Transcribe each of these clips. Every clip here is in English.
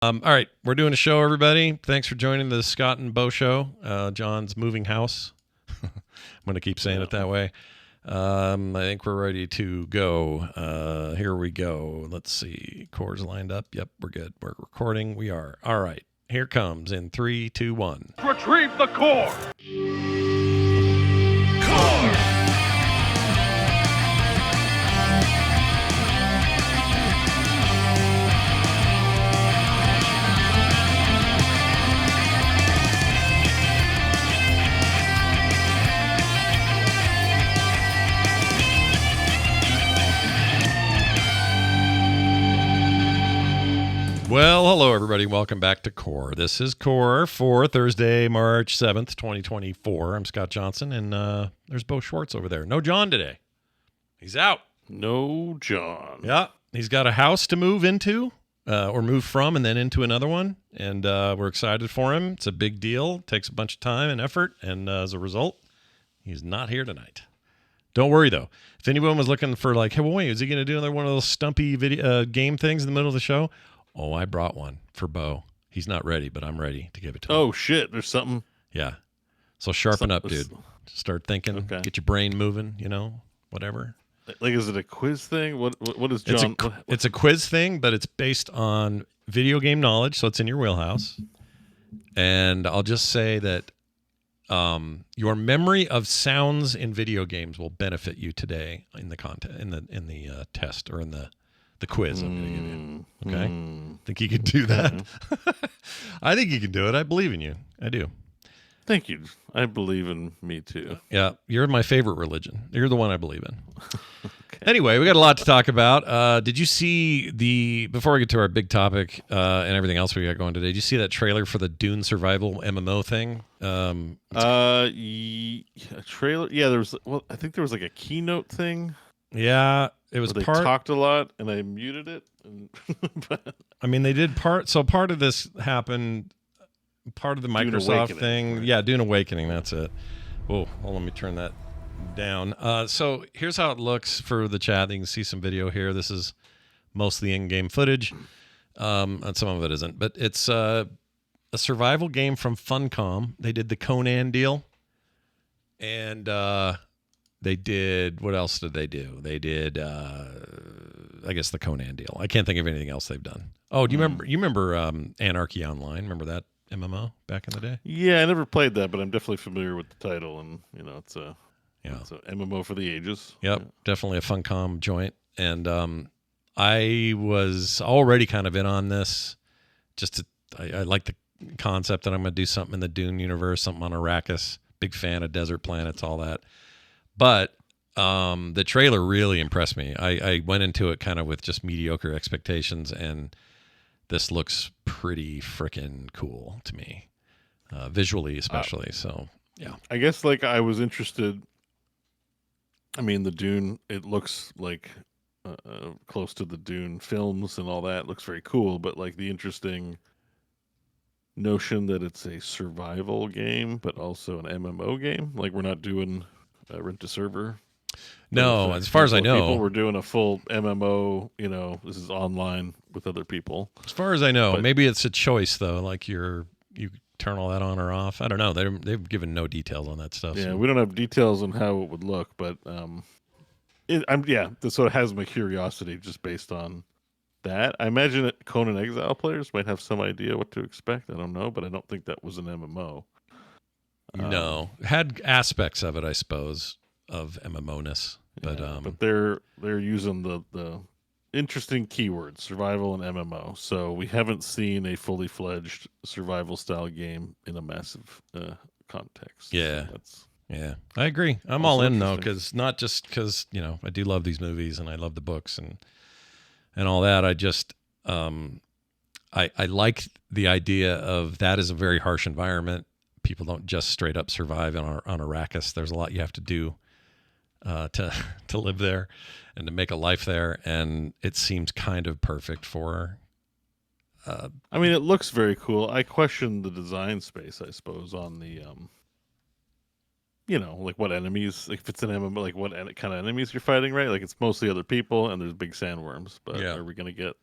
All right, we're doing a show, everybody. Thanks for joining the Scott and Beau show. John's moving house. I'm going to keep saying it that way. I think we're ready to go. Here we go. Let's see. Chords lined up. Yep, we're good. We're recording. We are. All right. Here comes in 3, 2, 1. Retrieve the core! Core! Well, hello, everybody. Welcome back to Core. This is Core for Thursday, March 7th, 2024. I'm Scott Johnson, and there's Beau Schwartz over there. No John today. He's out. No John. Yeah, he's got a house to move into, or move from and then into another one, and we're excited for him. It's a big deal. It takes a bunch of time and effort, and as a result, he's not here tonight. Don't worry, though. If anyone was looking for like, hey, well, wait, is he going to do another one of those stumpy video game things in the middle of the show? Oh, I brought one for Beau. He's not ready, but I'm ready to give it to him. Oh, shit. There's something. Yeah. So sharpen up, dude. Start thinking. Okay. Get your brain moving, whatever. Like, is it a quiz thing? What is John? It's a quiz thing, but it's based on video game knowledge, so it's in your wheelhouse. And I'll just say that your memory of sounds in video games will benefit you today in the content, in the test, or in the quiz I'm going to give you. Okay? Think you can do that? I think you can do it. I believe in you. I do. Thank you. I believe in me too. Yeah, you're my favorite religion. You're the one I believe in. Okay. Anyway, we got a lot to talk about. Did you see before we get to our big topic and everything else we got going today, did you see that trailer for the Dune Survival MMO thing? A trailer? Yeah, I think there was like a keynote thing. Yeah, it was they talked a lot, and I muted it. I mean, they did part of this happened. Part of the Microsoft thing. Right? Yeah, Dune Awakening, that's it. Oh, well, let me turn that down. So here's how it looks for the chat. You can see some video here. This is mostly in-game footage. And some of it isn't. But it's a survival game from Funcom. They did the Conan deal. And they did, what else did they do? They did, I guess, the Conan deal. I can't think of anything else they've done. Oh, do you remember Anarchy Online? Remember that MMO back in the day? Yeah, I never played that, but I'm definitely familiar with the title, and it's a MMO for the ages. Yep, definitely a Funcom joint. And I was already kind of in on this. I like the concept that I'm going to do something in the Dune universe, something on Arrakis. Big fan of desert planets, all that. But the trailer really impressed me. I went into it kind of with just mediocre expectations, and this looks pretty freaking cool to me, visually especially. So, yeah. I guess I was interested. I mean, the Dune, it looks like close to the Dune films and all that. It looks very cool, but the interesting notion that it's a survival game, but also an MMO game. We're not doing rent a server. No, as far as I know, we're doing a full MMO. This is online with other people. As far as I know, maybe it's a choice though. You turn all that on or off. I don't know. They've given no details on that stuff. Yeah, so. We don't have details on how it would look, but this sort of has my curiosity just based on that. I imagine that Conan Exile players might have some idea what to expect. I don't know, but I don't think that was an MMO. No, had aspects of it, I suppose, of MMO-ness, but they're using the interesting keywords, survival and MMO. So we haven't seen a fully fledged survival style game in a massive context. Yeah, I agree. I'm all in though, not just because I do love these movies and I love the books and all that. I just I like the idea of that is a very harsh environment. People don't just straight up survive on Arrakis. There's a lot you have to do to live there and to make a life there, and it seems kind of perfect for. I mean, it looks very cool. I question the design space, I suppose, on the what enemies. If it's an MMO, what kind of enemies you're fighting, right? It's mostly other people, and there's big sandworms. But are we gonna get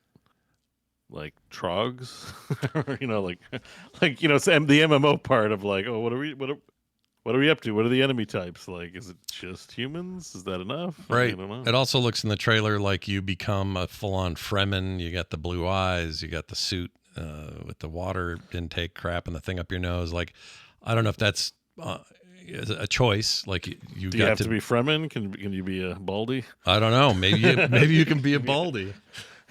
like trogs, or, like it's the MMO part of like, oh, what are we up to? What are the enemy types? Like, is it just humans? Is that enough? Right. I don't know. It also looks in the trailer like you become a full-on Fremen. You got the blue eyes. You got the suit with the water intake crap and the thing up your nose. Like, I don't know if that's a choice. Like, you do you have to be Fremen? Can you be a Baldy? I don't know. Maybe you can be a Baldy.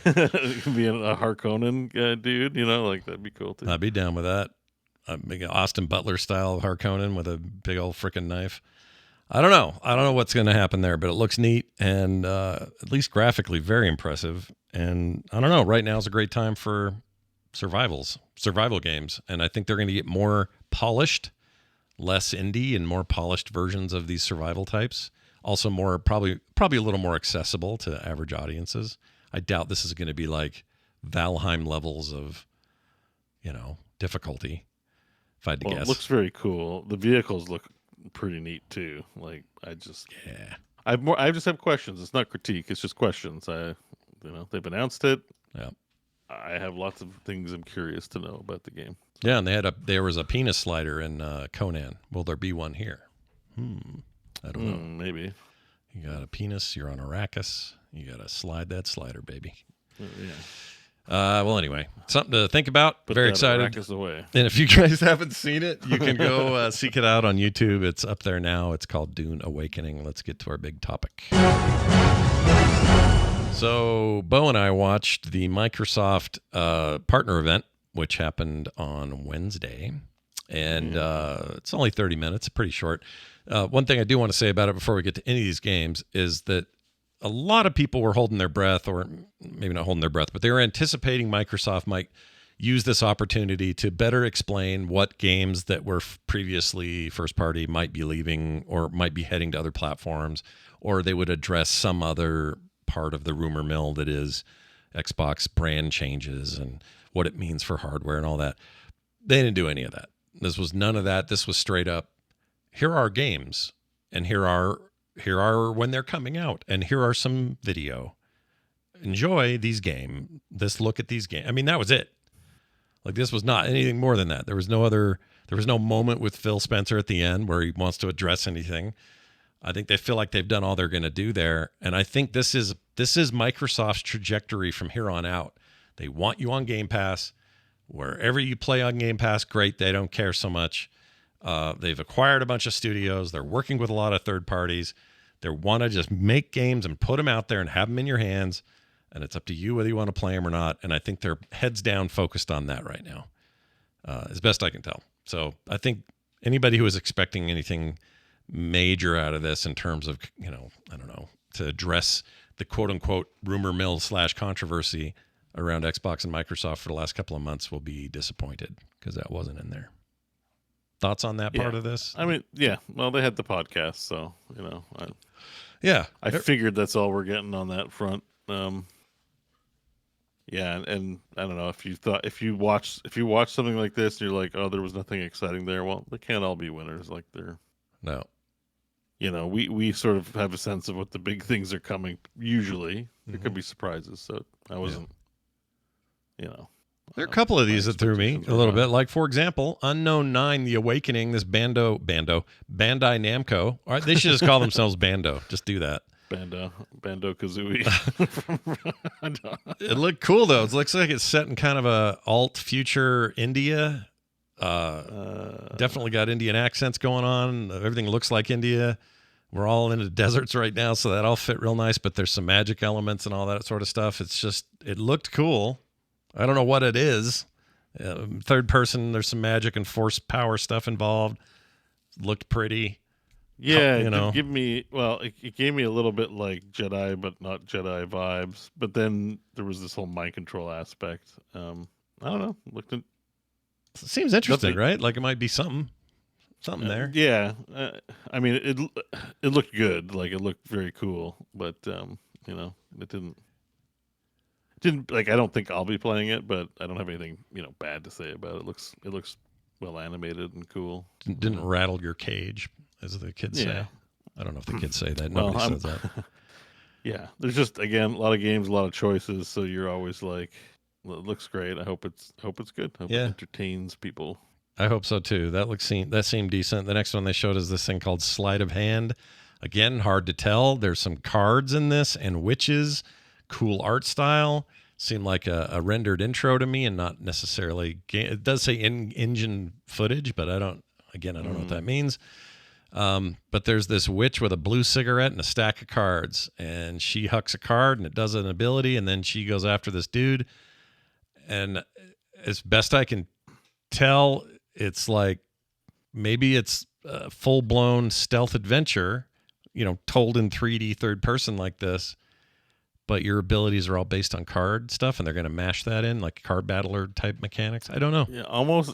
You can be a Harkonnen dude. Like that'd be cool too. I'd be down with that. Make an Austin Butler style Harkonnen with a big old freaking knife. I don't know what's going to happen there, but it looks neat and at least graphically very impressive. And I don't know. Right now is a great time for survival games, and I think they're going to get more polished, less indie, and more polished versions of these survival types. Also, more probably a little more accessible to average audiences. I doubt this is going to be like Valheim levels of, difficulty. If I had to guess, it looks very cool. The vehicles look pretty neat too. Like I just have questions. It's not critique. It's just questions. They've announced it. Yeah. I have lots of things I'm curious to know about the game. Yeah, and there was a penis slider in Conan. Will there be one here? I don't know. Maybe. You got a penis. You're on Arrakis. You got to slide that slider, baby. Yeah. Well, anyway, something to think about. Very excited. Arrakis away. And if you guys haven't seen it, you can go seek it out on YouTube. It's up there now. It's called Dune Awakening. Let's get to our big topic. So, Beau and I watched the Microsoft partner event, which happened on Wednesday. And it's only 30 minutes, pretty short. One thing I do want to say about it before we get to any of these games is that a lot of people were holding their breath, or maybe not holding their breath, but they were anticipating Microsoft might use this opportunity to better explain what games that were previously first party might be leaving or might be heading to other platforms, or they would address some other part of the rumor mill that is Xbox brand changes and what it means for hardware and all that. They didn't do any of that. This was none of that. This was straight up, here are games, and here are when they're coming out, and here are some video. Enjoy these games. Look at these games. I mean, that was it. Like, this was not anything more than that. There was no moment with Phil Spencer at the end where he wants to address anything. I think they feel like they've done all they're going to do there, and I think this is Microsoft's trajectory from here on out. They want you on Game Pass. Wherever you play on Game Pass, great. They don't care so much. They've acquired a bunch of studios. They're working with a lot of third parties. They want to just make games and put them out there and have them in your hands. And it's up to you whether you want to play them or not. And I think they're heads down focused on that right now, as best I can tell. So I think anybody who is expecting anything major out of this in terms of, I don't know, to address the quote unquote rumor mill / controversy around Xbox and Microsoft for the last couple of months will be disappointed, because that wasn't in there. Thoughts on that part of this? I mean, yeah. Well, they had the podcast, so I figured that's all we're getting on that front. Yeah, and I don't know if you watch something like this, and you're like, oh, there was nothing exciting there. Well, they can't all be winners. Like no. We sort of have a sense of what the big things are coming. Usually, there could be surprises. So I wasn't, There are a couple of these that threw me a little bit. Like, for example, Unknown 9, The Awakening, this Bandai Namco. All right, they should just call themselves Bando. Just do that. Bando Kazooie. It looked cool, though. It looks like it's set in kind of a alt future India. Definitely got Indian accents going on. Everything looks like India. We're all in the deserts right now, so that all fit real nice, but there's some magic elements and all that sort of stuff. It looked cool. I don't know what it is. Third person, there's some magic and force power stuff involved. Looked pretty. Yeah, it gave me a little bit like Jedi, but not Jedi vibes. But then there was this whole mind control aspect. I don't know. Seems interesting, right? Like it might be something there. Yeah, I mean, it looked good. Like it looked very cool, but it didn't. Like, I don't think I'll be playing it, but I don't have anything bad to say about it. It looks well animated and cool. Didn't rattle your cage, as the kids say. I don't know if the kids say that. Nobody says that. Yeah, there's just, again, a lot of games, a lot of choices, so you're always like, looks great. I hope it's good. I hope Yeah. it entertains people. I hope so too. That seemed decent. The next one they showed is this thing called Sleight of Hand. Again, hard to tell. There's some cards in this and witches. Cool art style. Seemed like a rendered intro to me, and not necessarily. It does say in-engine footage, but I don't know what that means. But there's this witch with a blue cigarette and a stack of cards, and she hucks a card, and it does an ability, and then she goes after this dude. And as best I can tell, it's like maybe it's a full-blown stealth adventure, told in 3D third person like this, but your abilities are all based on card stuff, and they're going to mash that in like card battler type mechanics. I don't know. Yeah,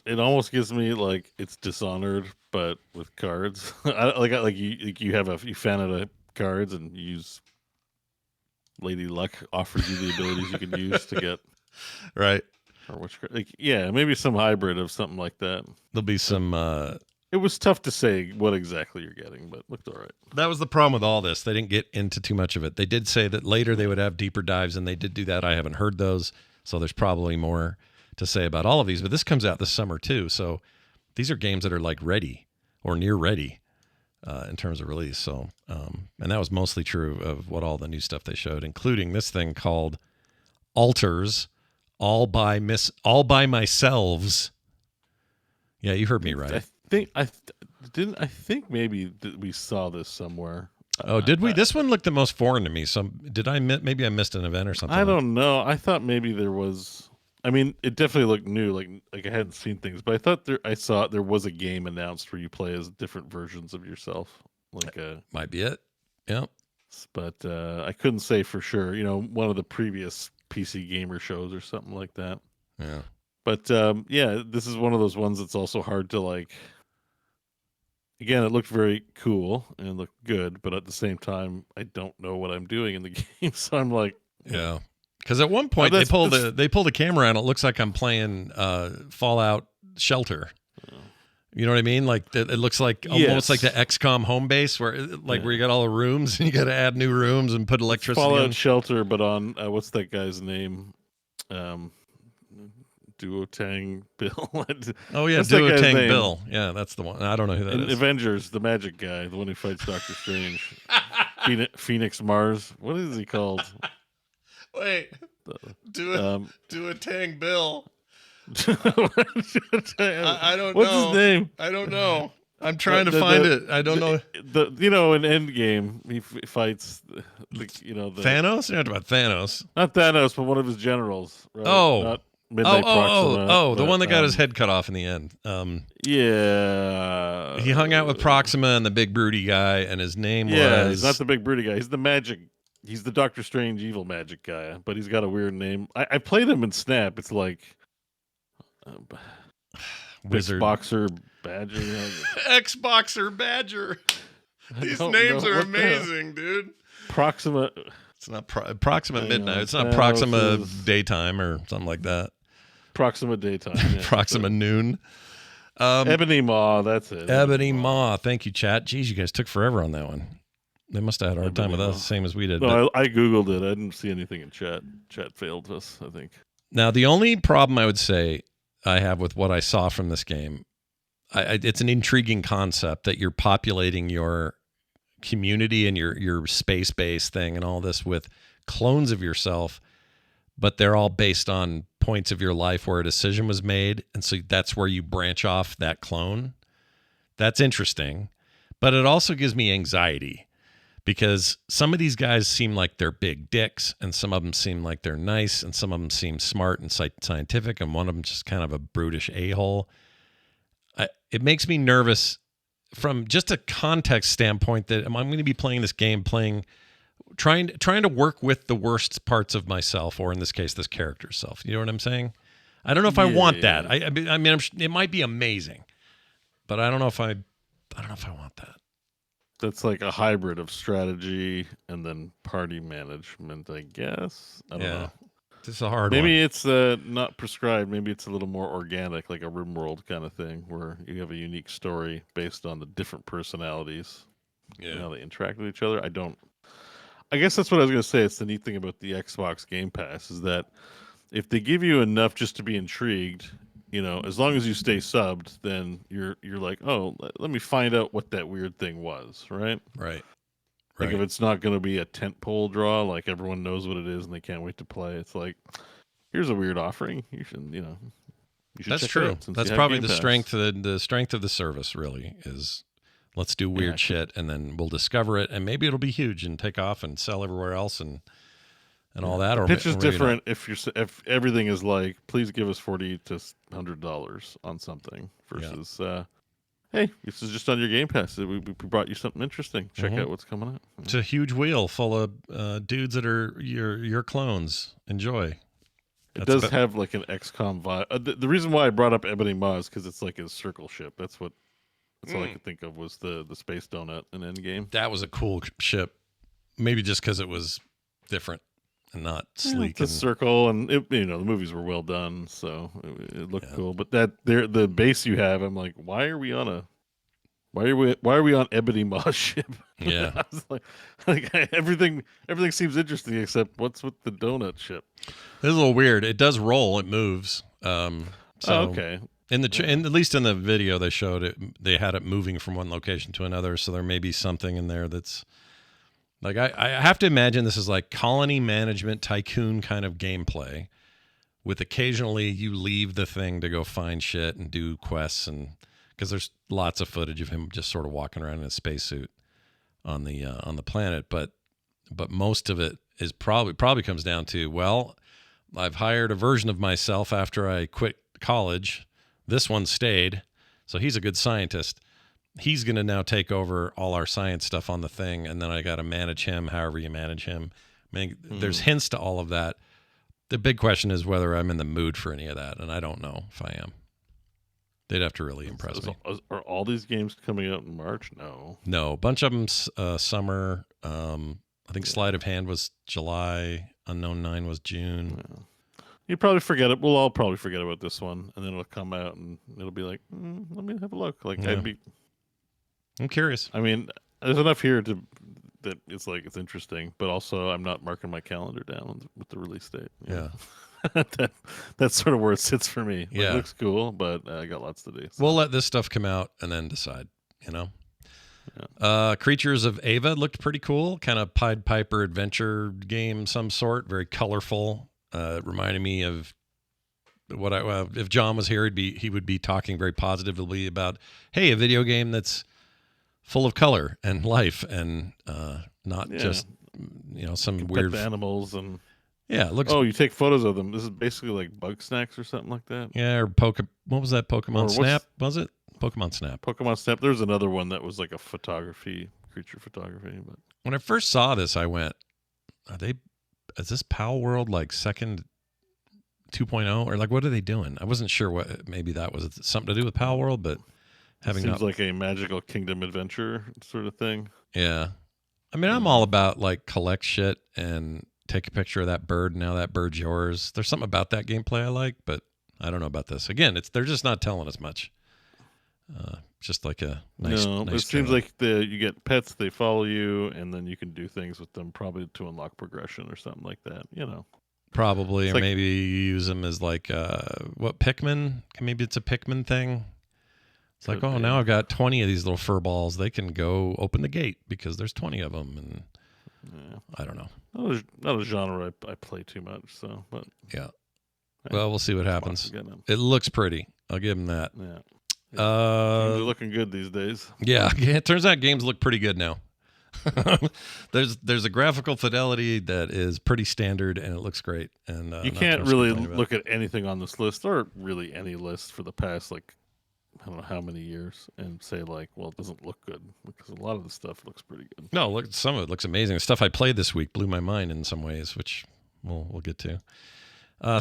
it almost gives me like it's Dishonored, but with cards. You fan out of cards and you use Lady Luck offers you the abilities you can use to get right. Or which, maybe some hybrid of something like that. There'll be some. It was tough to say what exactly you're getting, but it looked all right. That was the problem with all this. They didn't get into too much of it. They did say that later they would have deeper dives, and they did do that. I haven't heard those, so there's probably more to say about all of these. But this comes out this summer too, so these are games that are like ready or near ready in terms of release. So, and that was mostly true of what all the new stuff they showed, including this thing called Alters. All by Myselves. Yeah, you heard me right. I think maybe we saw this somewhere. Oh, did we? This one looked the most foreign to me. So did I? Maybe I missed an event or something. I don't know. I thought maybe there was. I mean, it definitely looked new. Like I hadn't seen things, but I thought I saw there was a game announced where you play as different versions of yourself. Might be it. Yeah. But I couldn't say for sure. One of the previous PC Gamer shows or something like that. Yeah. But this is one of those ones that's also hard to like. Again, it looked very cool and it looked good, but at the same time, I don't know what I'm doing in the game, so I'm like, yeah. Because at one point they pull the camera out. It looks like I'm playing Fallout Shelter. You know what I mean? Like it looks like almost like the XCOM home base, where you got all the rooms and you got to add new rooms and put electricity. Fallout Shelter, but on what's that guy's name? Duotang Bill. Oh yeah, Duotang Bill. Yeah, that's the one. I don't know who that is. Avengers, the magic guy, the one who fights Doctor Strange. Phoenix Mars. What is he called? Wait. Duotang Bill. I don't know. What's his name? I don't know. I'm trying to find it. I don't know. In Endgame, he fights Thanos. You're not talking about Thanos. Not Thanos, but one of his generals. Right? Oh. Not Midnight Proxima. The one that got his head cut off in the end. Yeah. He hung out with Proxima and the big broody guy, and his name was... Yeah, he's not the big broody guy. He's the magic... He's the Doctor Strange evil magic guy, but he's got a weird name. I played him in Snap. It's like... Wizard. Boxer Badger. X-Boxer Badger. These names are amazing, dude. Proxima... It's not Proxima Midnight. It's not Proxima Daytime or something like that. Proxima Daytime. Yeah, Proxima Noon. Ebony Maw, that's it. Ebony Maw. Thank you, chat. Jeez, you guys took forever on that one. They must have had a hard time with us, same as we did. No, I Googled it. I didn't see anything in chat. Chat failed us, I think. Now, the only problem I would say I have with what I saw from this game, it's an intriguing concept that you're populating your community and your space-based thing and all this with clones of yourself, but they're all based on points of your life where a decision was made, and so that's where you branch off that clone. That's interesting, but it also gives me anxiety because some of these guys seem like they're big dicks, and some of them seem like they're nice, and some of them seem smart and scientific, and one of them just kind of a brutish a-hole. It makes me nervous from just a context standpoint that I'm going to be playing this game, trying to work with the worst parts of myself, or in this case, this character's self. You know what I'm saying? I don't know if I want that. I mean, it might be amazing, but I don't know if I want that. That's like a hybrid of strategy and then party management, I guess. I don't know. This is a hard Maybe one. it's not prescribed. Maybe it's a little more organic, like a RimWorld kind of thing, where you have a unique story based on the different personalities. Yeah. And how they interact with each other. I guess that's what I was going to say. It's the neat thing about the Xbox Game Pass is that if they give you enough just to be intrigued, as long as you stay subbed, then you're like, oh, let me find out what that weird thing was, right? Right. Like if it's not going to be a tentpole draw, like everyone knows what it is and they can't wait to play. It's like, here's a weird offering. You should, you should. That's check true. It out since That's you have probably Game the Pass. strength of the service. Really is, let's do weird shit, and then we'll discover it, and maybe it'll be huge and take off and sell everywhere else, and all that. The or pitch is maybe different if everything is like, please give us $40 to $100 on something versus, hey, this is just on your Game Pass. We brought you something interesting. Check out what's coming out. It's a huge wheel full of dudes that are your clones. Enjoy. It does have like an XCOM vibe. The reason why I brought up Ebony Maw is because it's like his circle ship. That's all I could think of was the space donut in Endgame. That was a cool ship. Maybe just because it was different and not sleek. It's a circle, and the movies were well done, so it looked cool. But the base you have, I'm like, why are we on Ebony Maw's ship? Yeah, I was like everything seems interesting except what's with the donut ship. It's a little weird. It does roll. It moves. Okay. At least in the video they showed it, they had it moving from one location to another. So there may be something in there that's like I have to imagine this is like colony management tycoon kind of gameplay, with occasionally you leave the thing to go find shit and do quests, and because there's lots of footage of him just sort of walking around in a spacesuit on the planet, but most of it is probably comes down to, well, I've hired a version of myself after I quit college. This one stayed, so he's a good scientist. He's going to now take over all our science stuff on the thing, and then I got to manage him however you manage him. I mean, there's hints to all of that. The big question is whether I'm in the mood for any of that, and I don't know if I am. They'd have to really impress me. Are all these games coming out in March? No, a bunch of them summer. I think Sleight of Hand was July. Unknown 9 was June. Yeah. You probably forget it. We'll all probably forget about this one, and then it'll come out, and it'll be like, let me have a look. Like I'm curious. I mean, there's enough here that it's like it's interesting, but also I'm not marking my calendar down with the release date. Yeah. That's sort of where it sits for me. Yeah. It looks cool, but I got lots to do. So. We'll let this stuff come out and then decide, Creatures of Ava looked pretty cool. Kind of Pied Piper adventure game, some sort. Very colorful. Reminded me of what if John was here, he would be talking very positively about, hey, a video game that's full of color and life and not just some weird animals and it looks. Oh, you take photos of them. This is basically like Bug Snacks or something like that. Yeah, or what was that? Pokemon Snap? Was it Pokemon Snap? Pokemon Snap. There's another one that was like a creature photography. But when I first saw this, I went, is this Pal World like second 2.0 or like what are they doing? I wasn't sure what. Maybe that was something to do with Pal World, but seems like a Magical Kingdom adventure sort of thing. Yeah, I mean, I'm all about like collect shit and take a picture of that bird. Now that bird's yours. There's something about that gameplay I like, but I don't know about this. Again, they're just not telling us much. Just like a nice. It seems like you get pets, they follow you, and then you can do things with them, probably to unlock progression or something like that. Probably, it's or maybe you use them as like what Pikmin? Maybe it's a Pikmin thing. It's like, oh, now I've got 20 of these little fur balls. They can go open the gate because there's 20 of them, and I don't know. Not a genre I play too much. So, but yeah. Well, we'll see what happens. It looks pretty. I'll give them that. Yeah. Games are looking good these days. Yeah. It turns out games look pretty good now. There's a graphical fidelity that is pretty standard, and it looks great. And you can't really look at anything on this list, or really any list for the past I don't know how many years, and say well, it doesn't look good, because a lot of the stuff looks pretty good. No, look, some of it looks amazing. The stuff I played this week blew my mind in some ways, which we'll get to.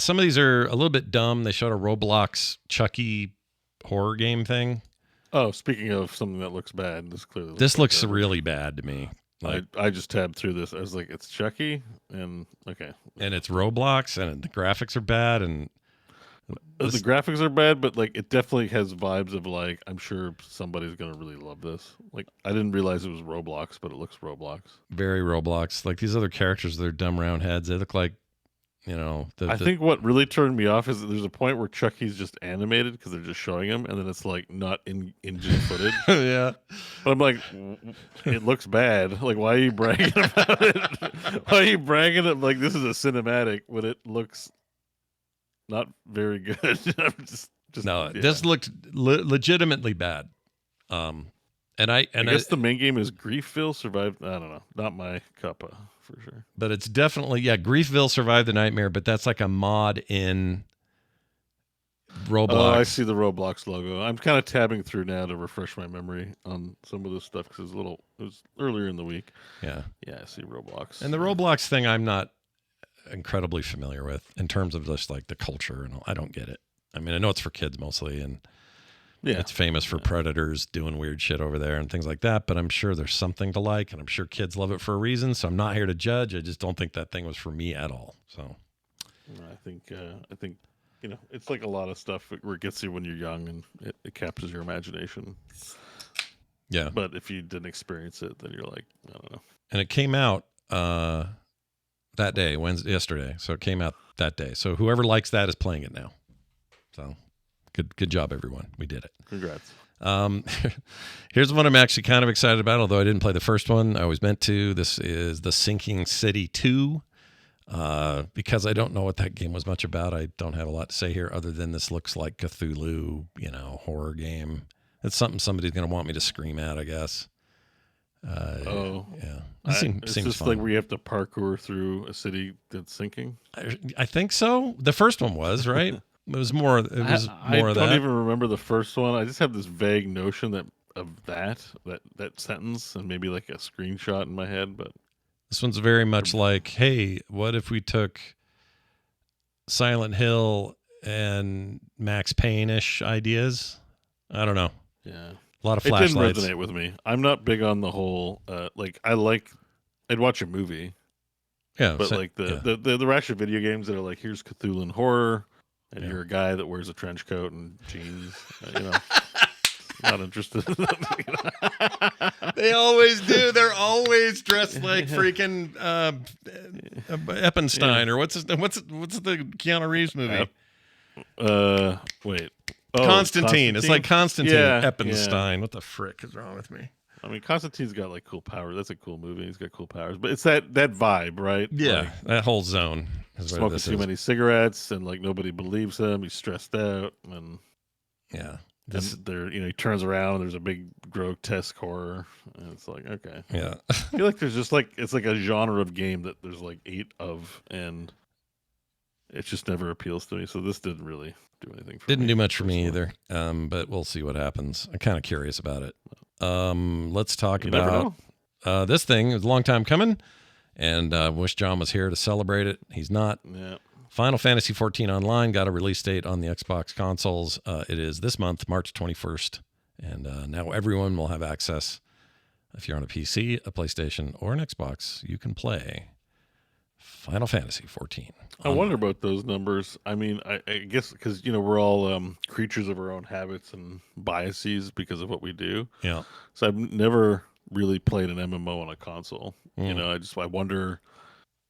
Some of these are a little bit dumb. They showed a Roblox Chucky horror game thing. Oh, speaking of something that looks bad, this looks really bad to me. I just tabbed through this. I was like, it's Chucky, and okay, and it's Roblox, and the graphics are bad, and the graphics are bad, but it definitely has vibes of I'm sure somebody's gonna really love this. I didn't realize it was Roblox, but it looks Roblox. Very Roblox. Like these other characters, they're dumb round heads. They look like You know, I think what really turned me off is that there's a point where Chucky's just animated because they're just showing him, and then it's like not in-game footage. Yeah. But I'm like, it looks bad. Like, why are you bragging about it? Why are you bragging it like this is a cinematic when it looks not very good? I'm just no, yeah. this looked legitimately bad. And I guess the main game is Griefville survived. I don't know, not my cuppa for sure. But it's definitely Griefville survived the nightmare, but that's like a mod in Roblox. Oh, I see the Roblox logo. I'm kind of tabbing through now to refresh my memory on some of this stuff because it was earlier in the week. Yeah, I see Roblox. And the Roblox thing, I'm not incredibly familiar with in terms of just like the culture and all. I don't get it. I mean, I know it's for kids mostly, and it's famous for predators doing weird shit over there and things like that. But I'm sure there's something to like, and I'm sure kids love it for a reason. So I'm not here to judge. I just don't think that thing was for me at all. So I think it's like a lot of stuff where it gets you when you're young and it captures your imagination. Yeah. But if you didn't experience it, then you're like, I don't know. And it came out that day, yesterday. So it came out that day. So whoever likes that is playing it now. So good job, everyone. We did it. Congrats. Here's one I'm actually kind of excited about, although I didn't play the first one. I was meant to. This is The Sinking City 2. Because I don't know what that game was much about, I don't have a lot to say here other than this looks like Cthulhu, horror game. It's something somebody's going to want me to scream at, I guess. Yeah. It's just fun. like where you have to parkour through a city that's sinking. I think so. The first one was, right? It was more of that. I don't even remember the first one. I just have this vague notion of that sentence and maybe like a screenshot in my head, but this one's very much like, hey, what if we took Silent Hill and Max Payne-ish ideas? I don't know. Yeah. A lot of flashlights. It didn't resonate with me. I'm not big on the whole, I'd watch a movie. Yeah. But like the rash of video games that are like, here's Cthulhu horror, and you're a guy that wears a trench coat and jeans, not interested. They always do. They're always dressed like freaking Eppenstein or what's the Keanu Reeves movie? Wait. Constantine. It's like Constantine Eppenstein. Yeah. What the frick is wrong with me? I mean, Constantine's got like cool powers. That's a cool movie. He's got cool powers, but it's that vibe, right? Yeah, like, that whole zone. Smoking too many cigarettes, and like nobody believes him. He's stressed out, and he turns around and there's a big grotesque horror, and it's like, okay, yeah. I feel like there's just like it's like a genre of game that there's like 8 of, and it just never appeals to me. So this didn't really do anything for me. Didn't do much for me either. But we'll see what happens. I'm kind of curious about it. Let's talk about this thing. It was a long time coming, and wish John was here to celebrate it. He's not. Yeah. Final Fantasy 14 Online got a release date on the Xbox consoles. It is this month, March 21st, and now everyone will have access. If you're on a PC, a PlayStation, or an Xbox, you can play Final Fantasy 14. I wonder about those numbers. I mean, I guess because we're all creatures of our own habits and biases because of what we do. Yeah. So I've never really played an MMO on a console. I wonder,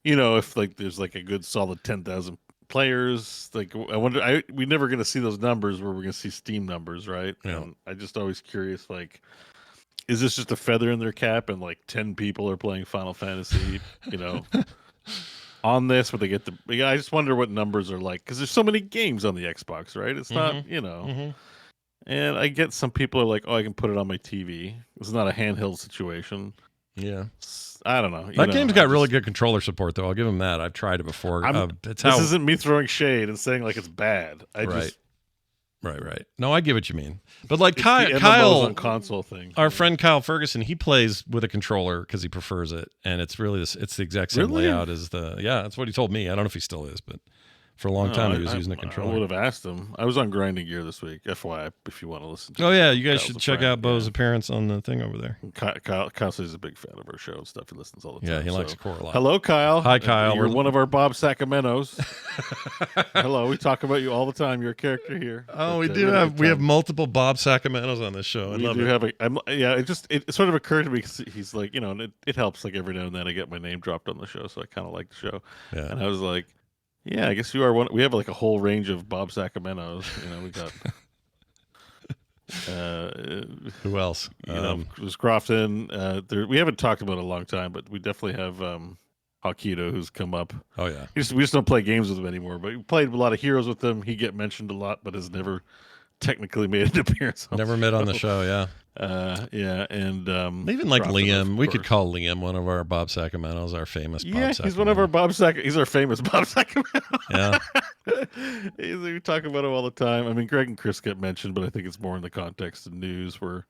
if like there's like a good solid 10,000 players. Like I wonder, we're never going to see those numbers where we're going to see Steam numbers, right? Yeah. And I just always curious, like, is this just a feather in their cap and like 10 people are playing Final Fantasy, on this, but they get I just wonder what numbers are like because there's so many games on the Xbox, right? It's not, and I get some people are like, oh, I can put it on my TV. It's not a handheld situation. Yeah. I don't know. That game's got really good controller support, though. I'll give them that. I've tried it before. This isn't me throwing shade and saying like it's bad. Right. No, I get what you mean. But like it's Kyle, on console thing. Our friend Kyle Ferguson, he plays with a controller because he prefers it, and it's really it's the exact same layout as that's what he told me. I don't know if he still is, but for a long time he was using a controller. I would have asked him. I was on Grinding Gear this week, FYI, if you want to listen to it. Oh yeah, you guys should check out Beau's appearance on the thing over there. Kyle says he's a big fan of our show and stuff. He listens all the time. Yeah, he likes Core a lot. Hello, Kyle. Hi, Kyle. You're one of our Bob Sacramentos. Hello, we talk about you all the time. You're a character here. Oh, we have multiple Bob Sacramentos on this show. I love it. It sort of occurred to me because he's like, and it helps like every now and then I get my name dropped on the show, so I kind of like the show. Yeah. And I was like, Yeah, I guess you are one. We have like a whole range of Bob Sacramentos. We got. Who else? There's Crofton. We haven't talked about it in a long time, but we definitely have Hakito, who's come up. Oh yeah. We just don't play games with him anymore. But we played a lot of Heroes with him. He get mentioned a lot, but has never technically made an appearance. Never met on the show. Yeah. Yeah, and even like Crofton, Liam, we could call Liam one of our Bob Sacramentos, our famous Bob Sacramento. He's one of our He's our famous Bob Sacramento. Yeah. We talk about him all the time. I mean, Greg and Chris get mentioned, but I think it's more in the context of news where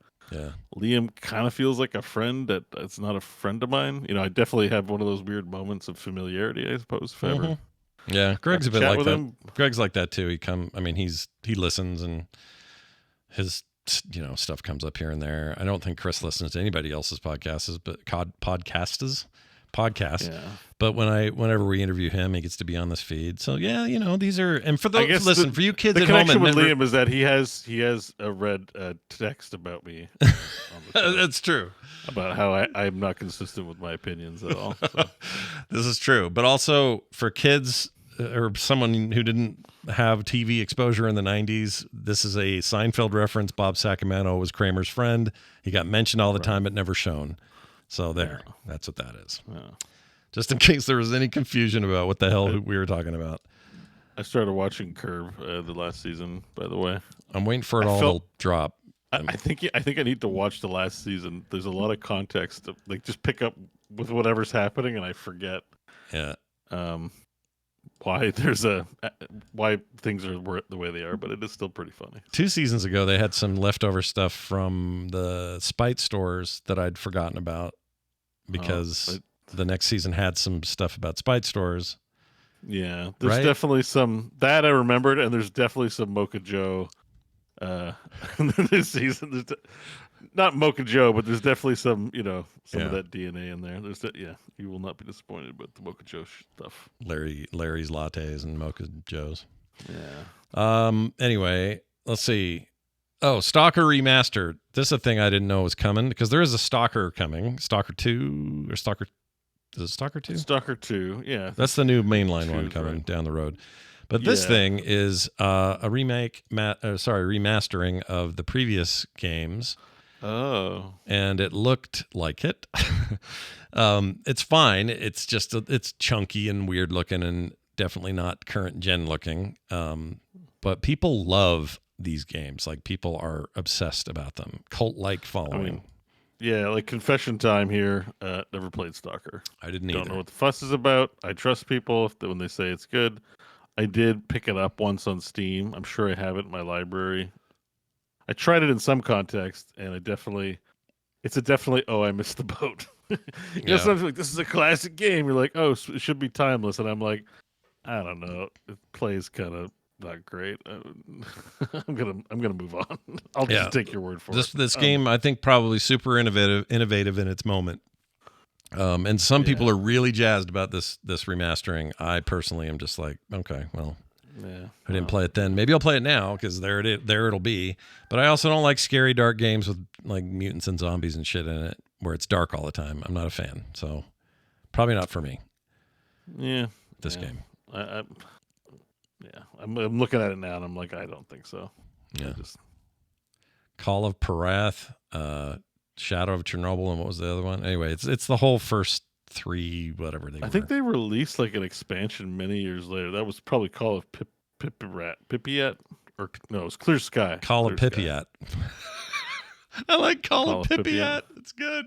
Liam kind of feels like a friend that's not a friend of mine. I definitely have one of those weird moments of familiarity, I suppose, if ever. Yeah, Greg's a bit like that. Him. Greg's like that too. He listens and his stuff comes up here and there. I don't think Chris listens to anybody else's podcasts. Yeah. But whenever we interview him, he gets to be on this feed. So yeah, these are, and for those for you kids the at home, connection with Liam is that he has read a text about me. That's true. About how I'm not consistent with my opinions at all. So. This is true, but also for kids or someone who didn't have TV exposure in the 90s, this is a Seinfeld reference. Bob Sacramento was Kramer's friend. He got mentioned all the time, but never shown. So that's what that is. Yeah. Just in case there was any confusion about what the hell we were talking about. I started watching Curb the last season, by the way. I'm waiting for it all to drop. I think I need to watch the last season. There's a lot of context, just pick up with whatever's happening, and I forget. Yeah. Why things are the way they are, but it is still pretty funny. 2 seasons ago, they had some leftover stuff from the Spite stores that I'd forgotten about because the next season had some stuff about Spite stores. Yeah, there's definitely some that I remembered, and there's definitely some Mocha Joe this season. Not Mocha Joe, but there's definitely some of that DNA in there. You will not be disappointed with the Mocha Joe stuff. Larry's lattes and Mocha Joes. Yeah. Anyway, let's see. Oh, Stalker Remastered. This is a thing I didn't know was coming because there is a Stalker coming. Stalker 2 or Stalker. Is it Stalker 2? Stalker 2, yeah. That's the new mainline one coming down the road. But this thing is a remastering of the previous games. Oh. And it looked like it. It's fine. It's just it's chunky and weird looking and definitely not current gen looking. But people love these games. Like people are obsessed about them. Cult-like following. Like confession time here. Never played Stalker. I didn't either. Don't know what the fuss is about. I trust people when they say it's good. I did pick it up once on Steam. I'm sure I have it in my library. I tried it in some context, and it's definitely, I missed the boat. Sometimes like, this is a classic game. You're like, it should be timeless. And I'm like, I don't know. It plays kind of not great. I'm gonna move on. I'll just take your word for it. This game, I think, probably super innovative in its moment. And some people are really jazzed about this remastering. I personally am just like, okay, well, I didn't play it then. Maybe I'll play it now because there it'll be. But I also don't like scary dark games with like mutants and zombies and shit in it where it's dark all the time. I'm not a fan, so probably not for me. Yeah, this game. I'm looking at it now and I'm like, I don't think so. Yeah. Call of Parath, Shadow of Chernobyl, and what was the other one? Anyway, it's the whole first 3, whatever they were. I think they released like an expansion many years later. That was probably Call of Pipiat, or no, it was Clear Sky. Call of Pipiat. I like Call of Pipiat. It's good.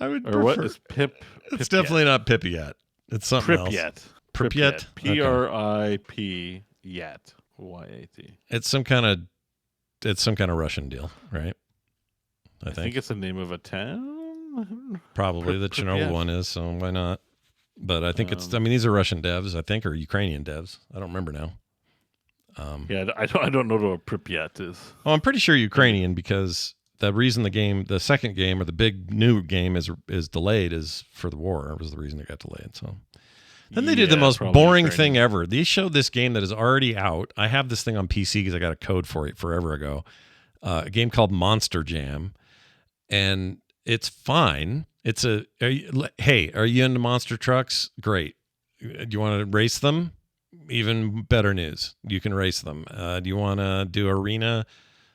I would prefer. What is Pip? It's definitely not Pipiat. It's something else. Pripyat. Prip Yat. YAT. It's some kind of Russian deal, right? I think it's the name of a town. Probably the Chernobyl one is, so why not? But I think these are Russian devs, I think, or Ukrainian devs. I don't remember now. I don't know what Pripyat is. Oh, I'm pretty sure Ukrainian because the reason the second game or the big new game is delayed is for the war. It was the reason it got delayed. So then they did the most boring thing ever. They showed this game that is already out. I have this thing on PC because I got a code for it forever ago. A game called Monster Jam, and it's fine. Are you into monster trucks? Great. Do you want to race them? Even better news. You can race them. Do you want to do arena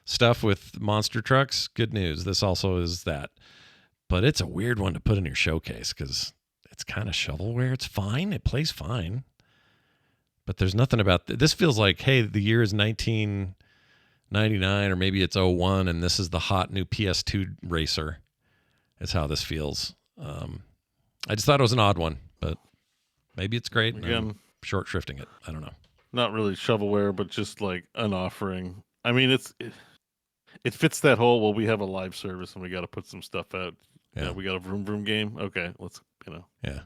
stuff with monster trucks? Good news. This also is that. But it's a weird one to put in your showcase because it's kind of shovelware. It's fine. It plays fine. But there's nothing about this. Feels like, hey, the year is 1999 or maybe it's 01 and this is the hot new PS2 racer. Is how this feels. I just thought it was an odd one, but maybe it's great. Again, short shrifting it. I don't know. Not really shovelware, but just like an offering. I mean, it fits that whole, well, we have a live service and we got to put some stuff out. Yeah, we got a vroom vroom game. Okay, let's, Yeah.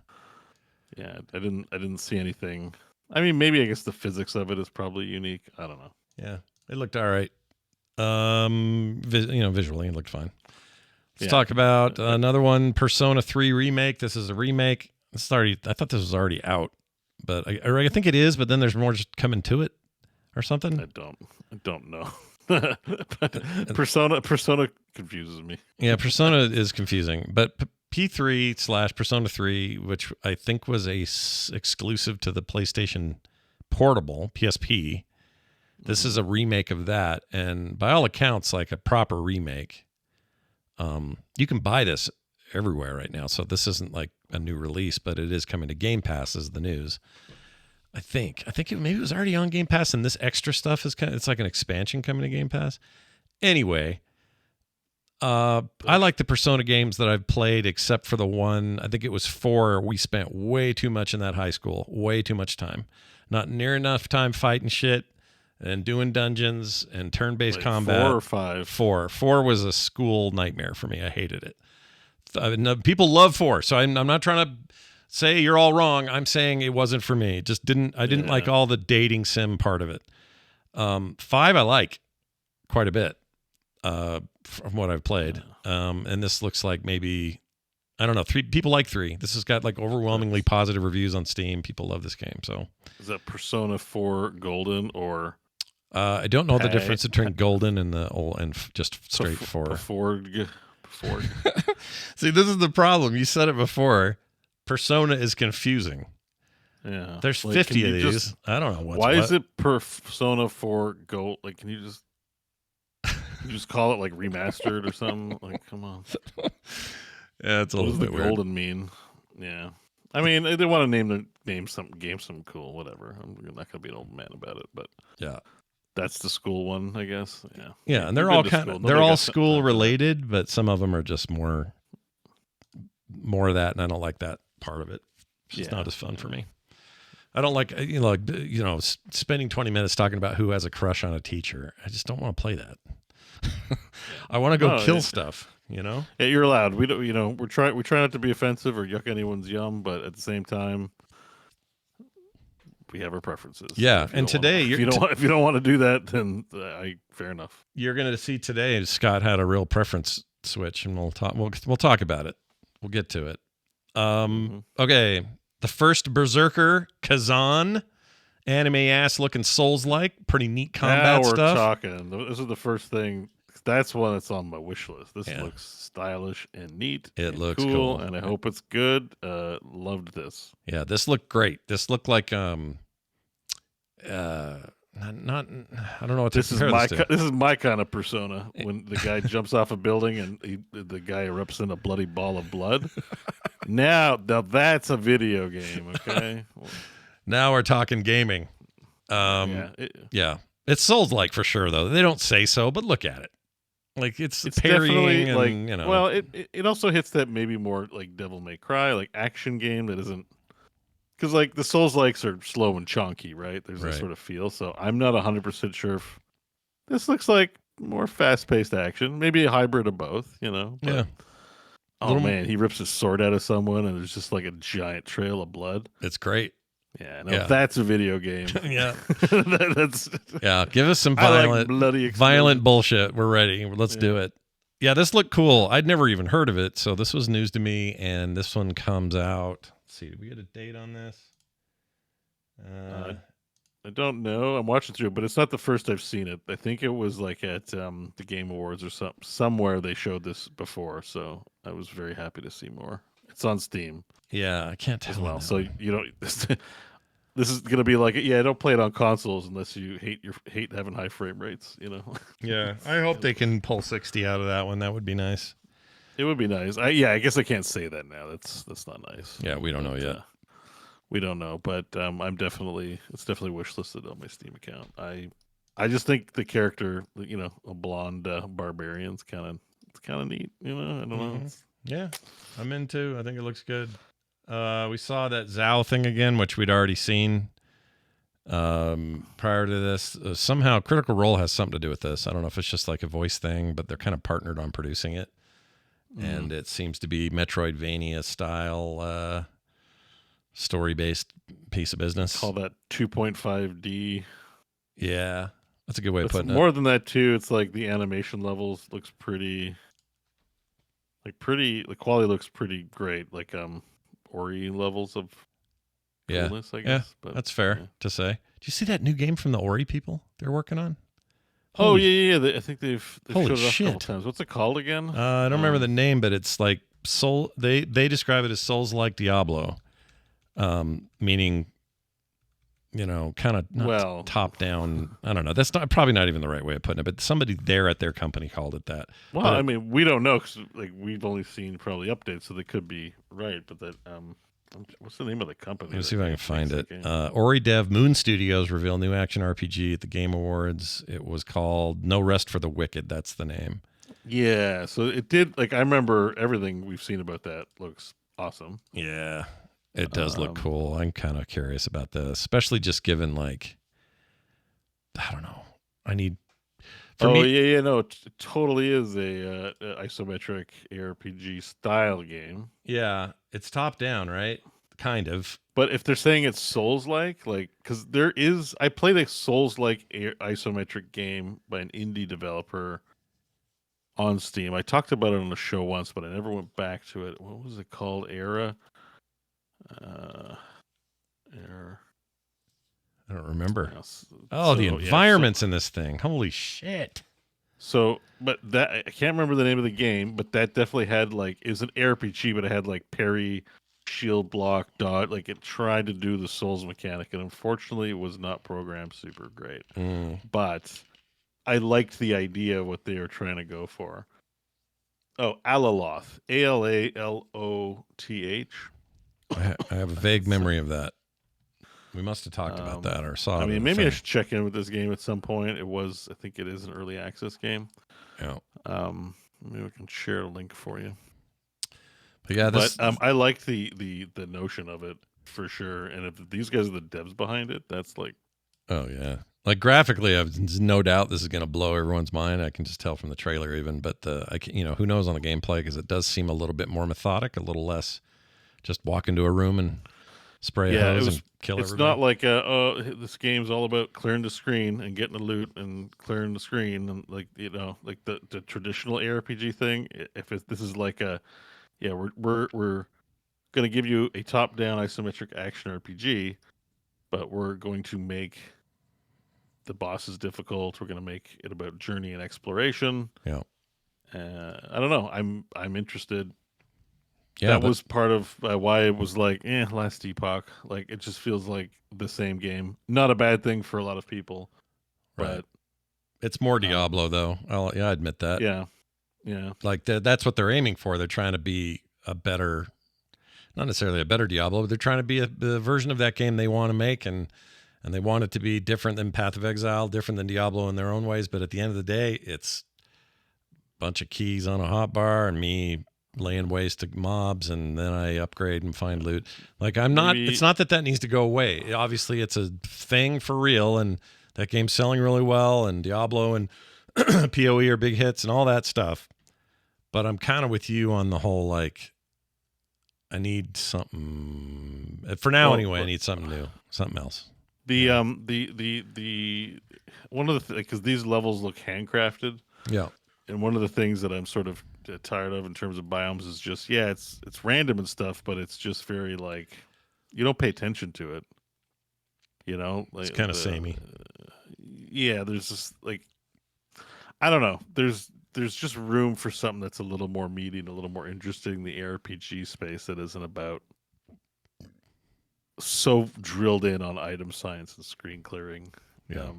Yeah, I didn't see anything. I mean, maybe I guess the physics of it is probably unique. I don't know. Yeah, it looked all right. Visually it looked fine. Let's talk about another one, Persona 3 remake. This is a remake. I thought this was already out, but I think it is. But then there's more just coming to it, or something. I don't know. Persona confuses me. Yeah, Persona is confusing, but P3/Persona 3, which I think was exclusive to the PlayStation Portable PSP. This is a remake of that, and by all accounts, like a proper remake. You can buy this everywhere right now, so this isn't like a new release, but it is coming to Game Pass, is the news. I think maybe it was already on Game Pass, and this extra stuff is it's like an expansion coming to Game Pass. Anyway, I like the Persona games that I've played, except for the one, I think it was 4. We spent way too much in that high school, way too much time, not near enough time fighting shit and doing dungeons and turn-based combat. 4 or 5? 4. 4 was a school nightmare for me. I hated it. People love 4, so I'm not trying to say you're all wrong. I'm saying it wasn't for me. I didn't like all the dating sim part of it. 5 I like quite a bit from what I've played. And this looks like maybe, I don't know, 3 people like 3. This has got like overwhelmingly positive reviews on Steam. People love this game. So is that Persona 4 Golden or? I don't know the difference between Golden and the old and just straight 4. Before. See, this is the problem. You said it before. Persona is confusing. Yeah. There's 50 of these. I don't know what's why is it Persona 4 Gold? Like, can you just call it like remastered or something? Like, come on. Yeah, it's a little bit weird. What does the Golden mean? Yeah. I mean, they want to name some game some cool, whatever. I'm not going to be an old man about it, but yeah. That's the school one, I guess. Yeah. Yeah, and they're all school related, but some of them are just more of that, and I don't like that part of it. It's just not as fun for me. I don't like spending 20 minutes talking about who has a crush on a teacher. I just don't want to play that. I want to go kill stuff. Yeah, you're allowed. We don't. We try not to be offensive or yuck anyone's yum, but at the same time, we have our preferences. Yeah, and today, if you don't want to do that, then fair enough. You're going to see today Scott had a real preference switch, and we'll talk about it. We'll get to it. Okay, the first Berserker Kazan, anime ass looking Souls-like, pretty neat combat stuff. Now we're talking. This is the first thing. That's one that's on my wish list. This looks stylish and neat. It looks cool, and I hope it's good. Loved this. Yeah, this looked great. This looked like not I don't know what to compare this to. This is my kind of Persona. When the guy jumps off a building and the guy erupts in a bloody ball of blood. Now that's a video game. Okay. Now we're talking gaming. It's Souls-like for sure, though. They don't say so, but look at it. Like it's parrying, and Well, it also hits that maybe more like Devil May Cry, like action game that isn't, because like the Souls-likes are slow and chunky, right? There's this sort of feel. So I'm not 100% sure if this looks like more fast-paced action, maybe a hybrid of both. But, yeah. Oh man, he rips his sword out of someone, and there's just like a giant trail of blood. It's great. Yeah, that's a video game. Yeah. That's give us some violent bullshit. We're ready. Let's do it. Yeah, this looked cool. I'd never even heard of it, so this was news to me, and this one comes out. Let's see, did we get a date on this? I don't know. I'm watching through it, but it's not the first I've seen it. I think it was like at the Game Awards or somewhere they showed this before, so I was very happy to see more. It's on Steam. Yeah, I can't tell as well. that So one. you don't. This is gonna be like, yeah, don't play it on consoles unless you hate having high frame rates. Yeah, I hope they can pull 60 out of that one. That would be nice. It would be nice. I guess I can't say that now. That's not nice. Yeah, we don't know yet. We don't know, but it's definitely wishlisted on my Steam account. I just think the character, a blonde barbarian's kind of neat. I don't know. Yeah, I'm into. I think it looks good. We saw that Zhao thing again, which we'd already seen prior to this. Somehow Critical Role has something to do with this. I don't know if it's just like a voice thing, but they're kind of partnered on producing it. And it seems to be Metroidvania style story-based piece of business. Call that 2.5D. Yeah, that's a good way of putting it. More than that too, it's like the animation levels looks pretty. The quality looks pretty great. Like Ori levels of coolness, I guess. Yeah, but that's fair to say. Did you see that new game from the Ori people they're working on? Yeah. I think they've holy showed it off shit. a couple times. What's it called again? I don't remember the name, but it's like Soul. They describe it as Souls like Diablo, meaning, kind of top down. I don't know. That's probably not even the right way of putting it. But somebody there at their company called it that. Well, but I mean, we don't know because we've only seen probably updates, so they could be right. But that what's the name of the company? Let me see if I can find it. Ori dev Moon Studios reveal new action RPG at the Game Awards. It was called No Rest for the Wicked. That's the name. Yeah, so it did. I remember everything we've seen about that looks awesome. Yeah, it does look cool. I'm kind of curious about this, especially just given I don't know. I need. No, it totally is a isometric ARPG style game. Yeah, it's top down, right? Kind of. But if they're saying it's Souls-like, because I played a Souls-like isometric game by an indie developer on Steam. I talked about it on the show once, but I never went back to it. What was it called? Era? Era. I don't remember. Yes. The environments in this thing. Holy shit. So, but that I can't remember the name of the game, but that definitely had it was an RPG, but it had parry, shield block, dodge. It tried to do the Souls mechanic, and unfortunately, it was not programmed super great. But I liked the idea of what they were trying to go for. Oh, Alaloth, Alaloth. I have a vague memory of that. We must have talked about that or saw it. I mean, maybe I should check in with this game at some point. I think it is an early access game. Yeah. Maybe we can share a link for you. But yeah, I liked the notion of it for sure. And if these guys are the devs behind it, that's oh yeah. Graphically, I've no doubt this is going to blow everyone's mind. I can just tell from the trailer even, but who knows on the gameplay, because it does seem a little bit more methodic, a little less just walk into a room and spray a hose and kill everybody. It's not this game's all about clearing the screen and getting the loot and clearing the screen and the traditional ARPG thing. This is we're going to give you a top-down isometric action RPG, but we're going to make the bosses difficult. We're going to make it about journey and exploration. Yeah. I don't know. I'm interested. Yeah, that was part of why it was last Epoch. It just feels like the same game. Not a bad thing for a lot of people, right. But it's more Diablo though. I admit that. Yeah. That's what they're aiming for. They're trying to be a better, not necessarily a better Diablo, but they're trying to be the version of that game they want to make, and they want it to be different than Path of Exile, different than Diablo in their own ways. But at the end of the day, it's a bunch of keys on a hotbar and me laying waste to mobs, and then I upgrade and find loot. It's not that needs to go away. Obviously it's a thing for real, and that game's selling really well, and Diablo and PoE are big hits and all that stuff. But I'm kind of with you on the whole, I need something for now anyway. I need something new, something else. The one of the because these levels look handcrafted. Yeah. And one of the things that I'm sort of tired of in terms of biomes is just it's random and stuff, but it's just very you don't pay attention to it. It's kind of samey. Yeah, there's just I don't know. There's there's just room for something that's a little more meaty and a little more interesting in the ARPG space that isn't about so drilled in on item science and screen clearing. Yeah.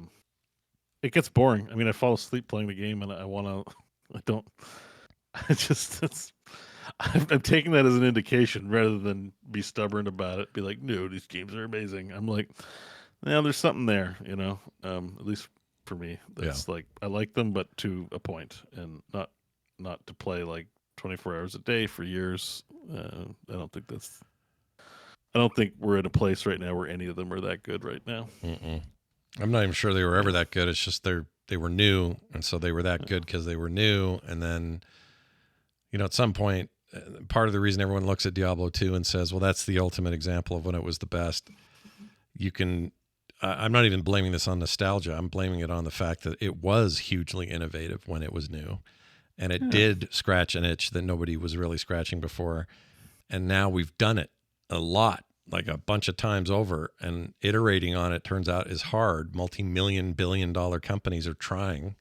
It gets boring. I mean, I fall asleep playing the game, and I don't. I just I'm taking that as an indication rather than be stubborn about it. Be like, no, these games are amazing. I'm like, yeah, there's something there, at least for me. That's like, I like them, but to a point, and not to play like 24 hours a day for years. I don't think we're at a place right now where any of them are that good right now. Mm-mm. I'm not even sure they were ever that good. It's just they were new, and so they were that good because they were new. And then, at some point, part of the reason everyone looks at Diablo 2 and says, well, that's the ultimate example of when it was the best. I'm not even blaming this on nostalgia. I'm blaming it on the fact that it was hugely innovative when it was new, and it did scratch an itch that nobody was really scratching before. And now we've done it a lot, like a bunch of times over, and iterating on it turns out is hard. Multi-million, billion-dollar companies are trying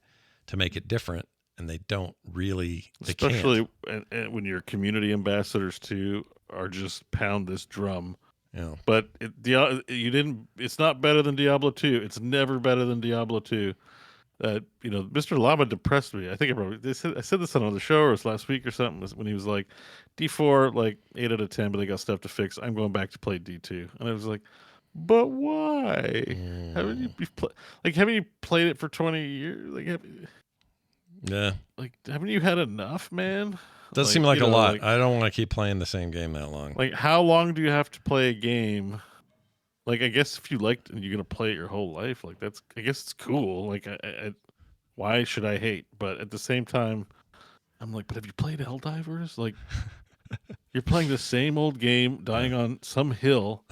to make it different, and they don't really. Especially when your community ambassadors too are just pound this drum. Yeah. But it's not better than Diablo 2. It's never better than Diablo 2. Mr. Lama depressed me. I think I said this on another show, or it was last week or something, when he was like, D4, like 8 out of 10, but they got stuff to fix. I'm going back to play D2. And I was like, but why? Haven't you played it for 20 years? Haven't you had enough, man? Does seem like a lot. I don't want to keep playing the same game that long. Like, how long do you have to play a game? Like, I guess if you liked it, you're gonna play it your whole life. Like, I guess it's cool. Like, why should I hate? But at the same time, I'm like, but have you played Helldivers? Like, you're playing the same old game, dying on some hill,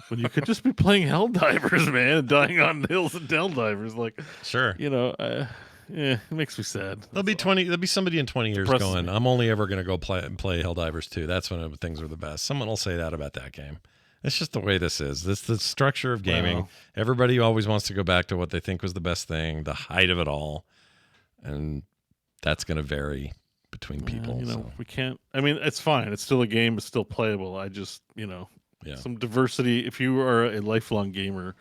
when you could just be playing Helldivers, man, and dying on hills and Helldivers. Like, sure, it makes me sad. There'll be somebody in 20 years going, I'm only ever gonna go play Helldivers 2. That's when things are the best. Someone will say that about that game. It's just the way this is. This the structure of gaming. Wow. Everybody always wants to go back to what they think was the best thing, the height of it all, and that's going to vary between people. We can't. I mean, it's fine. It's still a game. It's still playable. I just, some diversity. If you are a lifelong gamer,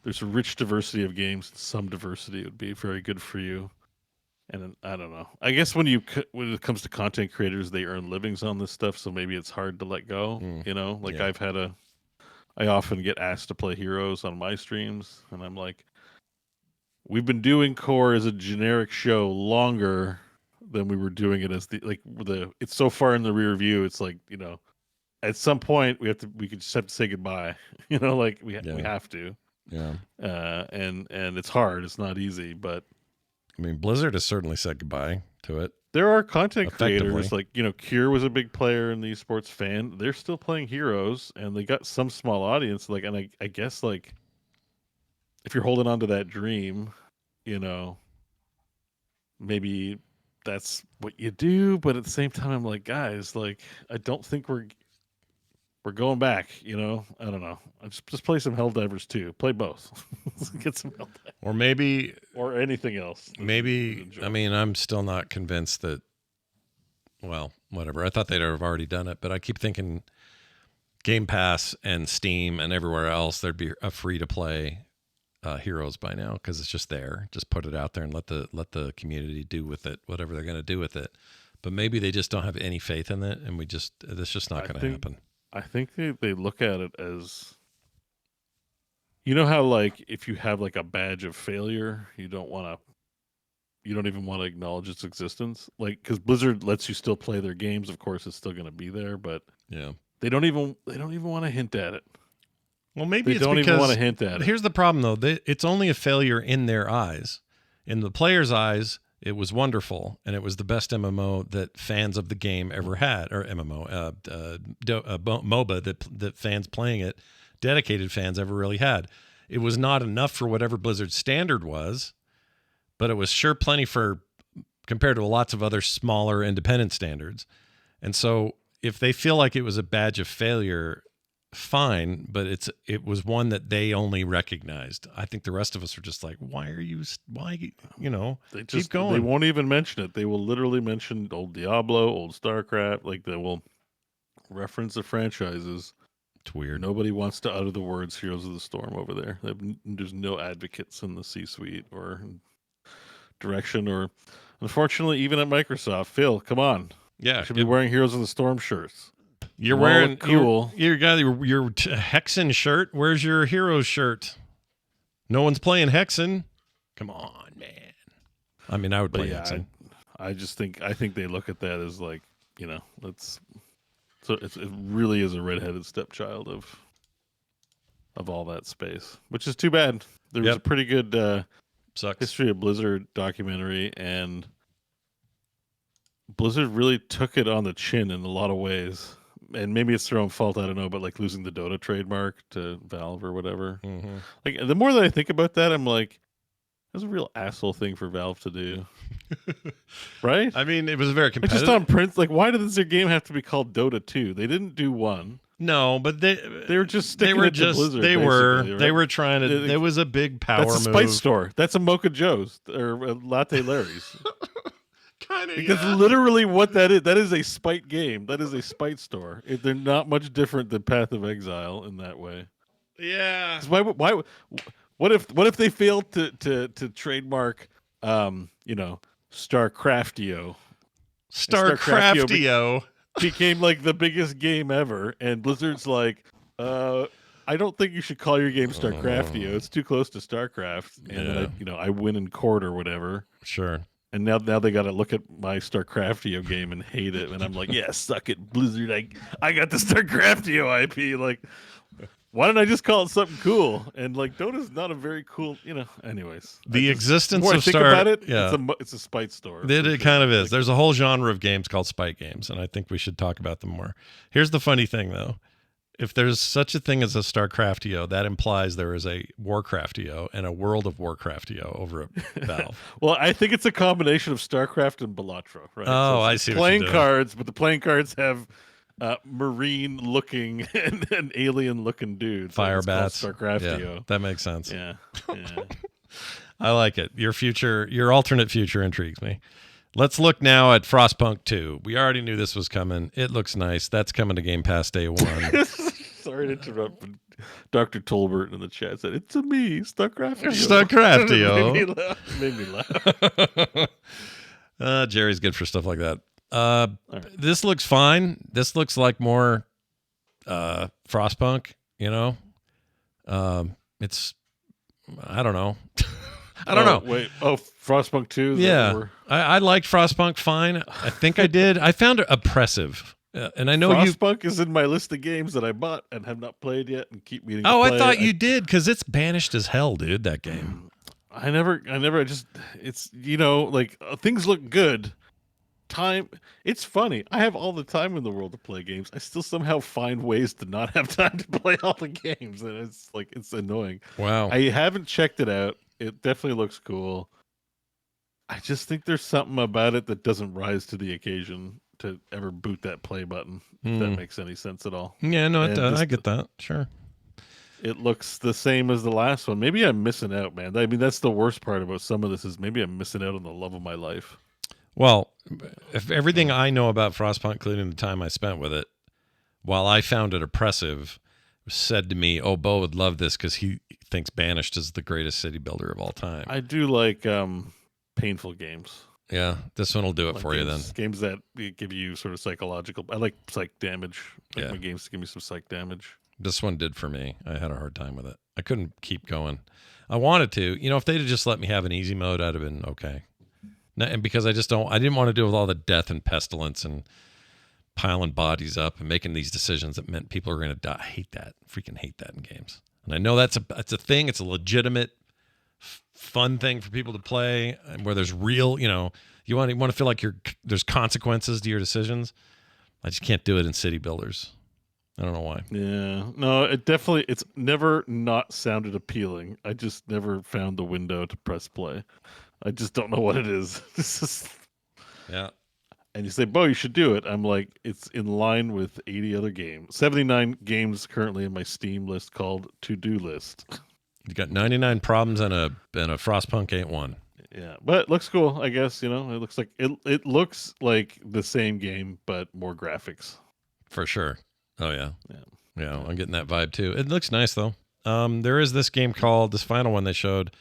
there's a rich diversity of games. Some diversity would be very good for you. And I don't know. I guess when it comes to content creators, they earn livings on this stuff, so maybe it's hard to let go. I often get asked to play Heroes on my streams, and I'm like, we've been doing core as a generic show longer than we were doing it as it's so far in the rear view. It's like, at some point we could just have to say goodbye. We have to. Yeah. And it's hard. It's not easy, but. I mean, Blizzard has certainly said goodbye to it. There are content creators like, Cure was a big player in the esports fan. They're still playing Heroes, and they got some small audience. And I guess, if you're holding on to that dream, maybe that's what you do. But at the same time, I'm like, guys, I don't think we're going back, I don't know. Just play some Helldivers 2. Play both. Get some Helldivers. Or anything else. Maybe, I mean, I'm still not convinced that, well, whatever. I thought they'd have already done it, but I keep thinking Game Pass and Steam and everywhere else, there'd be a free-to-play Heroes by now, because it's just there. Just put it out there and let the community do with it whatever they're going to do with it. But maybe they just don't have any faith in it, and it's just not going to happen. I think they look at it as, how if you have a badge of failure, you don't even want to acknowledge its existence. Because Blizzard lets you still play their games. Of course, it's still going to be there, but they don't even want to hint at it. Well, maybe they don't even want to hint at it. Here's the problem, though. It's only a failure in their eyes. In the players' eyes, it was wonderful, and it was the best MMO that fans of the game ever had, or MMO, MOBA that fans playing it, dedicated fans ever really had. It was not enough for whatever Blizzard's standard was, but it was sure plenty compared to lots of other smaller independent standards. And so if they feel like it was a badge of failure, fine, but it was one that they only recognized. I think the rest of us are just like, why, keep going. They won't even mention it. They will literally mention old Diablo, old StarCraft. Like they will reference the franchises. It's weird. Nobody wants to utter the words Heroes of the Storm over there. There's no advocates in the C-suite or direction, or unfortunately even at Microsoft. Phil, come on. Yeah. You should be wearing Heroes of the Storm shirts. You're wearing cool. You got your Hexen shirt. Where's your Heroes shirt? No one's playing Hexen. Come on, man. I mean, I would play Hexen. I think they look at that as like, it really is a redheaded stepchild of all that space, which is too bad. There was a pretty good history of Blizzard documentary, and Blizzard really took it on the chin in a lot of ways. And maybe it's their own fault, I don't know, but like losing the Dota trademark to Valve or whatever. Mm-hmm. Like the more that I think about that, I'm like, that's a real asshole thing for Valve to do. Right? I mean, it was very competitive. Like just on print, like why does their game have to be called Dota 2? They didn't do one. No, but they were just sticking to Blizzard. They were trying to. There was a big power move. That's a Spite Store. That's a Mocha Joe's or a Latte Larry's. Because literally what that is a spite game. That is a spite store. They're not much different than Path of Exile in that way. Yeah. Why? What if they failed to trademark, StarCraftio? StarCraftio became like the biggest game ever, and Blizzard's like, I don't think you should call your game StarCraftio. It's too close to StarCraft, and then I win in court or whatever. Sure. And now they got to look at my StarCraftio game and hate it, and I'm like, yeah, suck it, Blizzard. I got the StarCraftio IP. Like, why don't I just call it something cool? And like, Dota's not a very cool, Anyways, the existence of it's a spite store. It kind of is. There's a whole genre of games called spite games, and I think we should talk about them more. Here's the funny thing, though. If there's such a thing as a StarCraftio, that implies there is a Warcraftio and a World of Warcraftio over at Valve. Well, I think it's a combination of StarCraft and Balatro, right? Oh, I see. Playing cards, but the playing cards have marine-looking and alien-looking dudes. Fire bats. StarCraftio. Yeah, that makes sense. Yeah. I like it. Your alternate future intrigues me. Let's look now at Frostpunk 2. We already knew this was coming. It looks nice. That's coming to Game Pass day one. Sorry to interrupt, but Dr. Tolbert in the chat said, "It's a me, StarCraftio." StarCraftio. made me laugh. Jerry's good for stuff like that. This looks fine. This looks like more Frostpunk, It's, I don't know. I don't know. Wait. Oh, Frostpunk 2? Yeah. I liked Frostpunk fine. I think I did. I found it oppressive. And I know Frostpunk is in my list of games that I bought and have not played yet and keep meaning to play. I thought you did, because it's banished as hell, dude, that game. It's, things look good. It's funny. I have all the time in the world to play games. I still somehow find ways to not have time to play all the games. And it's annoying. Wow. I haven't checked it out. It definitely looks cool. I just think there's something about it that doesn't rise to the occasion to ever boot that play button, if that makes any sense at all. Yeah, no, it does. I get that. Sure. It looks the same as the last one. Maybe I'm missing out, man. I mean, that's the worst part about some of this is maybe I'm missing out on the love of my life. Well, if everything I know about Frostpunk, including the time I spent with it, while I found it oppressive, said to me, "Oh, Beau would love this because he thinks Banished is the greatest city builder of all time." I do like painful games. Yeah, this one will do it for you then. Games that give you sort of psychological. I like psych damage. My games give me some psych damage. This one did for me. I had a hard time with it. I couldn't keep going. I wanted to. If they'd have just let me have an easy mode, I'd have been okay. And because I didn't want to deal with all the death and pestilence and piling bodies up and making these decisions that meant people are going to die. I hate that. Freaking hate that in games. And I know that's a thing. It's a legitimate, fun thing for people to play, and where there's real, you want to feel like there's consequences to your decisions. I just can't do it in city builders. I don't know why. Yeah, no, it's never not sounded appealing. I just never found the window to press play. I just don't know what it is. Yeah. and you say, Beau, you should do it. I'm like, it's in line with 80 other games. 79 games currently in my Steam list called to-do list. You got 99 problems and a Frostpunk ain't one. Yeah, but it looks cool, I guess. It looks like it looks like the same game, but more graphics. For sure. Oh, yeah. Yeah, I'm getting that vibe, too. It looks nice, though. There is this game called, this final one they showed,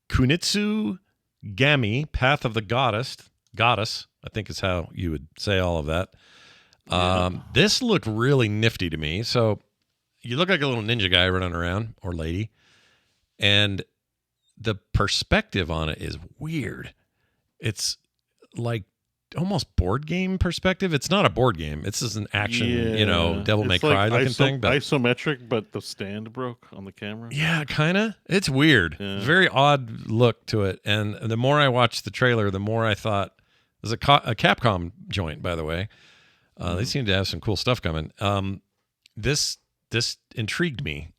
Kunitsu Gami, Path of the Goddess, I think is how you would say all of that. This looked really nifty to me. So you look like a little ninja guy running around, or lady, and the perspective on it is weird. It's like almost board game perspective. It's not a board game. It's just an action, Devil May Cry looking thing. But isometric, but the stand broke on the camera. Yeah, kind of. It's weird. Yeah. Very odd look to it. And the more I watched the trailer, the more I thought, it was a Capcom joint, by the way. They seem to have some cool stuff coming. This intrigued me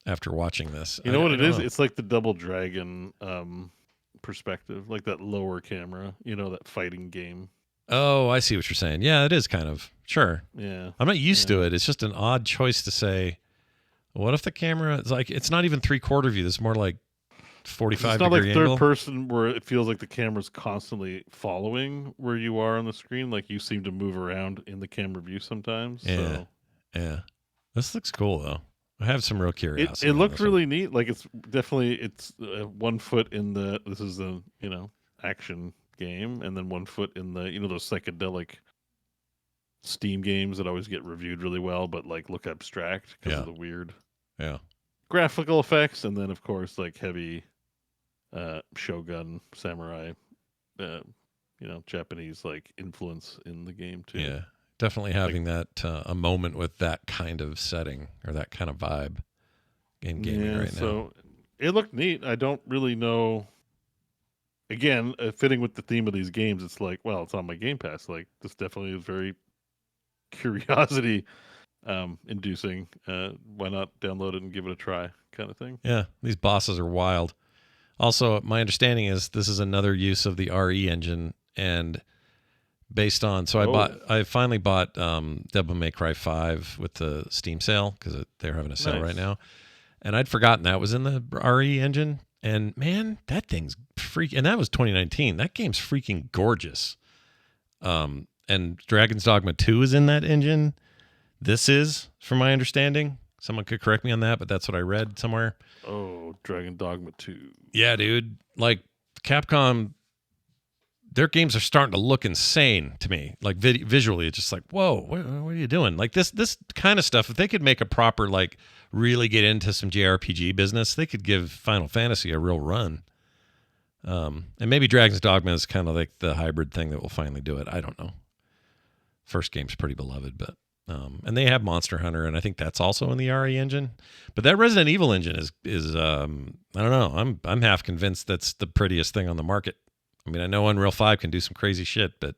after watching this. You know what it is? It's like the Double Dragon perspective, like that lower camera, that fighting game. Oh, I see what you're saying. Yeah, it is kind of. Sure. Yeah. I'm not used to it. It's just an odd choice to say, what if the camera is like, it's not even 3/4 view. It's more like 45 It's not degree like angle. third person where it feels like the camera's constantly following where you are on the screen. Like you seem to move around in the camera view sometimes. Yeah. So. Yeah. This looks cool, though. I have some real curiosity. It looked really neat. Like it's 1 foot in this is a action game, and then 1 foot in the those psychedelic Steam games that always get reviewed really well, but like look abstract because of the weird graphical effects, and then of course like heavy Shogun samurai, Japanese like influence in the game too. Yeah. Definitely having that a moment with that kind of setting or that kind of vibe in gaming right now. So it looked neat. I don't really know. Again, fitting with the theme of these games, it's like, well, it's on my Game Pass. Like this definitely is very curiosity inducing. Why not download it and give it a try, kind of thing. Yeah, these bosses are wild. Also, my understanding is this is another use of the RE engine and. Based on, I finally bought Devil May Cry 5 with the Steam sale because they're having a sale right now, and I'd forgotten that was in the RE engine. And man, that thing's and that was 2019. That game's freaking gorgeous. And Dragon's Dogma 2 is in that engine. This is, from my understanding. Someone could correct me on that, but that's what I read somewhere. Oh, Dragon Dogma 2. Yeah, dude. Like Capcom. Their games are starting to look insane to me. Like visually, it's just like, whoa, what are you doing? Like this kind of stuff. If they could make a proper, like, really get into some JRPG business, they could give Final Fantasy a real run. And maybe Dragon's Dogma is kind of like the hybrid thing that will finally do it. I don't know. First game's pretty beloved, but and they have Monster Hunter, and I think that's also in the RE engine. But that Resident Evil engine is I don't know. I'm half convinced that's the prettiest thing on the market. I mean, I know Unreal 5 can do some crazy shit, but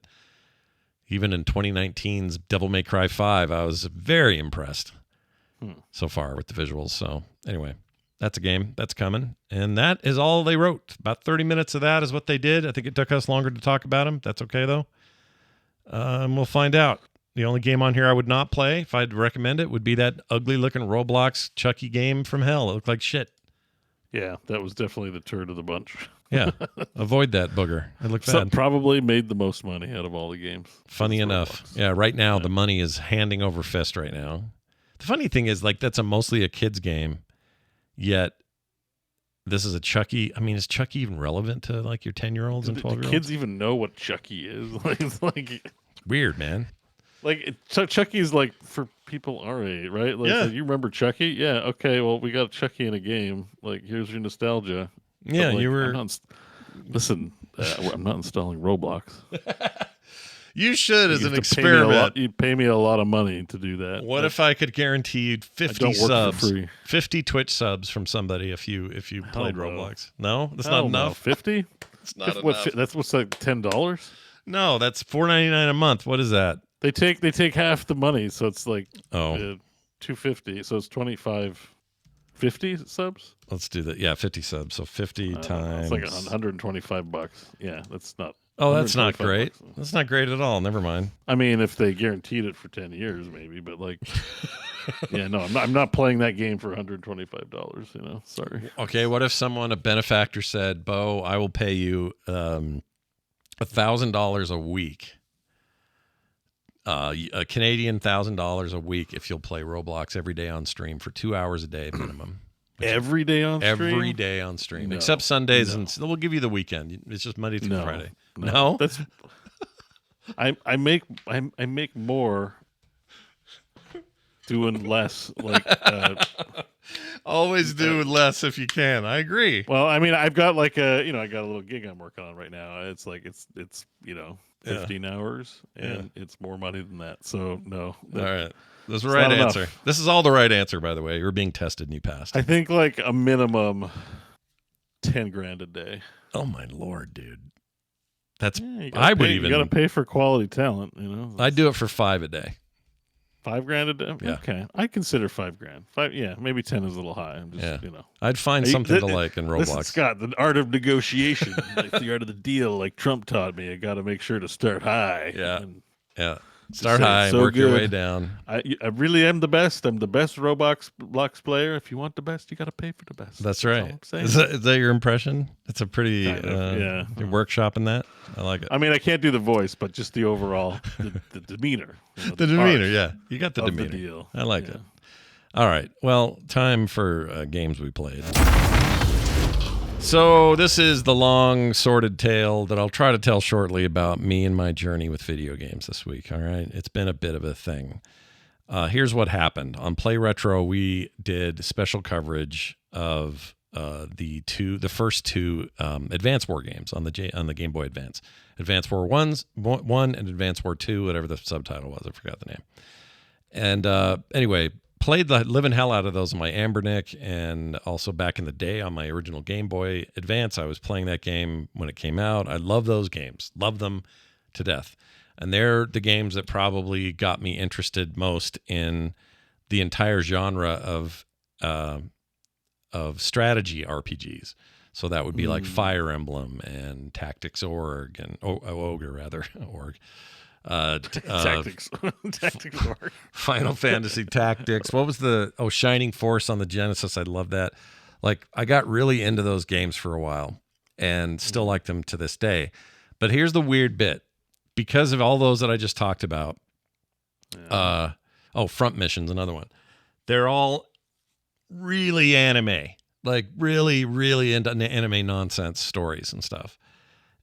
even in 2019's Devil May Cry 5, I was very impressed so far with the visuals. So anyway, that's a game that's coming. And that is all they wrote. About 30 minutes of that is what they did. I think it took us longer to talk about them. That's okay, though. And we'll find out. The only game on here I would not play, if I'd recommend it, would be that ugly-looking Roblox Chucky game from hell. It looked like shit. Yeah, that was definitely the turd of the bunch. Yeah, avoid that booger. It looked bad. Probably made the most money out of all the games. Funny enough. Yeah, right now the money is handing over fist right now. The funny thing is, like, that's mostly a kid's game, yet this is a Chucky. I mean, is Chucky even relevant to, like, your 10-year-olds and 12-year-olds? Do kids even know what Chucky is? It's weird, man. Like, Chucky's, like, for people our age, right? Like, yeah. You remember Chucky? Yeah, okay, well, we got Chucky in a game. Like, here's your nostalgia. Yeah, like, you were... Listen, I'm not installing Roblox. You should, as an experiment. You'd pay me a lot of money to do that. What if I could guarantee you 50 subs, 50 Twitch subs from somebody if you played Roblox? No, that's not enough. 50? It's not enough. That's what's like $10? No, that's $4.99 a month. What is that? They take half the money, so it's like $250. So it's 50 subs. Let's do that. Yeah, 50 subs. So 50 times. It's like $125. Yeah, that's not Oh, that's not 125 great. bucks. That's not great at all. Never mind. I mean, if they guaranteed it for 10 years, maybe, but like, yeah, no, I'm not playing that game for $125. You know, sorry. Okay, what if a benefactor said, "Beau, I will pay you $1,000 a week, a Canadian $1,000 a week if you'll play Roblox every day on stream for 2 hours a day minimum." Every day on stream? Every day on stream, No, except Sundays, no. and we'll give you the weekend. It's just Monday through No, Friday. no. No, That's I make more doing less. Like always do less if you can. I agree. well, I mean, I've got like I got a little gig I'm working on right now. It's like it's 15 hours, and it's more money than that. So no. All right. That's the right answer. This is all the right answer, by the way. You're being tested and you passed. I think like a minimum 10 grand a day. Oh my Lord, dude. That's Yeah, you got to pay for quality talent, you know. I'd do it for $5 a day. $5 a day? Yeah. Okay. I consider $5 grand. Yeah, maybe 10 is a little high. I'm just, I'd find something to like in Roblox. Listen, Scott, the art of negotiation, like the art of the deal, like Trump taught me. I got to make sure to start high. Yeah. And Yeah. Start high, work your way down. I really am the best. I'm the best Roblox player. If you want the best, you got to pay for the best. That's right. all I'm saying. Is that your impression? It's a pretty Kind of, yeah. You're workshopping that. I like it. I mean, I can't do the voice, but just the overall, the demeanor. The demeanor, yeah. You got the of the demeanor. deal. I like Yeah. it. All right. Well, time for games we played. So this is the long, sordid tale that I'll try to tell shortly about me and my journey with video games this week. All right. It's been a bit of a thing. Here's what happened. On Play Retro, we did special coverage of the first two Advance War games on the Game Boy Advance. Advance War 1 and Advance War 2, whatever the subtitle was. I forgot the name. And anyway, played the living hell out of those on my Ambernick, and also back in the day on my original Game Boy Advance. I was playing that game when it came out. I love those games. Love them to death. And they're the games that probably got me interested most in the entire genre of strategy RPGs. So that would be like Fire Emblem and Tactics Org and Ogre rather Org. Tactics Org. Final Fantasy Tactics. What was Shining Force on the Genesis? I love that. Like, I got really into those games for a while and still like them to this day. But here's the weird bit. Because of all those that I just talked about, Front Mission's another one. They're all really anime, like really, really into anime nonsense stories and stuff.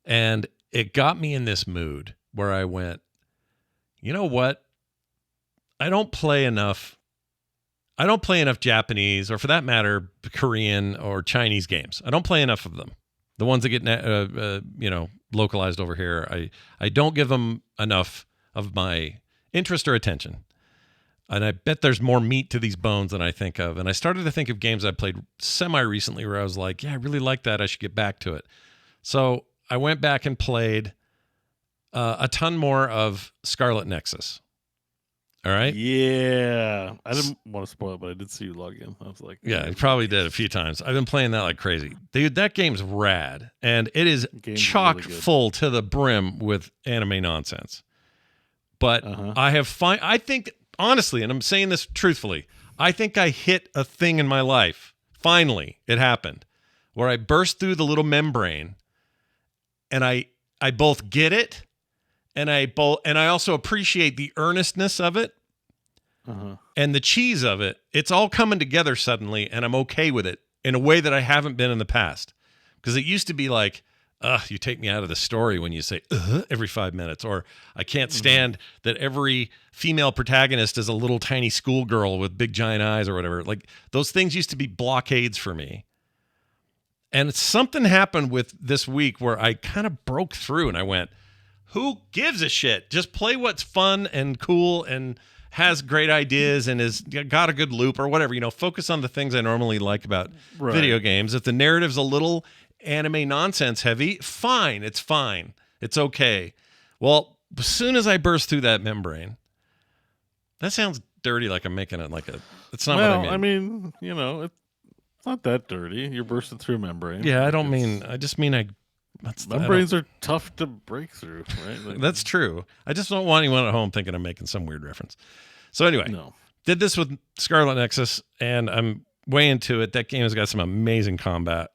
And it got me in this mood where I went, you know what? I don't play enough Japanese, or for that matter, Korean or Chinese games. I don't play enough of them. The ones that get localized over here, I don't give them enough of my interest or attention. And I bet there's more meat to these bones than I think of. And I started to think of games I played semi-recently where I was like, yeah, I really like that. I should get back to it. So I went back and played a ton more of Scarlet Nexus. All right? Yeah. I didn't want to spoil it, but I did see you log in. I was like... Yeah, you probably did a few times. I've been playing that like crazy. Dude, that game's rad. And it is chock really full to the brim with anime nonsense. But I think, honestly, and I'm saying this truthfully, I think I hit a thing in my life. Finally, it happened. Where I burst through the little membrane, and I both get it, and I also appreciate the earnestness of it and the cheese of it. It's all coming together suddenly, and I'm okay with it in a way that I haven't been in the past. Because it used to be like, you take me out of the story when you say every 5 minutes, or I can't stand that every female protagonist is a little tiny schoolgirl with big giant eyes or whatever. Like, those things used to be blockades for me. And something happened with this week where I kind of broke through and I went, who gives a shit? Just play what's fun and cool and has great ideas and has got a good loop or whatever. Focus on the things I normally like about video games. If the narrative's a little anime nonsense heavy, fine. It's fine. It's okay. Well, as soon as I burst through that membrane, that sounds dirty, like I'm making it like a... It's not what I mean. It's not that dirty. You're bursting through a membrane. Yeah, I just mean I Membranes are tough to break through, right? Like, that's true. I just don't want anyone at home thinking I'm making some weird reference. So anyway, did this with Scarlet Nexus, and I'm way into it. That game has got some amazing combat.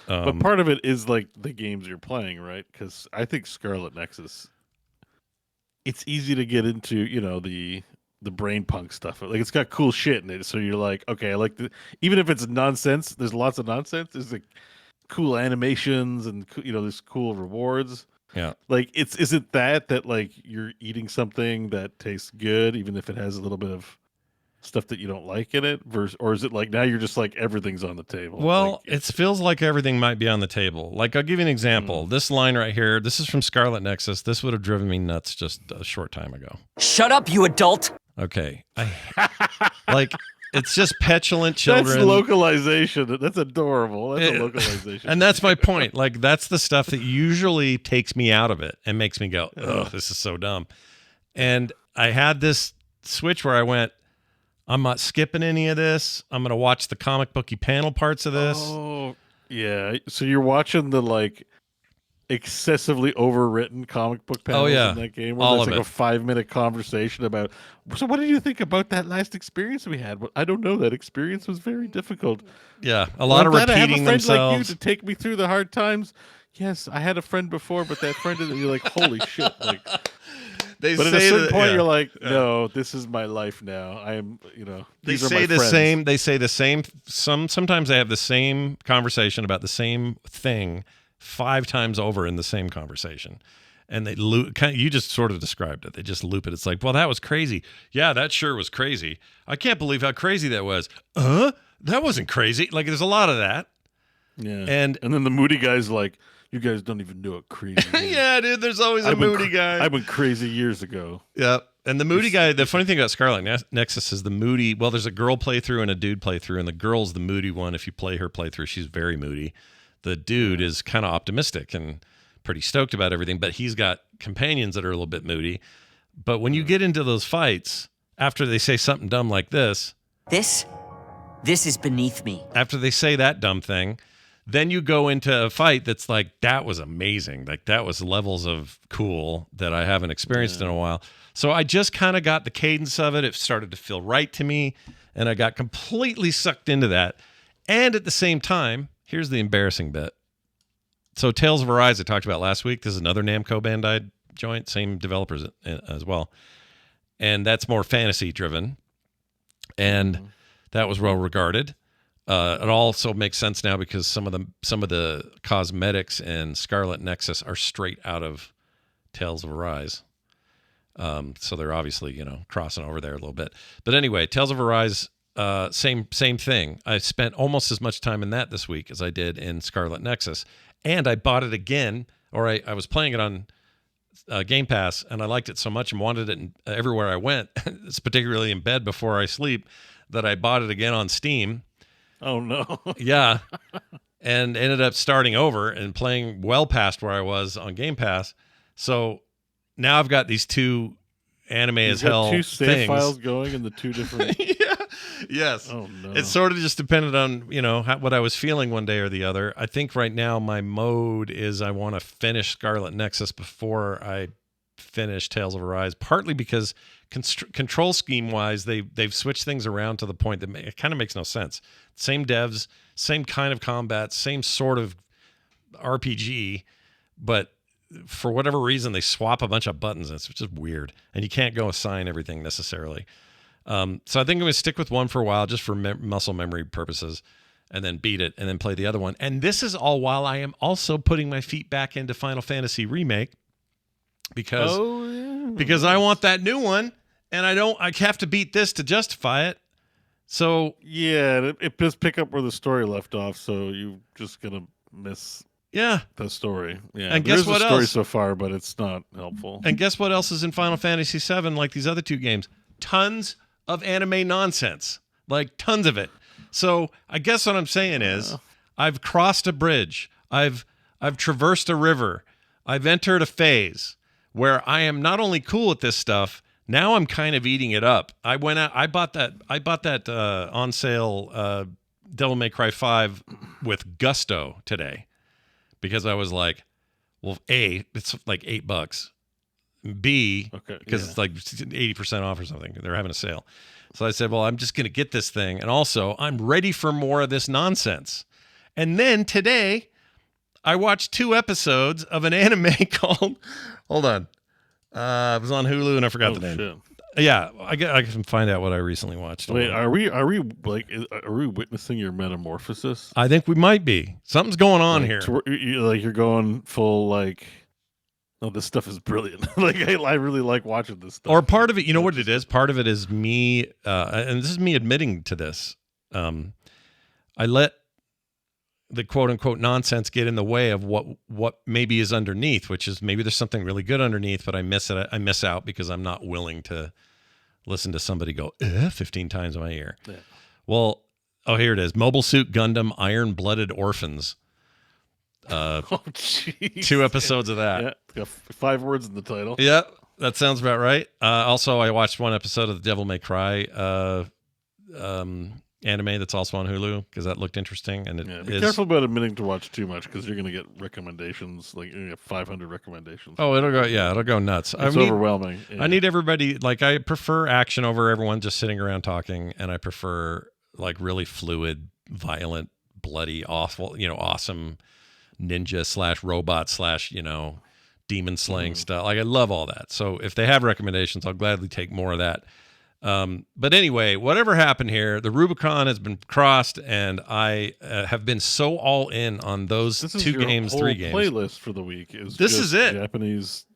But part of it is like the games you're playing, right? Because I think Scarlet Nexus, it's easy to get into, you know, the brain punk stuff. Like it's got cool shit in it, so you're like, okay, I like the, even if it's nonsense. There's lots of nonsense. There's like cool animations and you know, there's cool rewards. Yeah, like isn't that like you're eating something that tastes good, even if it has a little bit of stuff that you don't like in it, versus, or is it like now you're just like everything's on the table? Well, like, it feels like everything might be on the table. Like I'll give you an example. This line right here, this is from Scarlet Nexus. This would have driven me nuts just a short time ago. Shut up, you adult. Okay. Like it's just petulant children. That's localization. That's adorable. That's a localization. And that's my point. Like that's the stuff that usually takes me out of it and makes me go, "Ugh, this is so dumb." And I had this switch where I went, I'm not skipping any of this. I'm going to watch the comic booky panel parts of this. Oh, yeah. So you're watching the like excessively overwritten comic book panels in that game. Where all there's of like it. a 5-minute conversation about, so what did you think about that last experience we had? Well, I don't know. That experience was very difficult. Yeah. A lot of I'm glad I have a repeating friend themselves. like you to take me through the hard times. Yes, I had a friend before, but that friend, you're like, holy shit. Like, but at a certain point, you're like, no, this is my life now. I am, you know, They say the same. They say the same. Sometimes they have the same conversation about the same thing 5 times over in the same conversation, and they loop. You just sort of described it. They just loop it. It's like, well, that was crazy. Yeah, that sure was crazy. I can't believe how crazy that was. That wasn't crazy. Like there's a lot of that. Yeah, and then the moody guy's like, you guys don't even know what crazy is. Yeah, dude, there's always a moody guy. I went crazy years ago. Yep. And the moody guy, the funny thing about Scarlet Nexus is the moody, well, there's a girl playthrough and a dude playthrough, and the girl's the moody one. If you play her playthrough, she's very moody. The dude is kind of optimistic and pretty stoked about everything, but he's got companions that are a little bit moody. But when you get into those fights, after they say something dumb like this is beneath me. After they say that dumb thing, then you go into a fight that's like, that was amazing. Like that was levels of cool that I haven't experienced in a while. So I just kind of got the cadence of it. It started to feel right to me, and I got completely sucked into that. And at the same time, here's the embarrassing bit. So Tales of Arise I talked about last week. This is another Namco Bandai joint, same developers as well. And that's more fantasy driven. And that was well regarded. It also makes sense now because some of the cosmetics in Scarlet Nexus are straight out of Tales of Arise. So they're obviously, you know, crossing over there a little bit. But anyway, Tales of Arise, same thing. I spent almost as much time in that this week as I did in Scarlet Nexus. And I bought it again, or I was playing it on Game Pass, and I liked it so much and wanted it everywhere I went, it's particularly in bed before I sleep, that I bought it again on Steam. Oh, no. Yeah. And ended up starting over and playing well past where I was on Game Pass. So now I've got these two anime as hell two save things. files going in the two different. Yeah. Yes. Oh, no. It sort of just depended on, you know, what I was feeling one day or the other. I think right now my mode is I want to finish Scarlet Nexus before I finish Tales of Arise, partly because control scheme wise, they've switched things around to the point that it kind of makes no sense. Same devs, same kind of combat, same sort of RPG, but for whatever reason they swap a bunch of buttons. It's just weird, and you can't go assign everything necessarily. So I think I'm going to stick with one for a while just for muscle memory purposes, and then beat it and then play the other one. And this is all while I am also putting my feet back into Final Fantasy Remake because I want that new one, and I have to beat this to justify it. So yeah, it does pick up where the story left off, so you're just gonna miss the story. Yeah, and guess what a story else? So far, but it's not helpful. And guess what else is in Final Fantasy VII? Like these other two games, tons of anime nonsense, like tons of it. So I guess what I'm saying is, I've crossed a bridge, I've traversed a river, I've entered a phase where I am not only cool at this stuff. Now I'm kind of eating it up. I went out. I bought that on sale Devil May Cry 5 with gusto today because I was like, Well, A, it's like $8. B, because it's like 80% off or something. They're having a sale. So I said, well, I'm just going to get this thing. And also, I'm ready for more of this nonsense. And then today, I watched 2 episodes of an anime called, hold on. It was on Hulu and I forgot the name. Shit. Yeah, I can find out what I recently watched. Wait, are we witnessing your metamorphosis? I think we might be. Something's going on here. You're going full like, oh, this stuff is brilliant. Like I really like watching this stuff. Or part of it, you know what it is? Part of it is me, and this is me admitting to this. I let the quote unquote nonsense get in the way of what maybe is underneath, which is maybe there's something really good underneath, but I miss it. I miss out because I'm not willing to listen to somebody go 15 times in my ear. Yeah. Well, here it is. Mobile Suit Gundam Iron Blooded Orphans. 2 episodes of that. Yeah, got 5 words in the title. Yeah, that sounds about right. Also, I watched 1 episode of the Devil May Cry anime that's also on Hulu because that looked interesting. And be careful about admitting to watch too much because you're going to get recommendations, like you're going to get 500 recommendations. Oh, it'll go nuts. It's overwhelming. Yeah. I need everybody, like I prefer action over everyone just sitting around talking, and I prefer like really fluid, violent, bloody, awful, awesome ninja / robot / demon slaying stuff. Like I love all that. So if they have recommendations, I'll gladly take more of that. But anyway, whatever happened here, the Rubicon has been crossed, and I have been so all in on those 2 games, 3 games. Playlist for the week is this is it. Japanese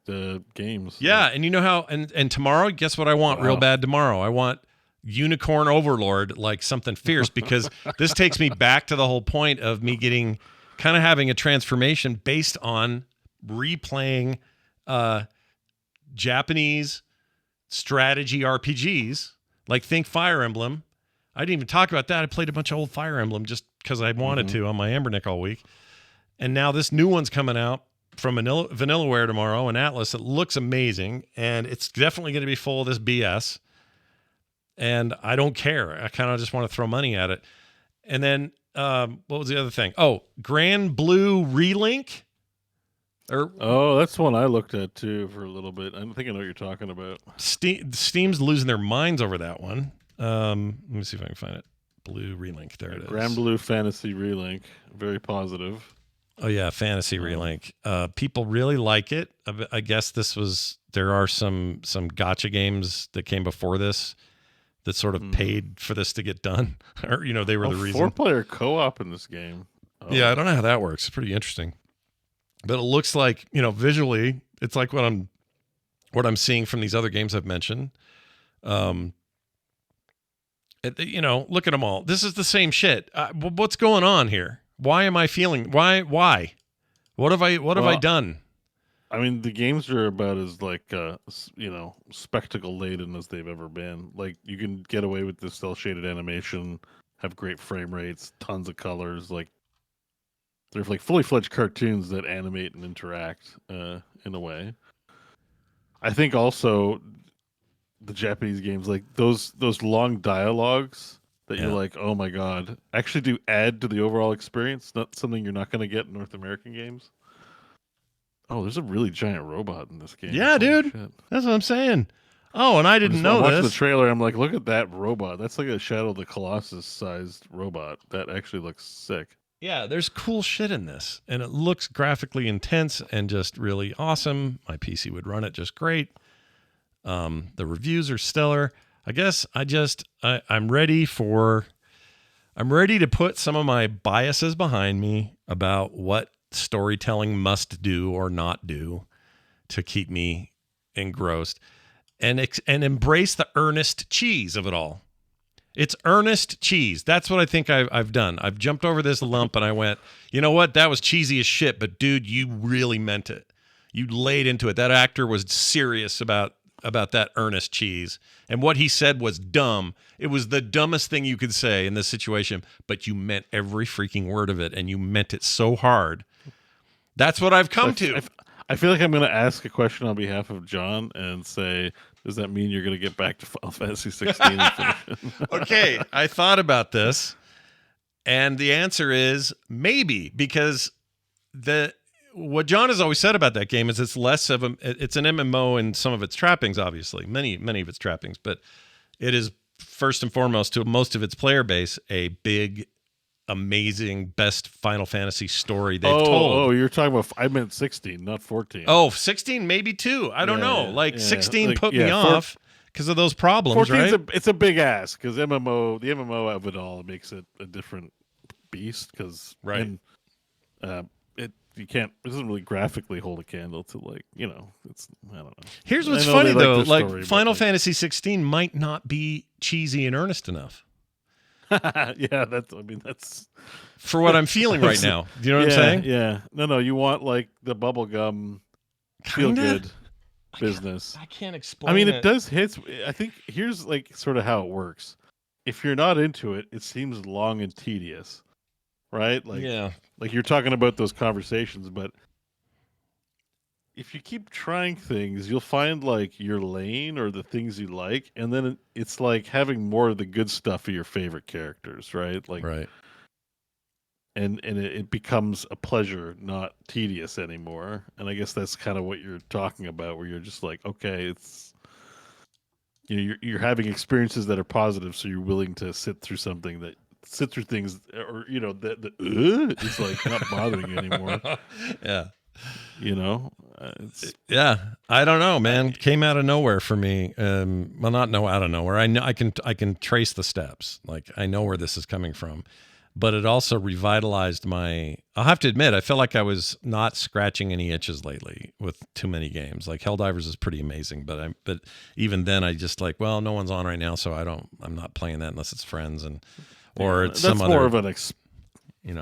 games. Yeah, and you know how? And tomorrow, guess what I want real bad tomorrow? I want Unicorn Overlord, like something fierce, because this takes me back to the whole point of me getting kind of having a transformation based on replaying Japanese strategy RPGs, like think Fire Emblem. I didn't even talk about that. I played a bunch of old Fire Emblem just because I wanted to on my Ambernick all week. And now this new one's coming out from Vanillaware tomorrow, and Atlas. It looks amazing, and it's definitely going to be full of this BS. And I don't care. I kind of just want to throw money at it. And then what was the other thing? Oh, Grand Blue Relink. That's one I looked at too for a little bit. I think I know what you're talking about. Steam's losing their minds over that one. Let me see if I can find it. Blue Relink. There it is. Grand Blue Fantasy Relink. Very positive. Oh yeah, Fantasy Relink. People really like it. I guess there are some gacha games that came before this that sort of paid for this to get done. Or they were the reason. 4-player co-op in this game. Yeah, I don't know how that works. It's pretty interesting. But it looks like, visually, it's like what I'm seeing from these other games I've mentioned. Look at them all. This is the same shit. What's going on here? Why am I feeling? Why? What have I done? I mean, the games are about as spectacle laden as they've ever been. Like you can get away with this cel shaded animation, have great frame rates, tons of colors, like. They're like fully fledged cartoons that animate and interact in a way. I think also the Japanese games, like those long dialogues that you're like, oh my god, actually do add to the overall experience. Not something you're not going to get in North American games. Oh, there's a really giant robot in this game. Yeah, dude, shit. That's what I'm saying. Oh, and I didn't know this. Watching the trailer, I'm like, look at that robot. That's like a Shadow of the Colossus sized robot. That actually looks sick. Yeah, there's cool shit in this, and it looks graphically intense and just really awesome. My PC would run it just great. The reviews are stellar. I guess I'm ready to put some of my biases behind me about what storytelling must do or not do to keep me engrossed, and embrace the earnest cheese of it all. It's earnest cheese. That's what I think I've done. I've jumped over this lump and I went, you know what? That was cheesy as shit, but dude, you really meant it. You laid into it. That actor was serious about that earnest cheese. And what he said was dumb. It was the dumbest thing you could say in this situation, but you meant every freaking word of it, and you meant it so hard. That's what I've come to. I feel like I'm going to ask a question on behalf of John and say, does that mean you're going to get back to Final Fantasy 16 and finish it? Okay, I thought about this, and the answer is maybe, because what John has always said about that game is it's less of it's an MMO in some of its trappings, obviously, many of its trappings, but it is first and foremost to most of its player base a big, amazing, best Final Fantasy story they've told. Oh, you're talking about, I meant 16, not 14. Oh, 16 maybe too. I don't know. Like 16 put me off because of those problems, 14's right? It's a big ask because the MMO of it all makes it a different beast because it doesn't really graphically hold a candle to it's, I don't know. Here's what's funny though, like Final Fantasy 16 might not be cheesy and earnest enough. Yeah, that's for what I'm feeling right now. Do you know what I'm saying? Yeah. No, you want like the bubblegum feel good business. I can't explain. I mean, it does hit. I think here's like sort of how it works. If you're not into it, it seems long and tedious. Right? Like, like you're talking about those conversations, but if you keep trying things, you'll find like your lane or the things you like, and then it's like having more of the good stuff of your favorite characters, right? Like, and it becomes a pleasure, not tedious anymore. And I guess that's kind of what you're talking about, where you're just like, okay, it's you're having experiences that are positive, so you're willing to sit through things, or that it's like not bothering you anymore. I don't know, man. Came out of nowhere for me. Well, not out of nowhere. I know I can trace the steps. Like I know where this is coming from, but it also revitalized my. I'll have to admit, I felt like I was not scratching any itches lately with too many games. Like Helldivers is pretty amazing, but even then I just like, well, no one's on right now, so I'm not playing that unless it's friends or it's that's some other. More of an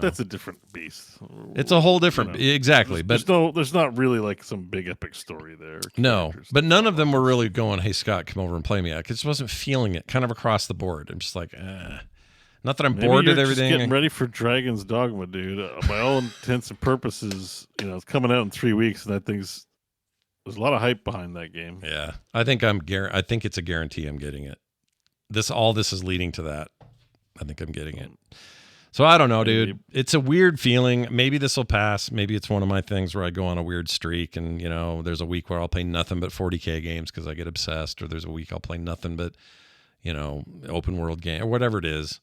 that's a different beast. It's a whole different, exactly. There's not really like some big epic story there. No, but none of them were really going, "Hey Scott, come over and play me." I just wasn't feeling it. Kind of across the board. I'm just like, not that I'm bored with everything. Just getting ready for Dragon's Dogma, dude. By all intents and purposes, it's coming out in 3 weeks, and there's a lot of hype behind that game. Yeah, I think it's a guarantee I'm getting it. All this is leading to that. I think I'm getting it. So I don't know, dude. It's a weird feeling. Maybe this will pass. Maybe it's one of my things where I go on a weird streak and, there's a week where I'll play nothing but 40K games because I get obsessed, or there's a week I'll play nothing but, open world game or whatever it is.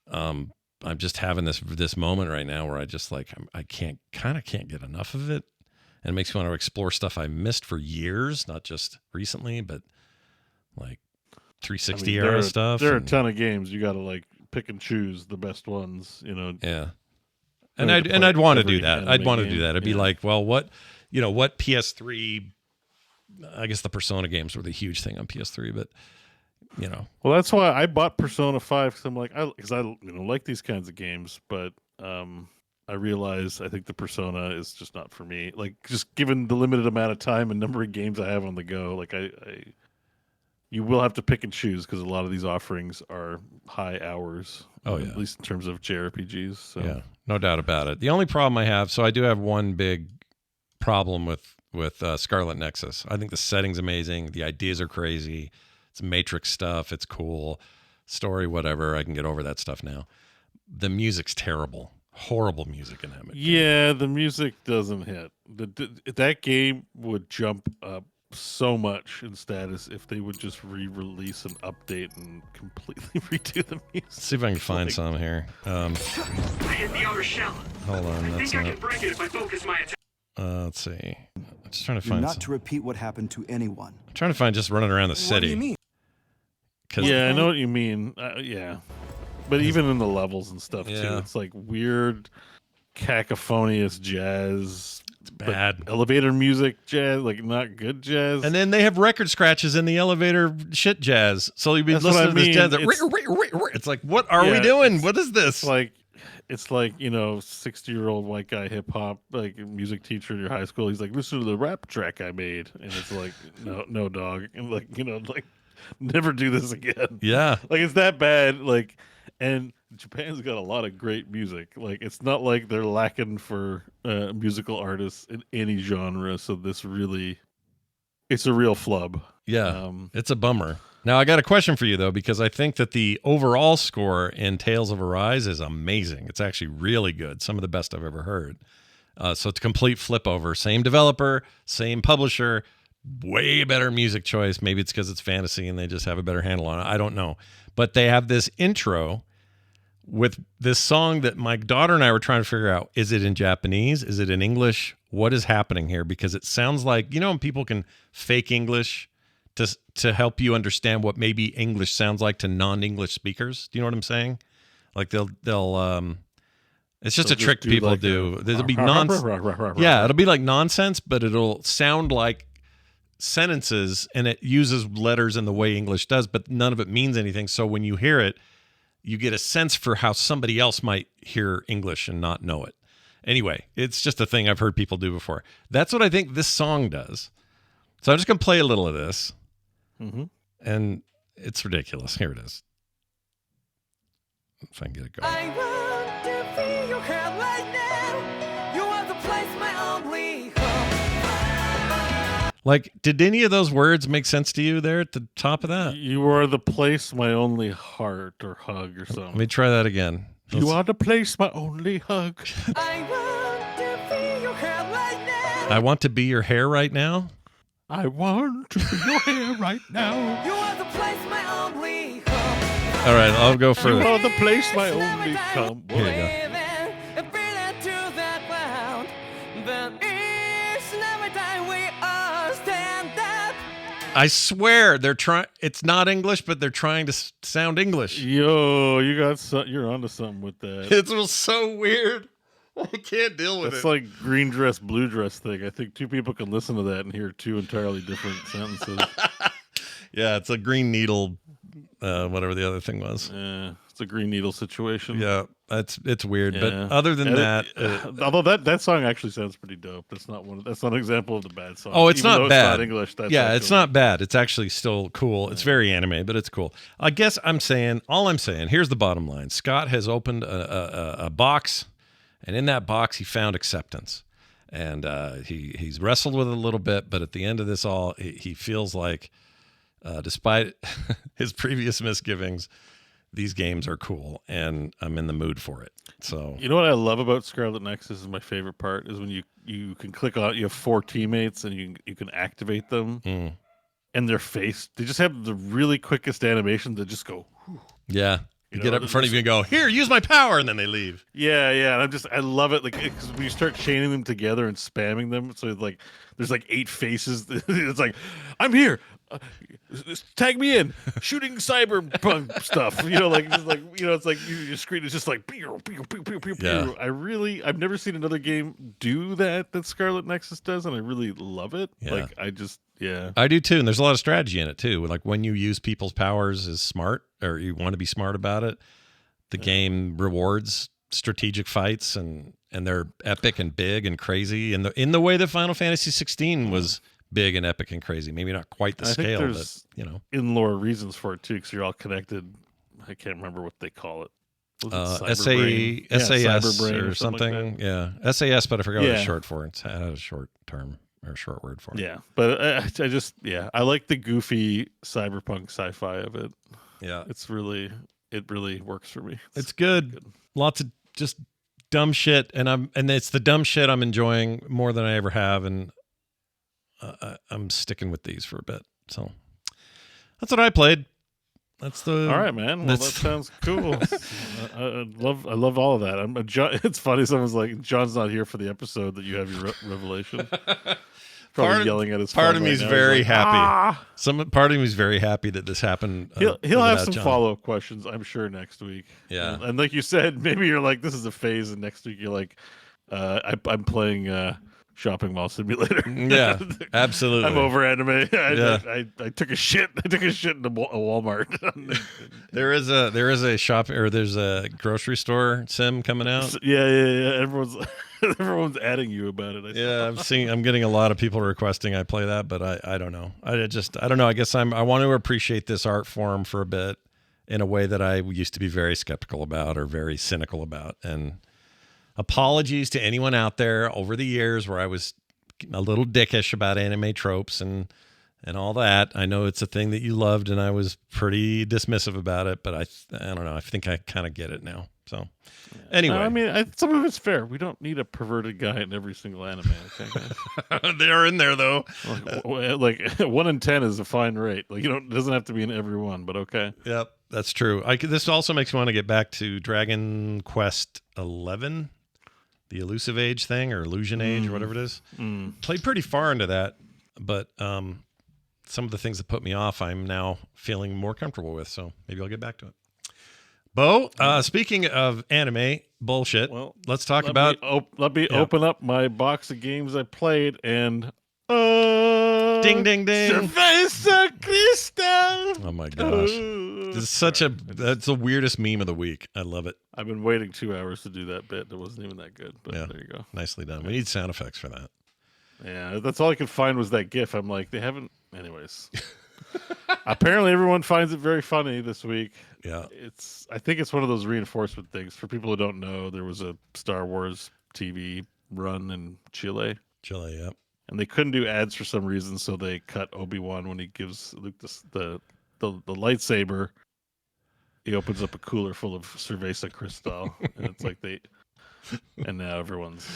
I'm just having this moment right now where I just like, I can't get enough of it. And it makes me want to explore stuff I missed for years, not just recently, but like 360 era stuff. There are a ton of games. You got to like pick and choose the best ones, Yeah. And I'd want to do that. I'd want to do that. It'd be like, well, what PS3, I guess the Persona games were the huge thing on PS3, but Well, that's why I bought Persona 5 because I'm like, because I like these kinds of games, but I realize I think the Persona is just not for me. Like, just given the limited amount of time and number of games I have on the go, like you will have to pick and choose because a lot of these offerings are high hours. Oh yeah, at least in terms of JRPGs. So. Yeah, no doubt about it. The only problem I have, so I do have one big problem with Scarlet Nexus. I think the setting's amazing. The ideas are crazy. It's Matrix stuff. It's cool. Story, whatever. I can get over that stuff now. The music's terrible. Horrible music in that game. Yeah, the music doesn't hit. That game would jump up so much in status if they would just re-release an update and completely redo the music. Let's see if I can find some here. I hit the outer shell. Hold on. I think I can break it if I focus my attention. Let's see. I'm just trying to find not to repeat what happened to anyone. I'm trying to find just running around the city. What do you mean? Yeah, I know what you mean. Yeah. But even in the levels and stuff, too, it's like weird, cacophonious jazz. It's bad. Elevator music jazz, like not good jazz. And then they have record scratches in the elevator shit jazz. So you'd be listening to this jazz. It's like, what are we doing? What is this? It's like 60-year-old white guy hip hop, like music teacher in your high school. He's like, listen to the rap track I made. And it's like, no, dog. And like, never do this again. Yeah. Like, it's that bad. Like, and Japan's got a lot of great music. Like, it's not like they're lacking for musical artists in any genre. So it's a real flub. Yeah, it's a bummer. Now, I got a question for you, though, because I think that the overall score in Tales of Arise is amazing. It's actually really good. Some of the best I've ever heard. So it's a complete flip over. Same developer, same publisher, way better music choice. Maybe it's because it's fantasy and they just have a better handle on it. I don't know. But they have this intro with this song that my daughter and I were trying to figure out. Is it in Japanese? Is it in English? What is happening here? Because it sounds like, when people can fake English to help you understand what maybe English sounds like to non-English speakers. Do you know what I'm saying? Like they'll it's just a trick people like do. There'll be yeah, it'll be like nonsense, but it'll sound like sentences, and it uses letters in the way English does, but none of it means anything. So when you hear it, you get a sense for how somebody else might hear English and not know it. Anyway, it's just a thing I've heard people do before. That's what I think this song does. So I'm just going to play a little of this. Mm-hmm. And it's ridiculous. Here it is. If I can get it going. I want to feel your hair right now. You are the place, my only home. Like, did any of those words make sense to you there at the top of that? You are the place, my only heart, or hug, or something. Let me try that again. You are the place, my only hug. I want to feel your hair right now. I want to be your hair right now. I want to be your hair right now. You are the place, my only home. All right, I'll go further. You are the place, my only home. Here you go. I swear they're trying. It's not English, but they're trying to sound English. Yo, you're onto something with that. It was so weird. I can't deal with it. It's like green dress, blue dress thing. I think two people can listen to that and hear two entirely different sentences. Yeah, it's a green needle, whatever the other thing was. Yeah, it's a green needle situation. Yeah, it's weird. Yeah. But other than that, although that song actually sounds pretty dope. That's not an example of the bad song. Oh, it's not bad. It's not English. It's not bad. It's actually still cool. It's very anime, but it's cool. I guess all I'm saying, here's the bottom line. Scott has opened a box, and in that box he found acceptance. And he's wrestled with it a little bit, but at the end of this all, he feels like, despite his previous misgivings, these games are cool, and I'm in the mood for it. So you know what I love about Scarlet Nexus is my favorite part is when you can click on, you have 4 teammates and you can activate them, and their face, they just have the really quickest animation that just go. Whew. Yeah. You get up in front of you and go, here, use my power, and then they leave. Yeah, and I love it, like, because when you start chaining them together and spamming them, so like there's like 8 faces. It's like, I'm here, tag me in, shooting cyberpunk stuff. It's like your screen is just like pew, pew, pew, pew, pew, Yeah. pew. I've never seen another game do that Scarlet Nexus does, and I really love it. Yeah. I do too, and there's a lot of strategy in it too. Like when you use people's powers is smart, or you want to be smart about it, the game rewards strategic fights, and they're epic and big and crazy, and in the way that Final Fantasy 16 was big and epic and crazy. Maybe not quite the scale, but in-lore reasons for it too, because you're all connected. I can't remember what they call it. SAS Cyberbrain or something. like yeah, SAS, but I forgot what it's short for. It had a short term or short word for it. Yeah, but I like the goofy cyberpunk sci-fi of it. Yeah, it really works for me. It's good. Lots of just dumb shit, and it's the dumb shit I'm enjoying more than I ever have, and I'm sticking with these for a bit. So that's what I played. All right, man. Well, that sounds cool. I love all of that. It's funny. Someone's like, John's not here for the episode that you have your revelation. Probably yelling at his phone. Part of me is very happy. Part of me is very happy that this happened. He'll have some follow-up questions, I'm sure, next week. Yeah. And like you said, maybe you're like, this is a phase, and next week you're like, I'm playing Shopping Mall Simulator. Yeah, absolutely. I'm over anime. I took a shit. I took a shit in a Walmart. There's a grocery store sim coming out. Yeah. Everyone's adding you about it. I'm getting a lot of people requesting I play that, but I don't know. I don't know. I guess I want to appreciate this art form for a bit in a way that I used to be very skeptical about or very cynical about. And apologies to anyone out there over the years where I was a little dickish about anime tropes and all that. I know it's a thing that you loved, and I was pretty dismissive about it, but I don't know. I think I kind of get it now. So, anyway, I mean, some of it's fair. We don't need a perverted guy in every single anime. Okay, guys? they are in there though. Like 1 in 10 is a fine rate. Like it doesn't have to be in every one, but okay. Yep, that's true. This also makes me want to get back to Dragon Quest 11, the Elusive Age thing, or Illusion Age, or whatever it is. Played pretty far into that, but some of the things that put me off, I'm now feeling more comfortable with. So maybe I'll get back to it. Beau, speaking of anime bullshit, let's talk about. Let me open up my box of games I played and. Ding, ding, ding. Cerveza Cristal. Oh my gosh. That's the weirdest meme of the week. I love it. I've been waiting 2 hours to do that bit. It wasn't even that good, but there you go. Nicely done. We need sound effects for that. Yeah, that's all I could find was that GIF. I'm like, they haven't. Anyways. Apparently everyone finds it very funny this week. Yeah. I think it's one of those reinforcement things. For people who don't know, there was a Star Wars TV run in Chile. Chile, yeah. And they couldn't do ads for some reason, so they cut Obi-Wan when he gives Luke the lightsaber. He opens up a cooler full of Cerveza Cristal, and it's like and now everyone's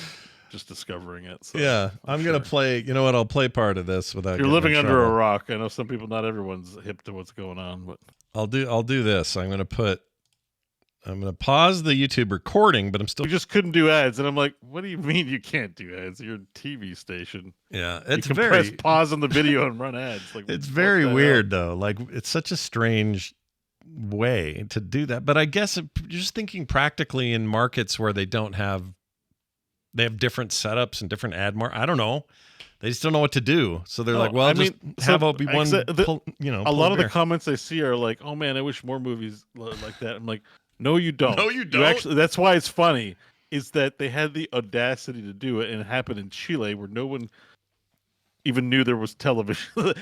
just discovering it. So yeah, I'm gonna play. You know what? I'll play part of this without. You're living under a rock. I know some people. Not everyone's hip to what's going on, but I'll do this. I'm gonna pause the YouTube recording, but I'm still. We just couldn't do ads, and I'm like, what do you mean you can't do ads? You're a TV station. Yeah, you can press pause on the video and run ads. Like, it's very weird though. Like, it's such a strange way to do that. But I guess just thinking practically in markets where they have different setups and different I don't know. They just don't know what to do. So they're like, well, have Obi-Wan, a lot of the comments I see are like, oh man, I wish more movies like that. I'm like, no, you don't. No, you don't. That's why it's funny, is that they had the audacity to do it, and it happened in Chile where no one even knew there was television.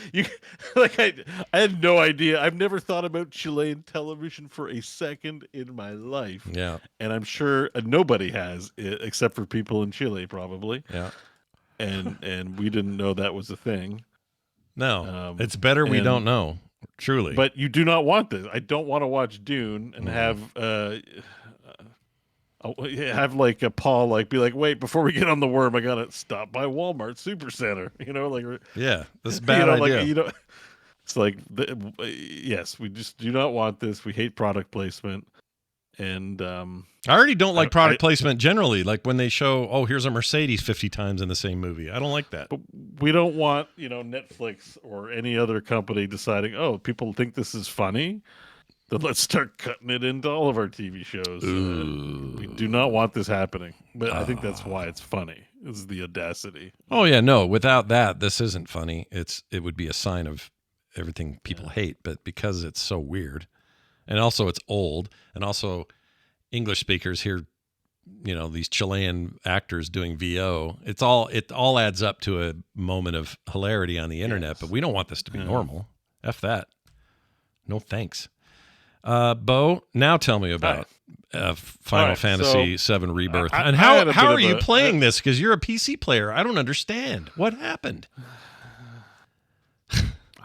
I had no idea. I've never thought about Chilean television for a second in my life. Yeah. And I'm sure nobody has, except for people in Chile, probably. Yeah. And we didn't know that was a thing. No, it's better we don't know. Truly. But you do not want this. I don't want to watch Dune and have like a Paul be like, wait, before we get on the worm, I gotta stop by Walmart Supercenter. This is a bad idea. It's like, yes, we just do not want this. We hate product placement. And I already don't like product placement generally. Like when they show, oh, here's a Mercedes 50 times in the same movie. I don't like that. But we don't want, Netflix or any other company deciding, oh, people think this is funny, then let's start cutting it into all of our TV shows. We do not want this happening. But I think that's why it's funny. Is the audacity. Oh yeah, no. Without that, this isn't funny. It would be a sign of everything people hate. But because it's so weird. And also it's old, and also English speakers hear, these Chilean actors doing VO. It all adds up to a moment of hilarity on the internet, but we don't want this to be normal. F that. No thanks. Beau, now tell me about Final Fantasy VII Rebirth. And how are you playing this? Because you're a PC player. I don't understand. What happened?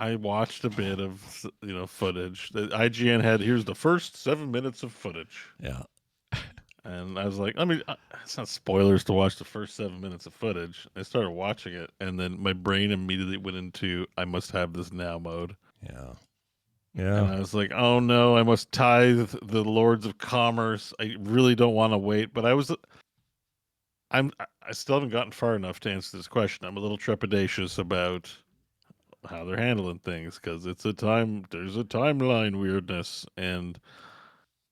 I watched a bit of footage. The IGN had, here's the first 7 minutes of footage. Yeah. And I was like, it's not spoilers to watch the first 7 minutes of footage. I started watching it, and then my brain immediately went into, I must have this now mode. Yeah. Yeah. And I was like, oh no, I must tithe the Lords of Commerce. I really don't want to wait. But I still haven't gotten far enough to answer this question. I'm a little trepidatious about how they're handling things, because there's a timeline weirdness, and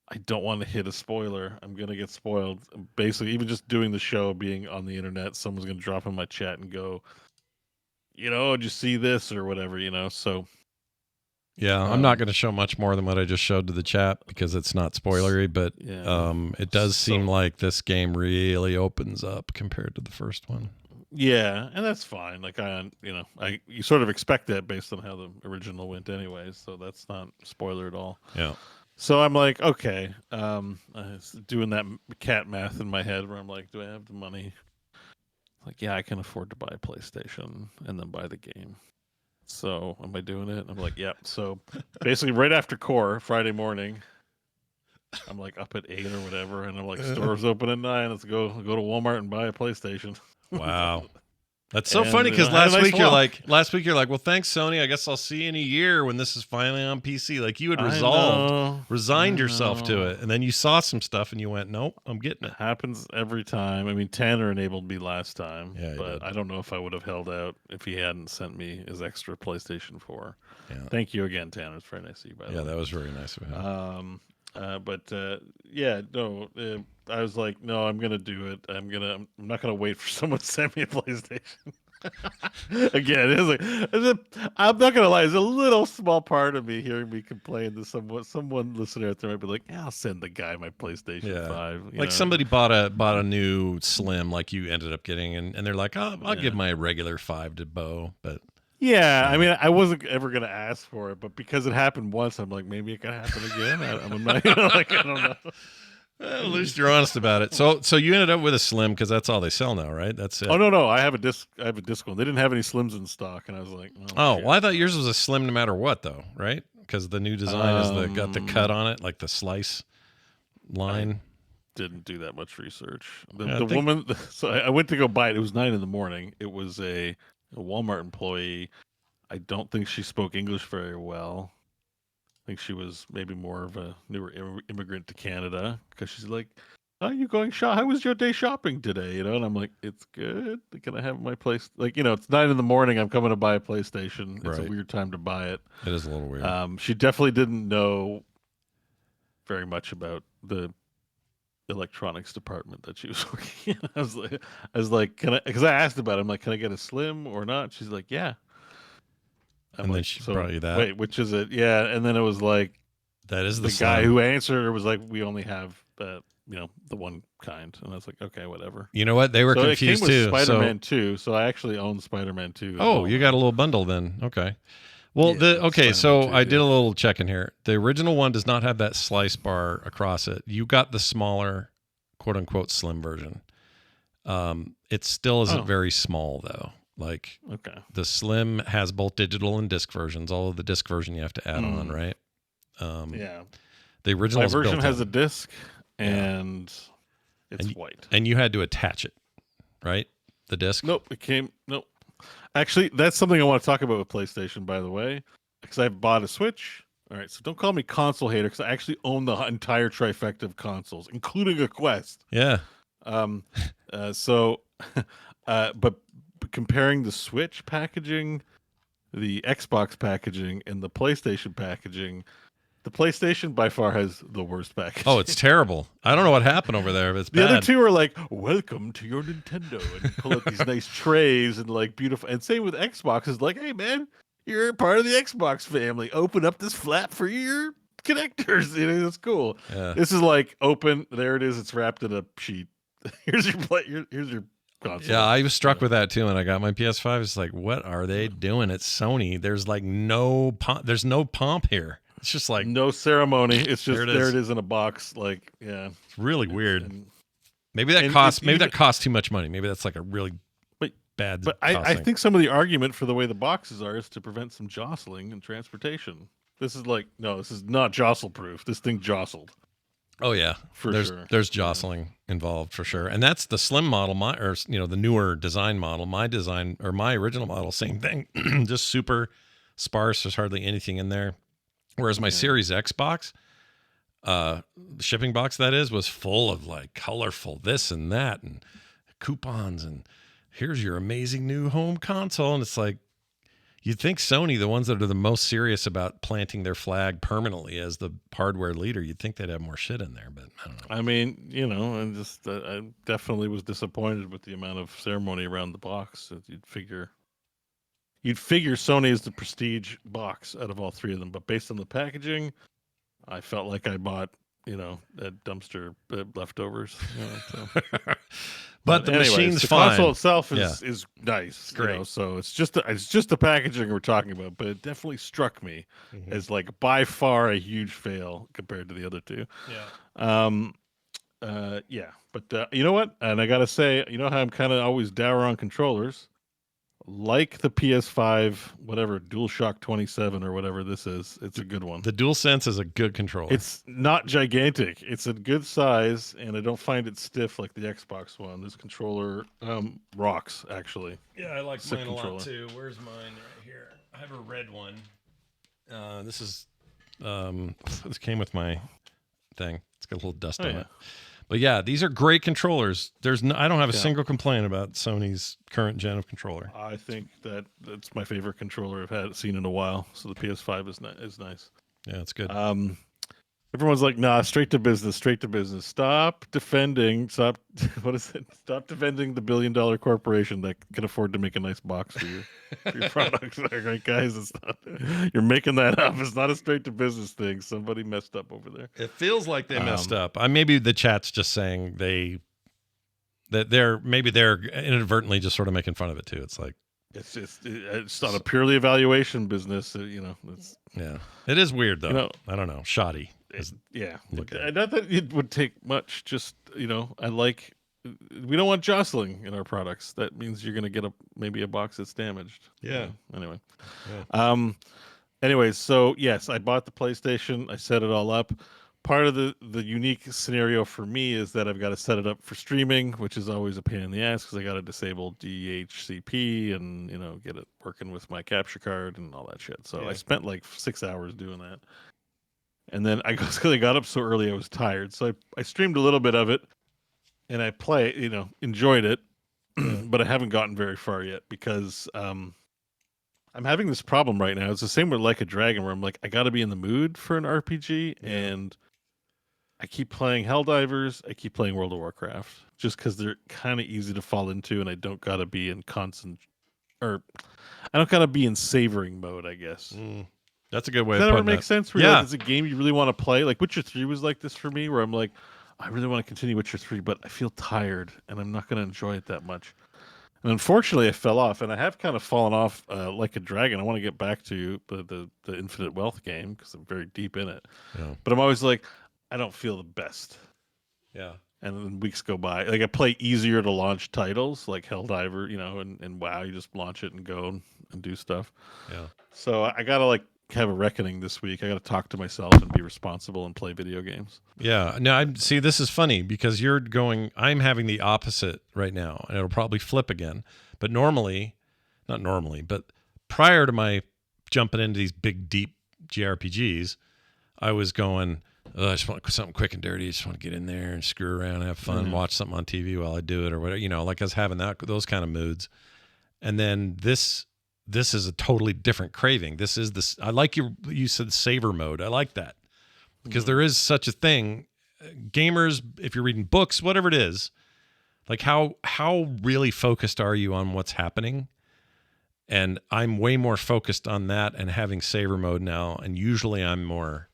I don't want to hit a spoiler. I'm gonna get spoiled. Basically, even just doing the show, being on the internet, someone's gonna drop in my chat and go, did you see this or whatever, so yeah, I'm not going to show much more than what I just showed to the chat because it's not spoilery, but it does seem like this game really opens up compared to the first one. Yeah, and that's fine. Like you sort of expect that based on how the original went anyway, so that's not spoiler at all. Yeah. So I'm like, okay, doing that cat math in my head where I'm like, do I have the money? Like, yeah, I can afford to buy a PlayStation and then buy the game. So am I doing it? I'm like, yep. So basically right after core, Friday morning, I'm like up at 8 or whatever, and I'm like, stores open at 9. Let's go to Walmart and buy a PlayStation. Wow. That's so And, funny because had a nice walk. last week you're like, well, thanks, Sony. I guess I'll see you in a year when this is finally on PC. Like you had resigned yourself to it, and then you saw some stuff and you went, nope, I'm getting it. Happens every time. I mean, Tanner enabled me last time, Yeah, he but did. I don't know if I would have held out if he hadn't sent me his extra PlayStation 4. Yeah. Thank you again, Tanner. It's very nice of you, by the way. Yeah, that was very nice of him. Yeah, no, I was like, no, I'm gonna do it. I'm not gonna wait for someone to send me a PlayStation. Again, I'm not gonna lie. There's a little small part of me hearing me complain to someone listener out there might be like, yeah, I'll send the guy my PlayStation 5. You like know? somebody bought a new Slim, like you ended up getting, and they're like, oh, I'll give my regular 5 to Beau, but. Yeah, I mean, I wasn't ever gonna ask for it, but because it happened once, I'm like, maybe it can happen again. I'm not, like, I don't know. Well, at least you're honest about it. So you ended up with a Slim because that's all they sell now, right? That's it. Oh no, I have a disc one. They didn't have any Slims in stock, and I was like, well, I thought yours was a Slim no matter what, though, right? Because the new design is got the cut on it, like the slice line. Didn't do that much research. The woman, so I went to go buy it. It was 9 a.m. It was a Walmart employee. I don't think she spoke English very well. I think she was maybe more of a newer immigrant to Canada, because she's like, "Are you going shop? How was your day shopping today?" You know, and I'm like, "It's good. Can I have my place?" Like, you know, it's 9 a.m. I'm coming to buy a PlayStation. It's a weird time to buy it. It is a little weird. She definitely didn't know very much about the electronics department that she was working in. I was like, can I? Because I asked about it. I'm like, can I get a Slim or not? She's like, yeah. And then she brought you that. Wait, which is it? Yeah, and then it was like, that is the guy who answered her was like, we only have the one kind, and I was like, okay, whatever. You know what? They were confused it came too. with Spider-Man 2, so I actually own Spider-Man 2. Oh, you got a little bundle then. Okay. Well, so I did a little check in here. The original one does not have that slice bar across it. You got the smaller, quote unquote, Slim version. It still isn't very small though. Like, the Slim has both digital and disc versions. All of the disc version you have to add on, right? Yeah. The original version has a disc, and it's white. And you had to attach it, right? The disc? Nope. Actually, that's something I want to talk about with PlayStation, by the way, because I've bought a Switch. All right, so don't call me console hater, because I actually own the entire trifecta of consoles, including a Quest. Yeah. But comparing the Switch packaging, the Xbox packaging, and the PlayStation packaging, the PlayStation by far has the worst packaging. Oh, it's terrible. I don't know what happened over there, but it's bad. The other two are like, welcome to your Nintendo, and pull out these nice trays and like beautiful. And same with Xbox, is like, hey man, you're part of the Xbox family. Open up this flap for your connectors. You know, it's cool. Yeah. This is like, open. There it is. It's wrapped in a sheet. Here's your console. Yeah, I was struck with that too, and I got my PS5. It's like, what are they doing? It's Sony. There's like no pomp here. It's just like no ceremony. It's just there it is in a box. Like, yeah, it's really weird. Maybe that costs too much money. Maybe that's like a really bad. But I think some of the argument for the way the boxes are is to prevent some jostling in transportation. This is like, no, this is not jostle proof. This thing jostled. Oh yeah, there's jostling involved for sure, and that's the Slim model. The newer design model. My original model, same thing, just super sparse. There's hardly anything in there. Whereas my Series X box, the shipping box that is, was full of like colorful this and that and coupons and here's your amazing new home console. And it's like, you'd think Sony, the ones that are the most serious about planting their flag permanently as the hardware leader, you'd think they'd have more shit in there, but I don't know. I mean, I definitely was disappointed with the amount of ceremony around the box. You'd figure Sony is the prestige box out of all three of them, but based on the packaging, I felt like I bought, at dumpster leftovers. But the machine's the fine. Console itself is nice. Great. So it's just the packaging we're talking about, but it definitely struck me as like by far a huge fail compared to the other two. Yeah. But you know what? And I gotta say, you know how I'm kind of always dour on controllers. like the PS5, whatever, DualShock 27 or whatever this is. It's a good one. The DualSense is a good controller. It's not gigantic. It's a good size, and I don't find it stiff like the Xbox one. This controller rocks, actually. Yeah, I like Sick mine a lot controller. too. Where's mine? Right here. I have a red one. This is this came with my thing. It's got a little dust on it. But yeah, these are great controllers. I don't have a single complaint about Sony's current gen of controller. I think that's my favorite controller I've seen in a while. So the PS5 is nice. Yeah, it's good. Everyone's like, nah, straight to business, straight to business. Stop defending the $1 billion corporation that can afford to make a nice box for your product. Like, right, guys, you're making that up. It's not a straight to business thing. Somebody messed up over there. It feels like they messed up. Maybe the chat's just saying they're inadvertently just sort of making fun of it too. It's like it's not a purely evaluation business. Yeah, it is weird though. I don't know, shoddy. Not that it would take much. Just we don't want jostling in our products. That means you're going to get maybe a box that's damaged. Yeah. Anyway. Yeah. Anyways, so yes, I bought the PlayStation. I set it all up. Part of the unique scenario for me is that I've got to set it up for streaming, which is always a pain in the ass because I got to disable DHCP and get it working with my capture card and all that shit. So I spent like 6 hours doing that. And then I got up so early I was tired. So I streamed a little bit of it and I enjoyed it, but I haven't gotten very far yet because I'm having this problem right now. It's the same with Like a Dragon where I'm like, I got to be in the mood for an RPG and I keep playing Helldivers. I keep playing World of Warcraft just because they're kind of easy to fall into and I don't got to be in I don't got to be in savoring mode, I guess. That's a good way Does of that putting ever make it. sense? Where it's a game you really want to play. Like Witcher 3 was like this for me, where I'm like, I really want to continue Witcher 3, but I feel tired and I'm not going to enjoy it that much. And unfortunately, I fell off, and I have kind of fallen off Like a Dragon. I want to get back to the Infinite Wealth game because I'm very deep in it. Yeah. But I'm always like, I don't feel the best. Yeah. And then weeks go by. Like I play easier to launch titles like Helldiver, and WoW. You just launch it and go and do stuff. Yeah. So I gotta have a reckoning this week. I gotta talk to myself and be responsible and play video games. Yeah. No, see, this is funny because I'm having the opposite right now, and it'll probably flip again. But not normally, but prior to my jumping into these big, deep JRPGs, I was going, I just want something quick and dirty. I just want to get in there and screw around, have fun, watch something on TV while I do it or whatever. Like I was having those kind of moods. And then this is a totally different craving. This is this. I like you said savor mode. I like that because there is such a thing. Gamers, if you're reading books, whatever it is, like how really focused are you on what's happening? And I'm way more focused on that and having savor mode now. And usually I'm more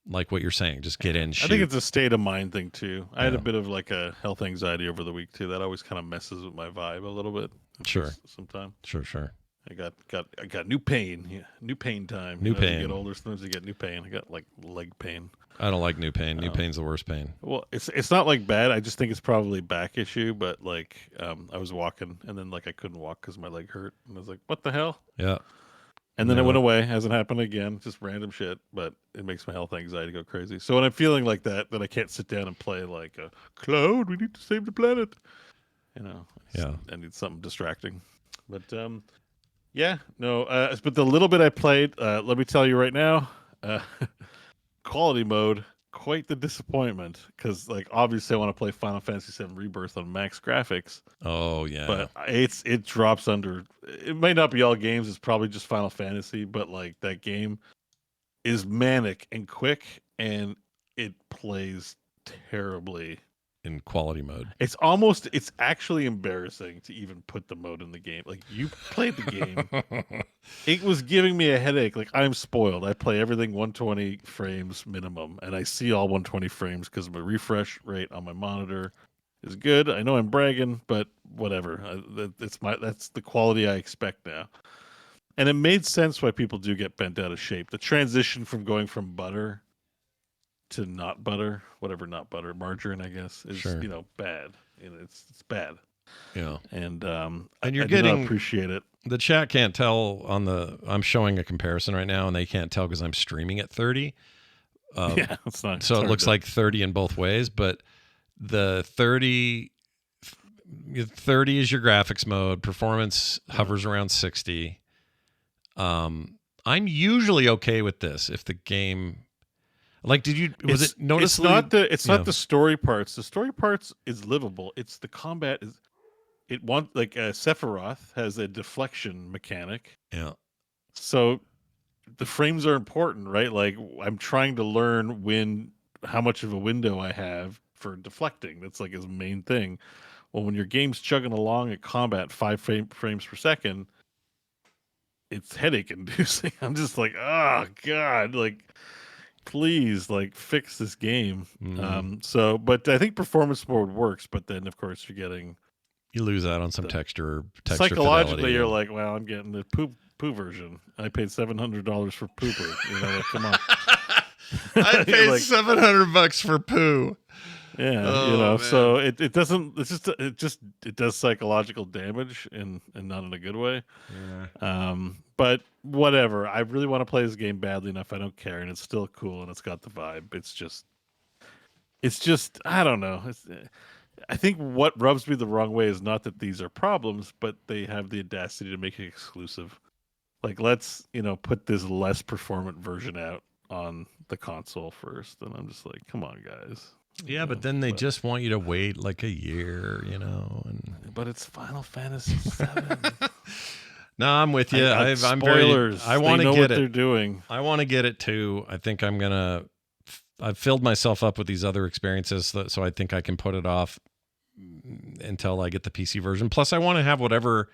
like what you're saying, just get in, shoot. I think it's a state of mind thing too. I had a bit of like a health anxiety over the week too. That always kind of messes with my vibe a little bit. Sure. Sometimes. Sure. I got new pain. Yeah, new pain time. New pain. As you get older, sometimes you get new pain. I got like leg pain. I don't like new pain. New pain's the worst pain. Well, it's not like bad. I just think it's probably a back issue. But like, I was walking and then like I couldn't walk because my leg hurt, and I was like, "What the hell?" Yeah. And then it went away. Hasn't happened again. Just random shit. But it makes my health anxiety go crazy. So when I'm feeling like that I can't sit down and play like a Cloud. We need to save the planet. I need something distracting. But but the little bit I played, let me tell you right now, quality mode, quite the disappointment. Because like obviously I want to play Final Fantasy 7 Rebirth on max graphics. Oh yeah. But it drops under. It might not be all games. It's probably just Final Fantasy. But like that game is manic and quick, and it plays terribly in quality mode. It's actually embarrassing to even put the mode in the game. Like you played the game. It was giving me a headache. Like I'm spoiled. I play everything 120 frames minimum, and I see all 120 frames because my refresh rate on my monitor is good. I know I'm bragging, but whatever. That's the quality I expect now. And it made sense why people do get bent out of shape. The transition from going from butter to not butter, whatever not butter, margarine, I guess, is Sure. bad. It's bad. Yeah. And you're I do getting not appreciate it. The chat can't tell I'm showing a comparison right now, and they can't tell because I'm streaming at 30. Yeah, it's not. So it looks like 30 in both ways, but the 30 is your graphics mode. Performance hovers around 60. I'm usually okay with this if the game, like, was it noticeably? It's not the story parts. The story parts is livable. It's the combat is. It wants like Sephiroth has a deflection mechanic. Yeah. So the frames are important, right? Like I'm trying to learn how much of a window I have for deflecting. That's like his main thing. Well, when your game's chugging along at combat 5 frames per second, it's headache inducing. I'm just like, oh God, like please, like fix this game. But I think performance mode works, but then of course you lose out on some texture psychologically fidelity. You're like, well, I'm getting the poo version. I paid $700 for pooper. Like, come on. I paid like, $700 for poo. Yeah, man. so it doesn't. It does psychological damage and not in a good way. Yeah. But whatever. I really want to play this game badly enough. I don't care, and it's still cool and it's got the vibe. It's just. I don't know. I think what rubs me the wrong way is not that these are problems, but they have the audacity to make it exclusive. Like, let's put this less performant version out on the console first, and I'm just like, come on, guys. Yeah, but then they just want you to wait like a year, But it's Final Fantasy VII. No, I'm with you. I'm spoilers. I want to get what it. They're doing. I want to get it too. I think I've filled myself up with these other experiences, so I think I can put it off until I get the PC version. Plus, I want to have whatever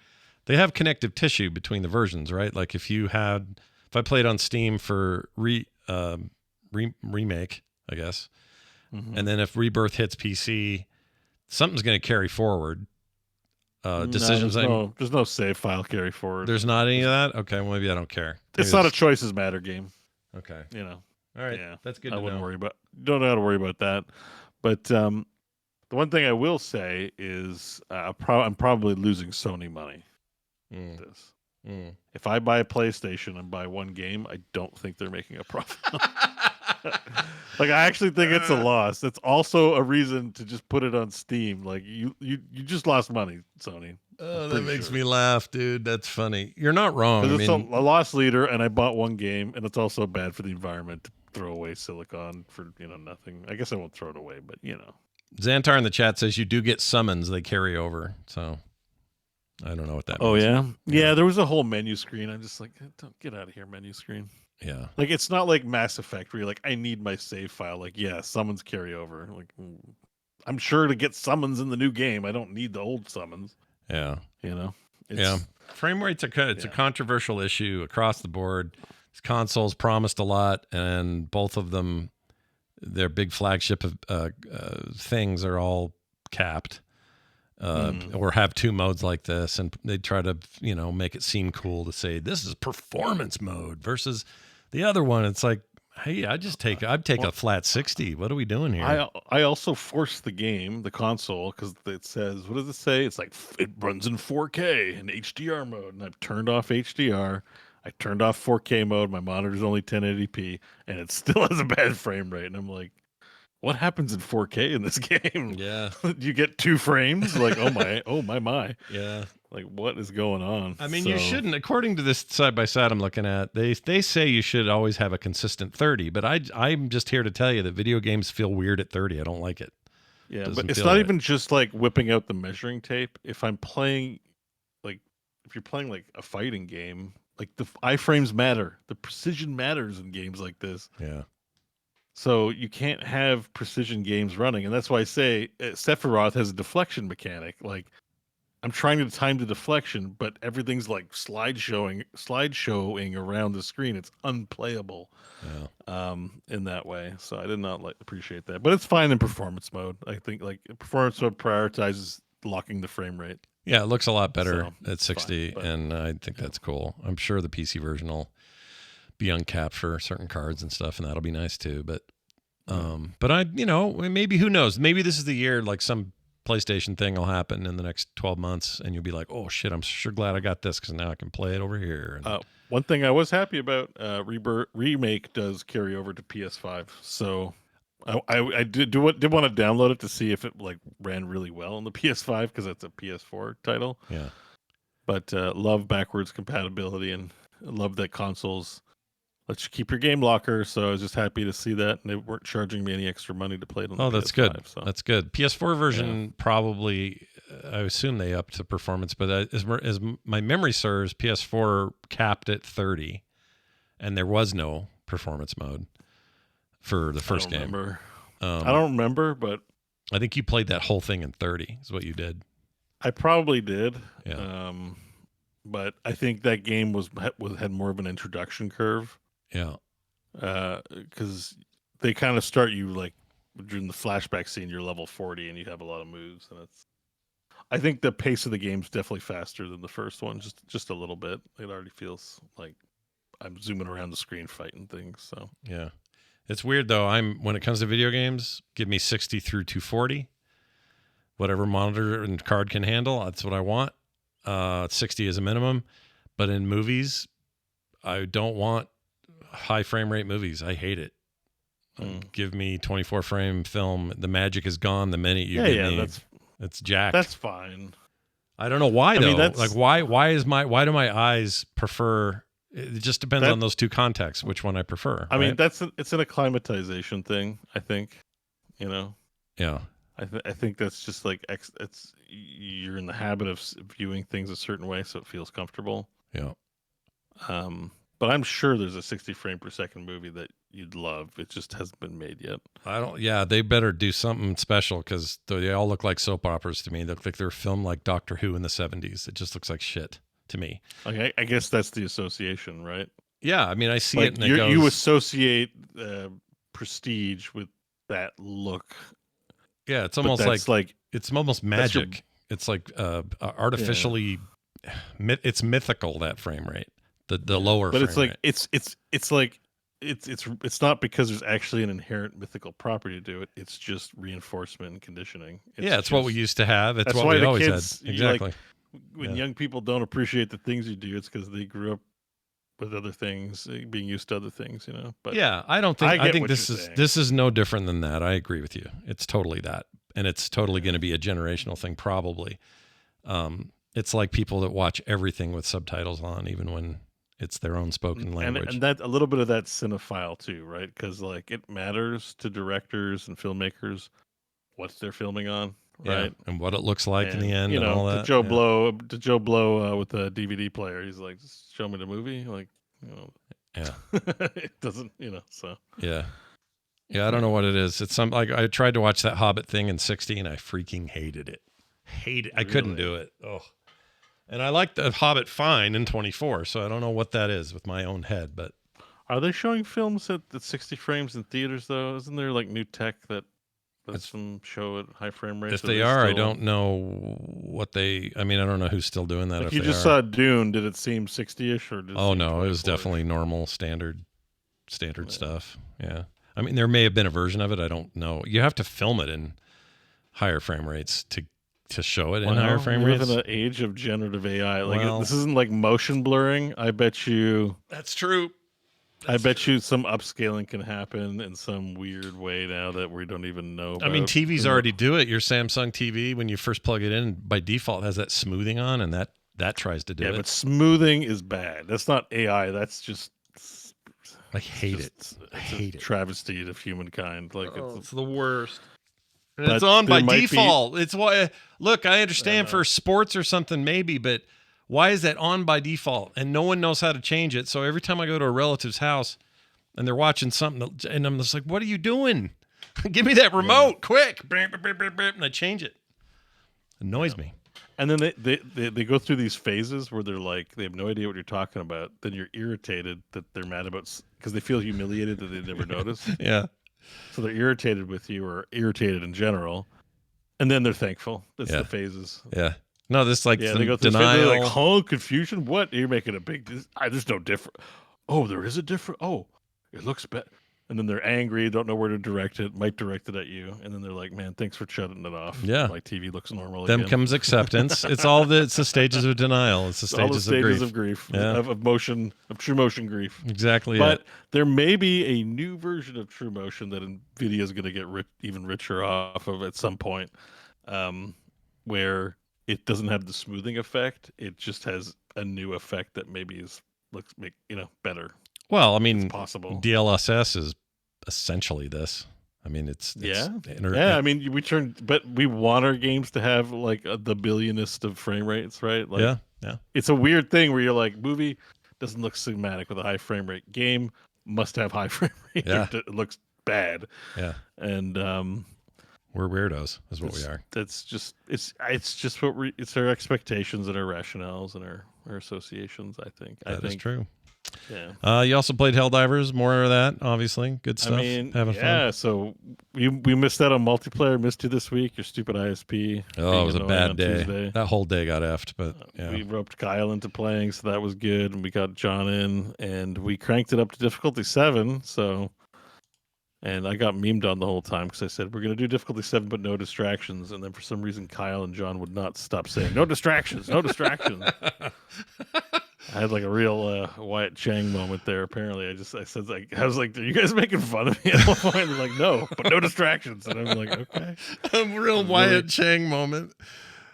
they have connective tissue between the versions, right? Like if I played on Steam for remake, I guess, and then if Rebirth hits PC, something's going to carry forward. Decisions. There's no save file carry forward. There's not any of that. Okay, well maybe I don't care. It's not a choices matter game. Okay. All right. Yeah, that's good. I wouldn't worry about. Don't have to worry about that. But the one thing I will say is I'm probably losing Sony money. This. If I buy a PlayStation and buy one game, I don't think they're making a profit. Like I actually think it's a loss. It's also a reason to just put it on Steam. Like you just lost money, Sony. Oh, that makes me laugh, dude. That's funny. You're not wrong. It's a loss leader, and I bought one game, and it's also bad for the environment to throw away silicon for nothing. I guess I won't throw it away, but Xantar in the chat says you do get summons. They carry over. So I don't know what that means. Oh, yeah? Yeah, there was a whole menu screen. I'm just like, don't get out of here, menu screen. Yeah. Like, it's not like Mass Effect where you're like, I need my save file. Like, yeah, summons carry over. Like, I'm sure to get summons in the new game. I don't need the old summons. Yeah. Yeah. Frame rate's a controversial issue across the board. These consoles promised a lot, and both of them, their big flagship things are all capped. Or have two modes like this, and they try to make it seem cool to say this is performance mode versus the other one. It's like, hey, I'd take a flat 60. What are we doing here? I also forced the console, because it says, what does it say? It's like it runs in 4K in HDR mode, and I've turned off HDR. I turned off 4K mode. My monitor's only 1080p, and it still has a bad frame rate. And I'm like, what happens in 4K in this game? Yeah. You get 2 frames? Like, oh my. Yeah. Like, what is going on? I mean, you shouldn't, according to this side-by-side I'm looking at, they say you should always have a consistent 30, but I'm just here to tell you that video games feel weird at 30. I don't like it. Yeah, but it's not even just like whipping out the measuring tape. If I'm playing, like, if you're playing like a fighting game, like the iframes matter. The precision matters in games like this. Yeah. So you can't have precision games running. And that's why I say Sephiroth has a deflection mechanic. Like, I'm trying to time the deflection, but everything's like slideshowing around the screen. It's unplayable in that way. So I did not appreciate that. But it's fine in performance mode. I think like performance mode prioritizes locking the frame rate. Yeah, it looks a lot better at 60, and I think that's cool. I'm sure the PC version will be uncapped for certain cards and stuff, and that'll be nice too. But I maybe, who knows? Maybe this is the year, like some PlayStation thing will happen in the next 12 months, and you'll be like, oh shit, I'm sure glad I got this because now I can play it over here. And, one thing I was happy about, remake does carry over to PS5, so I did want to download it to see if it like ran really well on the PS5 because it's a PS4 title. Yeah, but love backwards compatibility and love that consoles let you keep your game locker. So I was just happy to see that, and they weren't charging me any extra money to play it on. Oh, the that's PS5, good. So. That's good. PS4 version probably. I assume they upped the performance, but as my memory serves, PS4 capped at 30, and there was no performance mode for the first game. I don't remember, but I think you played that whole thing in 30 is what you did. I probably did. Yeah. But I think that game had more of an introduction curve. Yeah. Because they kind of start you like during the flashback scene, you're level 40 and you have a lot of moves, and I think the pace of the game's definitely faster than the first one, just a little bit. It already feels like I'm zooming around the screen fighting things. So yeah, it's weird though. When it comes to video games, give me 60 through 240, whatever monitor and card can handle. That's what I want. 60 is a minimum, but in movies, I don't want high frame rate movies. I hate it. Give me 24 frame film. The magic is gone the minute you give me. It's jacked. That's fine. I don't know why though. Mean, like why do my eyes prefer? It just depends on those two contexts, which one I prefer. I mean, it's an acclimatization thing. I think, Yeah. I think that's just like you're in the habit of viewing things a certain way, so it feels comfortable. Yeah. But I'm sure there's a 60 frame per second movie that you'd love. It just hasn't been made yet. Yeah, they better do something special because they all look like soap operas to me. They look like they're filmed like Doctor Who in the 70s. It just looks like shit to me. Okay, I guess that's the association, right? Yeah, I mean, I see like it and it goes... you associate Prestige with that look. Yeah, it's almost like it's almost magic. It's like artificially, it's mythical, that frame rate. The lower, but frame it's like it's not because there's actually an inherent mythical property to it. It's just reinforcement and conditioning. It's what we used to have. It's that's what why we the always kids, had. Exactly. When young people don't appreciate the things you do, it's because they grew up with other things, being used to other things. But yeah, I think this is no different than that. I agree with you. It's totally that, and it's totally going to be a generational thing, probably. It's like people that watch everything with subtitles on, even when it's their own spoken language. And that a little bit of that cinephile too, right? Because like it matters to directors and filmmakers what they're filming on, right? And what it looks like in the end, and all that. To Joe Blow with the DVD player, he's like, just show me the movie, like, Yeah. It doesn't, so. Yeah. Yeah, I don't know what it is. It's like I tried to watch that Hobbit thing in 60 and I freaking hated it. I couldn't do it. Oh. And I like the Hobbit fine in 24, so I don't know what that is with my own head, but are they showing films at 60 frames in theaters though? Isn't there like new tech that lets them show at high frame rates? If they are, I don't know what I don't know who's still doing that. If if you they just saw Dune, did it seem 60-ish or did it seem no, it was definitely normal standard stuff. Yeah. I mean, there may have been a version of it, I don't know. You have to film it in higher frame rates to show it in higher frame rates. We live in the age of generative AI. This isn't like motion blurring. I bet you that's true. I bet you some upscaling can happen in some weird way now that we don't even know about. I mean, TVs already do it. Your Samsung TV, when you first plug it in, by default has that smoothing on, and that tries to do it. Yeah, but smoothing is bad. That's not AI. That's just I hate it. I hate it. Travesty of humankind. It's the worst. And it's on by default. It's why. Look, I understand for sports or something maybe, but why is that on by default? And no one knows how to change it. So every time I go to a relative's house and they're watching something, and I'm just like, "What are you doing? Give me that remote, quick!" And I change it. Annoys me. And then they go through these phases where they're like, they have no idea what you're talking about. Then you're irritated that they're mad about because they feel humiliated that they never noticed. Yeah. So they're irritated with you or irritated in general. And then they're thankful. That's the phases. Yeah. No, this they go through denial. They're like, confusion? What? You're making a big... there's no different... Oh, there is a different... Oh, it looks better. and then they're angry, don't know where to direct it, might direct it at you, and then they're like, "Man, thanks for shutting it off." Yeah, my TV looks normal. Then again. comes acceptance. It's the stages of denial. It's the stages, of grief. Yeah. Of true motion grief. Exactly. But there may be a new version of True Motion that NVIDIA is going to get even richer off of at some point, where it doesn't have the smoothing effect. It just has a new effect that maybe looks better. Well, I mean, it's possible. DLSS is essentially this. I mean, it's I mean, we want our games to have like the billionest of frame rates, right? Like, yeah. It's a weird thing where you're like, movie doesn't look cinematic with a high frame rate. Game must have high frame rate. Yeah. It looks bad. Yeah. And we're weirdos, is what we are. It's just it's our expectations and our rationales and our associations. I think that is true. Yeah. You also played Helldivers. More of that, obviously. Good stuff. I mean, having fun. Yeah. So we missed out on multiplayer. Missed you this week. Your stupid ISP. Oh, it was a bad day. Tuesday. That whole day got effed. But we roped Kyle into playing, so that was good. And we got John in, and we cranked it up to difficulty 7. So, and I got memed on the whole time because I said we're going to do difficulty 7, but no distractions. And then for some reason, Kyle and John would not stop saying no distractions, no distractions. I had like a real Wyatt Chang moment there. Apparently, I was like, "Are you guys making fun of me?" At one point, they're like, "No, but no distractions." And I'm like, "Okay." A real Wyatt Chang moment.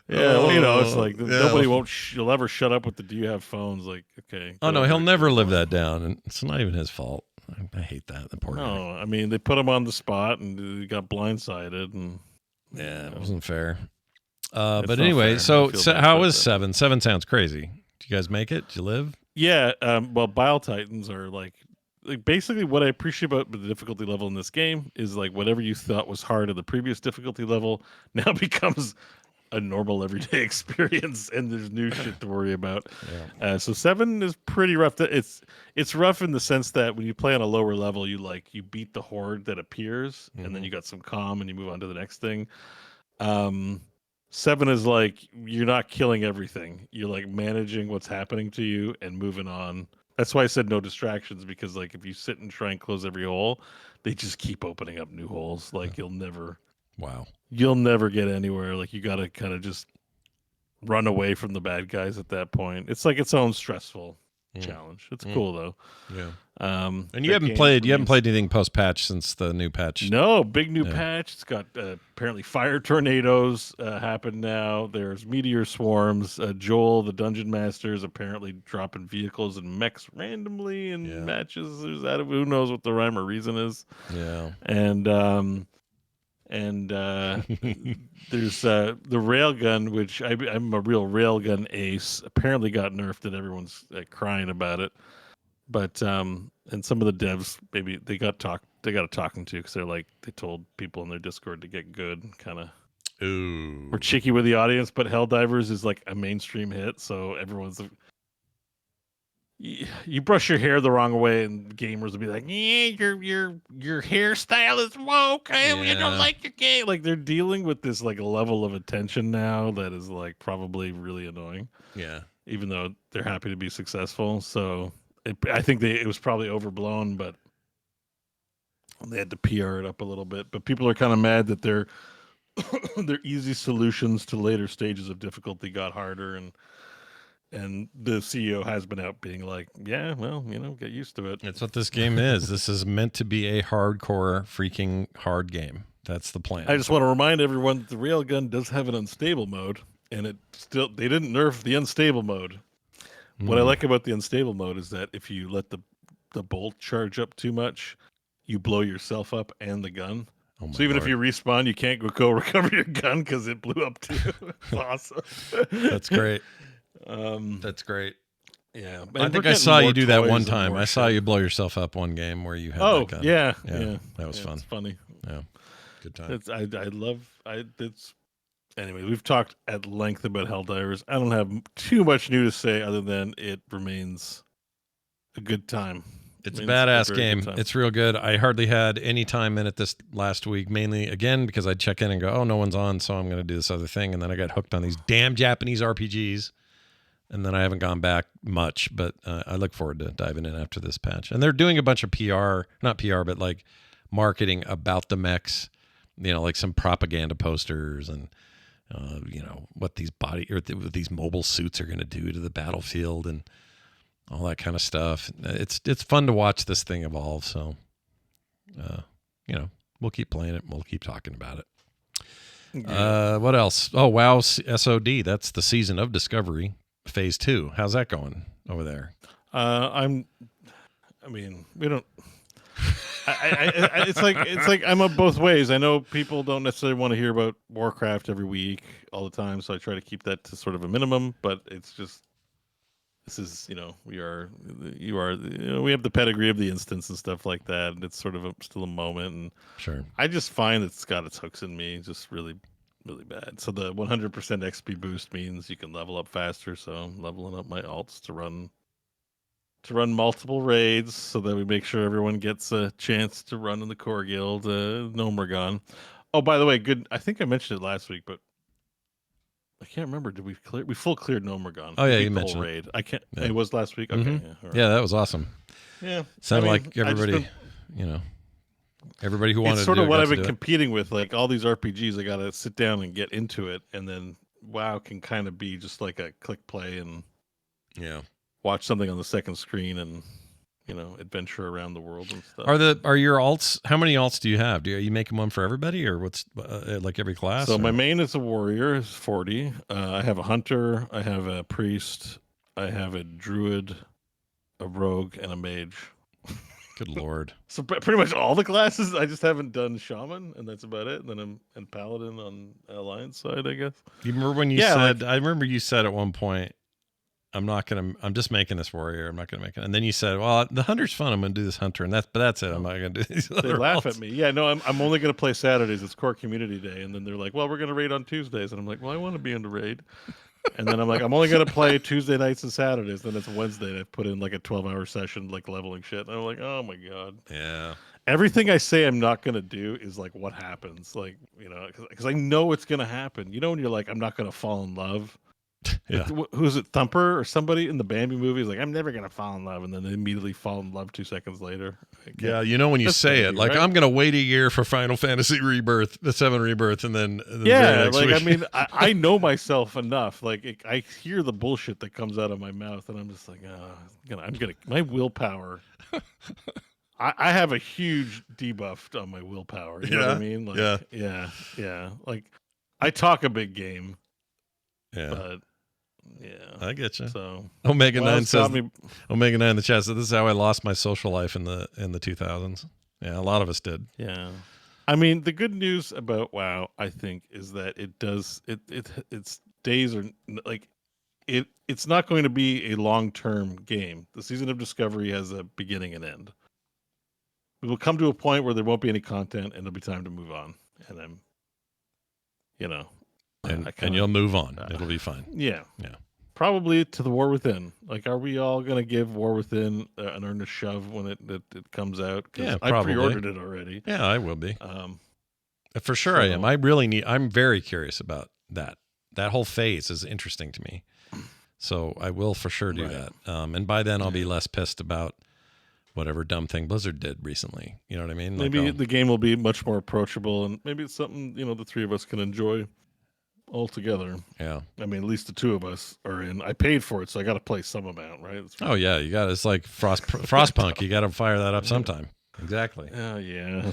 Yeah, well, it's like nobody you'll ever shut up with the "Do you have phones?" Like, okay. Oh no, he'll never live that down, and it's not even his fault. I hate that. The poor guy. No, I mean they put him on the spot, and he got blindsided, and it wasn't fair. But anyway, so how was 7? 7 sounds crazy. Did you guys make it? Did you live? Yeah. Well, Bile Titans are like basically what I appreciate about the difficulty level in this game is like whatever you thought was hard at the previous difficulty level now becomes a normal everyday experience, and there's new shit to worry about. Yeah. So 7 is pretty rough. It's rough in the sense that when you play on a lower level, you beat the horde that appears, and then you got some calm, and you move on to the next thing. 7 is like you're not killing everything. You're like managing what's happening to you and moving on. That's why I said no distractions, because like if you sit and try and close every hole, they just keep opening up new holes. Like you'll never get anywhere. Like you got to kind of just run away from the bad guys at that point. It's like its own stressful challenge. It's cool though. Yeah. And you haven't played anything post-patch since the new patch. No, big new patch. It's got apparently fire tornadoes happen now. There's meteor swarms. Joel, the dungeon master, is apparently dropping vehicles and mechs randomly in matches. There's that. Who knows what the rhyme or reason is? Yeah. And there's the railgun, which I'm a real railgun ace. Apparently got nerfed, and everyone's crying about it. But and some of the devs maybe they got a talking to, because they told people in their Discord to get good, kind of. Ooh. We're cheeky with the audience, but Helldivers is like a mainstream hit, so everyone's. You brush your hair the wrong way, and gamers will be like, "Yeah, your hairstyle is woke. You don't like your game." Like they're dealing with this like level of attention now that is like probably really annoying. Yeah. Even though they're happy to be successful, so I think it was probably overblown, but they had to PR it up a little bit. But people are kind of mad that their easy solutions to later stages of difficulty got harder, and the CEO has been out being like, yeah, well, get used to it. That's what this game is. This is meant to be a hardcore, freaking hard game. That's the plan. I just want to remind everyone that the railgun does have an unstable mode, and they didn't nerf the unstable mode. What I like about the unstable mode is that if you let the bolt charge up too much, you blow yourself up and the gun. So even if you respawn, you can't go recover your gun because it blew up too. It's awesome. That's great. That's great. Yeah, I think I saw you do that one time. I saw you blow yourself up one game where you had that gun. Yeah, that was fun. It's funny. Yeah, good time. Anyway, we've talked at length about Helldivers. I don't have too much new to say other than it remains a good time. It's a badass game. It's real good. I hardly had any time in it this last week, mainly, again, because I'd check in and go, oh, no one's on, so I'm going to do this other thing. And then I got hooked on these damn Japanese RPGs. And then I haven't gone back much, but I look forward to diving in after this patch. And they're doing a bunch of not PR, but like marketing about the mechs, like some propaganda posters and, what these what these mobile suits are going to do to the battlefield and all that kind of stuff. It's fun to watch this thing evolve. So, we'll keep playing it. And we'll keep talking about it. Yeah. What else? Oh, WoW SOD. That's the Season of Discovery Phase 2. How's that going over there? We don't. It's like I'm up both ways. I know people don't necessarily want to hear about Warcraft every week all the time, so I try to keep that to sort of a minimum. But it's just this is we have the pedigree of the instance and stuff like that, and it's sort of still a moment. And sure, I just find it's got its hooks in me, just really, really bad. So the 100% XP boost means you can level up faster. So I'm leveling up my alts to run multiple raids so that we make sure everyone gets a chance to run in the core guild. Gone. Oh, by the way, good. I think I mentioned it last week, but I can't remember. Did we clear? We full cleared Gone. Oh yeah, you mentioned raid. I can't. Yeah. It was last week. Okay. Mm-hmm. Yeah, right. Yeah, that was awesome. Yeah, sounded like everybody. Everybody who wanted. It's sort of what I've been competing with. Like all these RPGs, I got to sit down and get into it, and then WoW can kind of be just like a click play and watch something on the second screen and adventure around the world and stuff. Are your alts? How many alts do you have? Are you making one for everybody, or what's like every class? So my main is a warrior, is 40. I have a hunter, I have a priest, I have a druid, a rogue, and a mage. Good lord! So pretty much all the classes. I just haven't done shaman, and that's about it. And then I'm paladin on Alliance side, I guess. You remember when you said? I remember you said at one point, I'm just making this warrior. I'm not gonna make it. And then you said, well, the hunter's fun. I'm gonna do this hunter, and that's it. I'm not gonna do these. They laugh at me. Yeah, no, I'm only gonna play Saturdays. It's core community day, and then they're like, well, we're gonna raid on Tuesdays, and I'm like, well, I want to be in the raid. And then I'm like, I'm only gonna play Tuesday nights and Saturdays. Then it's Wednesday, and I put in like a 12-hour session, like leveling shit. And I'm like, oh my god. Yeah. Everything I say I'm not gonna do is like what happens, like because I know it's gonna happen. When you're like, I'm not gonna fall in love. Yeah. Who's it, Thumper or somebody in the Bambi movie is like, I'm never gonna fall in love, and then they immediately fall in love 2 seconds later. Yeah, when you say it, like, right? I'm gonna wait a year for Final Fantasy Rebirth, the 7 Rebirth, and then like week. I mean, I know myself enough. Like I hear the bullshit that comes out of my mouth, and I'm just like, I'm gonna my willpower. I have a huge debuff on my willpower. You know what I mean? Like, yeah. Like I talk a big game. Yeah. But I get you. So Omega 9 says Omega 9 in the chat said, this is how I lost my social life in the 2000s. Yeah, a lot of us did. Yeah. I mean, the good news about WoW, I think, is that its days are like it's not going to be a long-term game. The Season of Discovery has a beginning and end. We will come to a point where there won't be any content and it'll be time to move on. And I'm and you'll move on. It'll be fine. Yeah. Probably to the War Within. Like, are we all going to give War Within an earnest shove when it comes out? Yeah, I pre-ordered it already. Yeah, I will be. For sure, I am. I'm very curious about that. That whole phase is interesting to me. So I will for sure do that. And by then I'll be less pissed about whatever dumb thing Blizzard did recently. You know what I mean? Maybe the game will be much more approachable, and maybe it's something the three of us can enjoy all together. Yeah. I mean, at least the two of us are in. I paid for it, so I got to play some amount, right? Oh yeah, you got it's like Frostpunk. You got to fire that up sometime. Exactly. Oh yeah.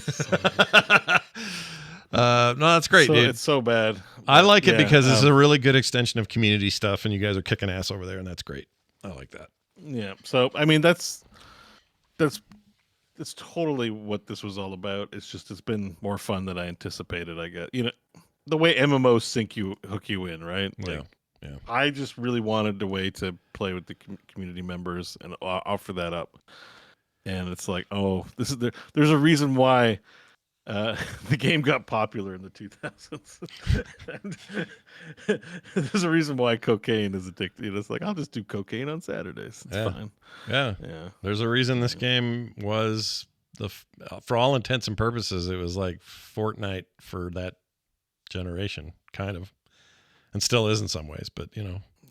No, that's great, dude. It's so bad. I like it because it's a really good extension of community stuff, and you guys are kicking ass over there, and that's great. I like that. Yeah. So I mean, that's totally what this was all about. It's been more fun than I anticipated. I guess the way MMOs hook you in, right? Like, yeah. I just really wanted a way to play with the community members and offer that up. And it's like, oh, there's a reason why the game got popular in the 2000s. There's a reason why cocaine is addictive. It's like, I'll just do cocaine on Saturdays. It's fine. Yeah. There's a reason this game was for all intents and purposes, it was like Fortnite for that generation, kind of, and still is in some ways, but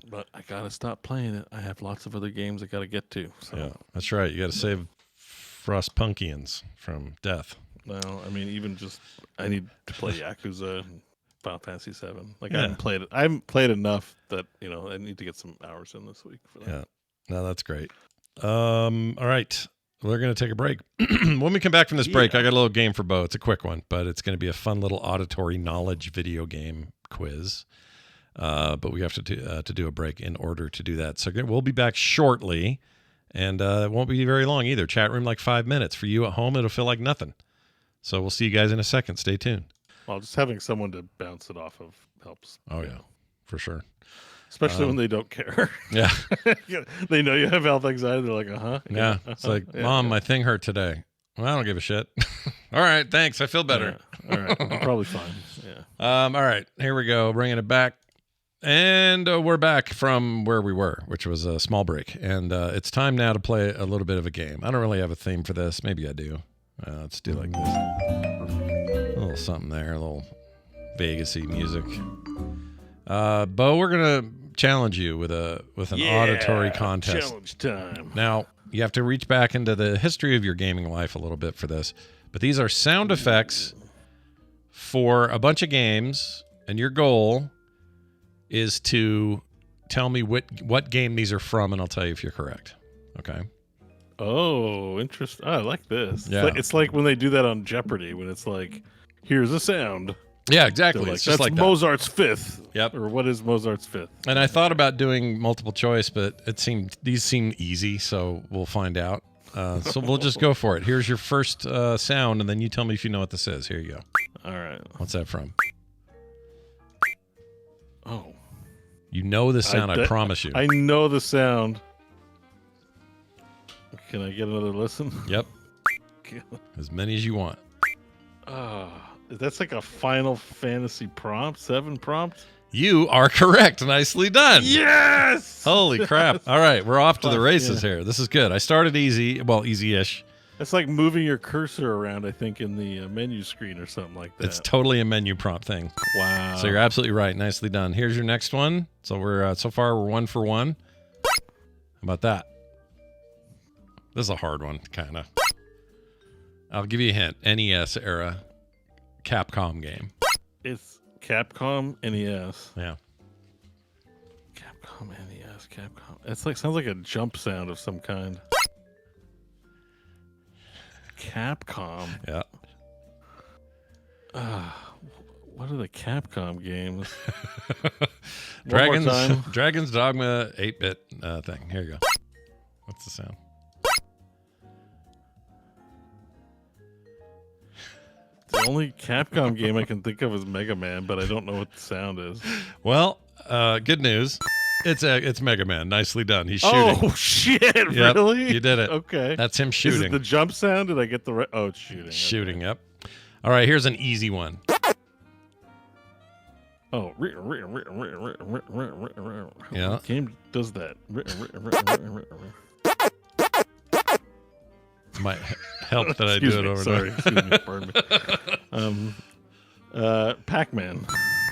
But I gotta stop playing it. I have lots of other games I gotta get to. So. Yeah, that's right. You got to save Frostpunkians from death. Well, I mean, even just I need to play Yakuza and Final Fantasy 7. Like I haven't played enough that I need to get some hours in this week for that. Yeah, no, that's great. All right, we're gonna take a break. When we come back from this break, I got a little game for Beau. It's a quick one, but it's gonna be a fun little auditory knowledge video game quiz. But we have to do a break in order to do that. So we'll be back shortly, and it won't be very long either. Chat room like 5 minutes. For you at home, it'll feel like nothing. So we'll see you guys in a second. Stay tuned. Well, just having someone to bounce it off of helps. Oh yeah, for sure. Especially when they don't care. Yeah. They know you have health anxiety. They're like, uh-huh. Yeah. It's like, Mom, my thing hurt today. Well, I don't give a shit. All right, thanks. I feel better. Yeah. All right, I'm probably fine. Yeah. All right, here we go. Bringing it back. And we're back from where we were, which was a small break. And it's time now to play a little bit of a game. I don't really have a theme for this. Maybe I do. Let's do like this. A little something there, a little Vegas-y music. Beau, we're going to challenge you with an auditory contest. Challenge time. Now, you have to reach back into the history of your gaming life a little bit for this. But these are sound effects for a bunch of games, and your goal is to tell me what game these are from, and I'll tell you if you're correct. Okay? Oh, interesting. Oh, I like this. Yeah. It's like when they do that on Jeopardy, when it's like, here's a sound. Yeah, exactly. Like, it's just that's like Mozart's Fifth. Yep. Or what is Mozart's Fifth? And I thought about doing multiple choice, but these seem easy, so we'll find out. So we'll just go for it. Here's your first sound, and then you tell me if you know what this is. Here you go. All right. What's that from? Oh. You know the sound, I promise you. I know the sound. Can I get another listen? Yep. As many as you want. That's like a Final Fantasy prompt, 7 prompt. You are correct. Nicely done. Yes! Holy crap. All right, we're off to the races here. This is good. I started easy. Well, easy-ish. It's like moving your cursor around, I think, in the menu screen or something like that. It's totally a menu prompt thing. Wow. So you're absolutely right. Nicely done. Here's your next one. So we're so far we're 1 for 1. How about that? This is a hard one, kind of. I'll give you a hint. NES era Capcom game. It's Capcom NES. Yeah. Capcom NES. Capcom. It's like sounds like a jump sound of some kind. Capcom. Yeah. What are the Capcom games? Dragon's Dogma 8-bit thing. Here you go. What's the sound? The only Capcom game I can think of is Mega Man, but I don't know what the sound is. Well, good news. It's Mega Man. Nicely done. He's shooting. Oh shit! Yep, Really? you did it. Okay. That's him Is shooting. it the jump sound? Did I get the right? Oh, it's shooting. Shooting. Yep. All right. Here's an easy one. Oh. Yeah. What game does that? Might help that I do it over Sorry. there. Excuse me. Pardon me. Pac-Man.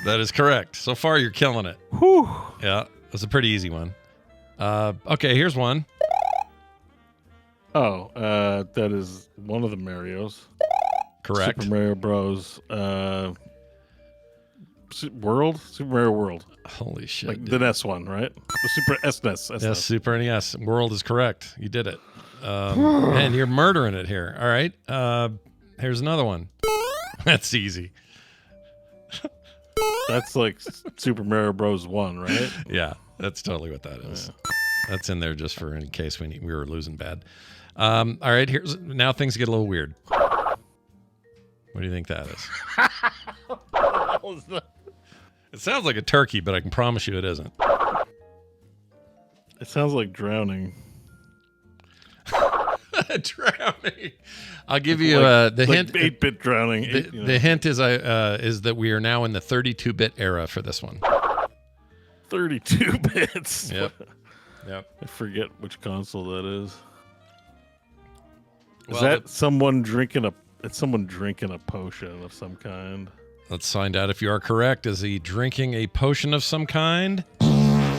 That is correct. So far, you're killing it. Whew. Yeah. That's a pretty easy one. Okay. Here's one. Oh, that is one of the Marios. Correct. Super Mario Bros. World? Super Mario World. Holy shit. Like the NES one, right? The Super SNES. Yes, Super NES. World is correct. You did it. And you're murdering it here. All right. Here's another one. That's easy. That's like Super Mario Bros. 1, right? Yeah, that's totally what that is. Yeah. That's in there just for in case we were losing bad. All right, now things get a little weird. What do you think that is? It sounds like a turkey, but I can promise you it isn't. It sounds like drowning. Drowning. I'll give you the hint. 8-bit drowning. The hint is that we are now in the 32-bit era for this one. 32 bits. Yep. I forget which console that is. Well, Is that someone drinking a? It's someone drinking a potion of some kind. Let's find out if you are correct. Is he drinking a potion of some kind?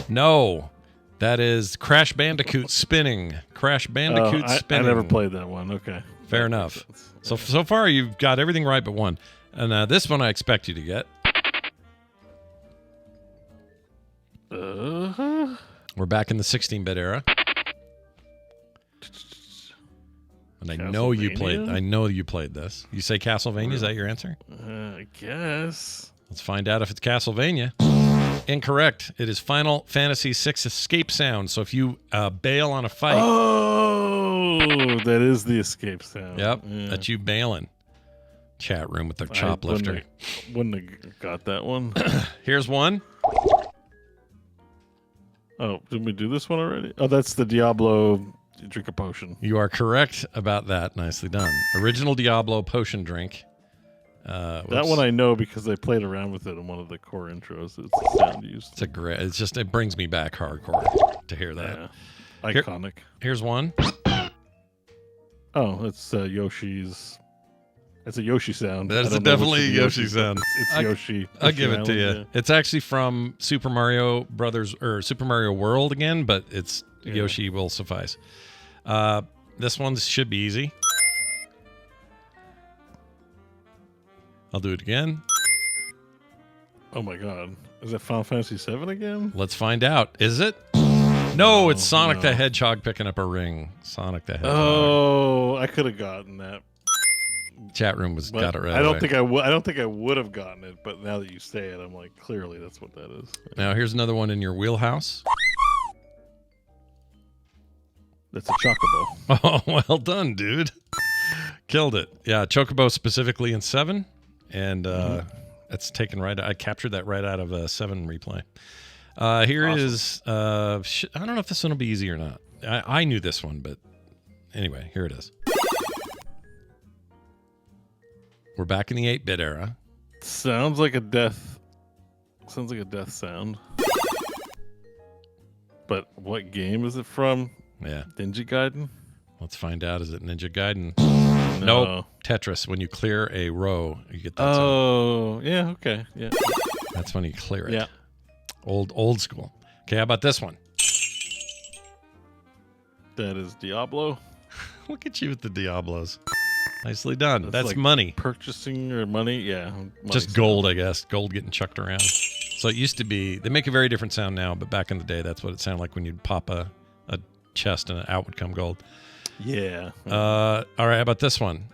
No. That is Crash Bandicoot Spinning. Crash Bandicoot Spinning. I never played that one. Okay. Fair enough. So far, you've got everything right but one. And this one I expect you to get. We're back in the 16-bit era. And I know you played this. You say Castlevania, is that your answer? I guess. Let's find out if it's Castlevania. Incorrect. It is Final Fantasy VI escape sound. So if you bail on a fight. Oh, that is the escape sound. Yep. Yeah. That's you bailing. Chat room with their chop lifter. Wouldn't have got that one. Here's one. Oh, did we do this one already? Oh, that's the Diablo drink a potion. You are correct about that. Nicely done. Original Diablo potion drink. That one I know because I played around with it in one of the core intros. It's the sound used. It brings me back hardcore to hear that. Yeah. Iconic. Here's one. Oh, it's Yoshi's. It's a Yoshi sound. That is definitely a Yoshi sound. It's Yoshi. I'll give it to you. Yeah. It's actually from Super Mario Brothers or Super Mario World again, but it's Yoshi will suffice. This one should be easy. I'll do it again. Oh my god. Is it Final Fantasy VII again? Let's find out. Is it? No, it's Sonic the Hedgehog picking up a ring. Sonic the Hedgehog. Oh, I could have gotten that. Chat room got it right. I don't think I would have gotten it, but now that you say it, I'm like, clearly that's what that is. Now here's another one in your wheelhouse. That's a chocobo. Oh, well done, dude. Killed it. Yeah, chocobo specifically in 7, and it's taken right. I captured that right out of a 7 replay. Here awesome. Is. I don't know if this one will be easy or not. I knew this one, but anyway, here it is. We're back in the 8-bit era. Sounds like a death sound. But what game is it from? Yeah. Ninja Gaiden? Let's find out. Is it Ninja Gaiden? No. Nope. Tetris. When you clear a row, you get that sound. Oh, yeah, okay. Yeah. That's when you clear it. Yeah. Old school. Okay, how about this one? That is Diablo. Look at you with the Diablos. Nicely done. That's like money. Purchasing or money? Yeah. Money Just sound. gold, I guess. Gold getting chucked around. So it used to be, they make a very different sound now, but back in the day, that's what it sounded like when you'd pop a chest and out would come gold. Yeah. All right, how about this one?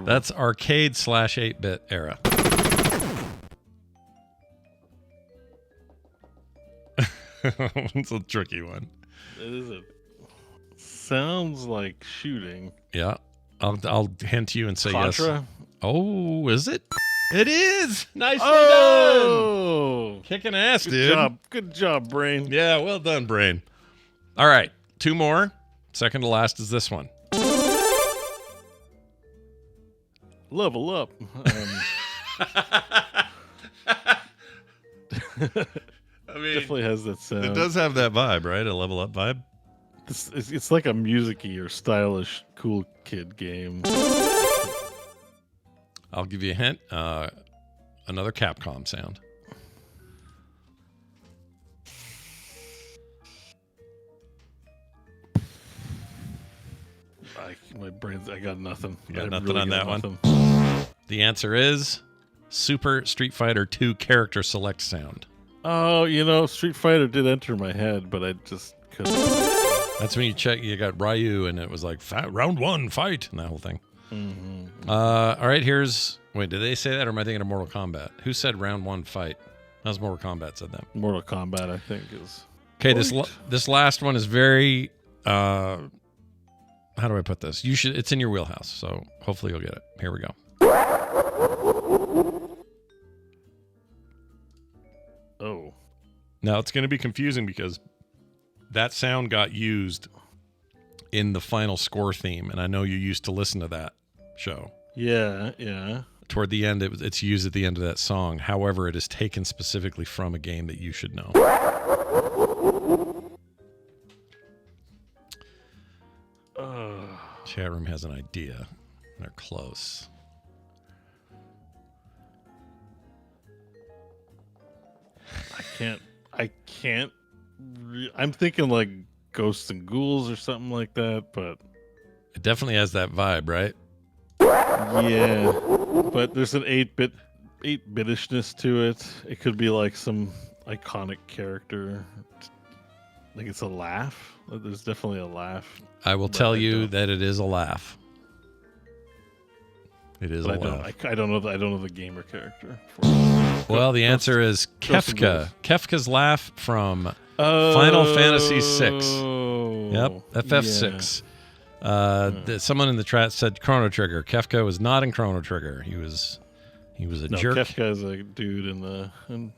That's arcade / 8-bit era. It's a tricky one. It is sounds like shooting. Yeah. I'll hint to you and say Contra? yes. Oh, is it? It is. Nicely done. Kicking ass, Good dude. job. Good job, Brain. Yeah, well done, Brain. All right, 2 more. Second to last is this one. Level up. I mean, Definitely has that sound. it does have that vibe, right? A level up vibe. It's like a music-y or stylish cool kid game. I'll give you a hint. Another Capcom sound. My brain's. I got nothing. You got I nothing really on got that nothing. one? The answer is Super Street Fighter 2 character select sound. Oh, Street Fighter did enter my head, but I just couldn't. That's when you got Ryu, and it was like, round 1, fight, and that whole thing. Mm-hmm. All right, wait, did they say that, or am I thinking of Mortal Kombat? Who said round 1, fight? That was Mortal Kombat said that. Mortal Kombat, I think, is. Okay, this last one is very, how do I put this? It's in your wheelhouse, so hopefully you'll get it. Here we go. Oh. Now, it's going to be confusing because that sound got used in the final score theme, and I know you used to listen to that show. Yeah, yeah. Toward the end, it's used at the end of that song. However, it is taken specifically from a game that you should know. Chat room has an idea. They're close. can't. I'm thinking like Ghosts and Ghouls or something like that, but It definitely has that vibe, right? yeah. But there's an 8-bitishness to it. It could be like some iconic character. Like it's a laugh. There's definitely a laugh. I will tell you that it is a laugh. It is a laugh. I don't know the gamer character. Well, the answer is Kefka. Kefka's laugh from Final Fantasy VI. Yep, FF6. Someone in the chat said Chrono Trigger. Kefka was not in Chrono Trigger. He was a jerk. Kefka is a dude in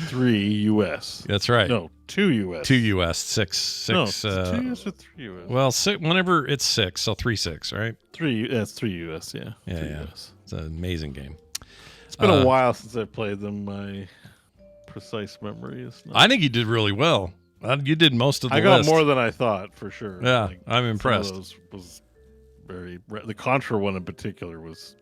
3 US. That's right. No, 2 US. 2 US. 6. No, it's 2 US or 3 US. Well, whenever it's 6, so 3-6, right? 3. That's 3 US. Yeah. Yeah. US. It's an amazing game. It's been a while since I played them. My precise memory is not. I think you did really well. You did most of the list. I got more than I thought, for sure. Yeah, like, I'm impressed. Some of those was the Contra one in particular was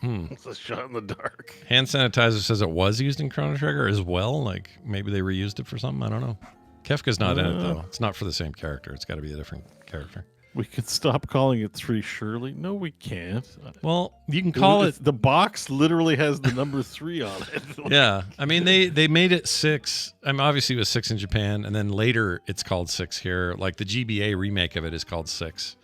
it's a shot in the dark. Hand sanitizer says it was used in Chrono Trigger as well. Like maybe they reused it for something. I don't know. Kefka's not in it though. It's not for the same character. It's got to be a different character. We could stop calling it 3 Shirley. No, we can't. Well, you can call it. The box literally has the number 3 on it. Yeah, I mean they made it 6. I mean, obviously it was 6 in Japan, and then later it's called 6 here. Like the GBA remake of it is called 6.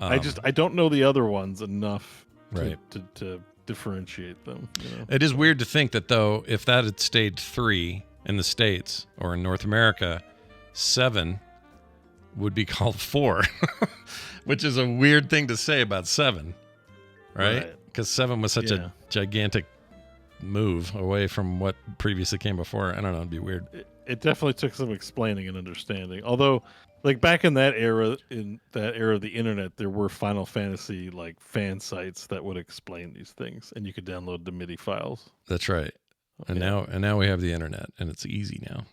I don't know the other ones enough. Right. To differentiate them. You know? It is weird to think that, though, if that had stayed 3 in the States or in North America, 7 would be called 4, which is a weird thing to say about 7, right? Because 7 was such a gigantic move away from what previously came before. I don't know. It'd be weird. It definitely took some explaining and understanding. Although, like back in that era of the internet, there were Final Fantasy like fan sites that would explain these things, and you could download the MIDI files. That's right. And now we have the internet, and it's easy now.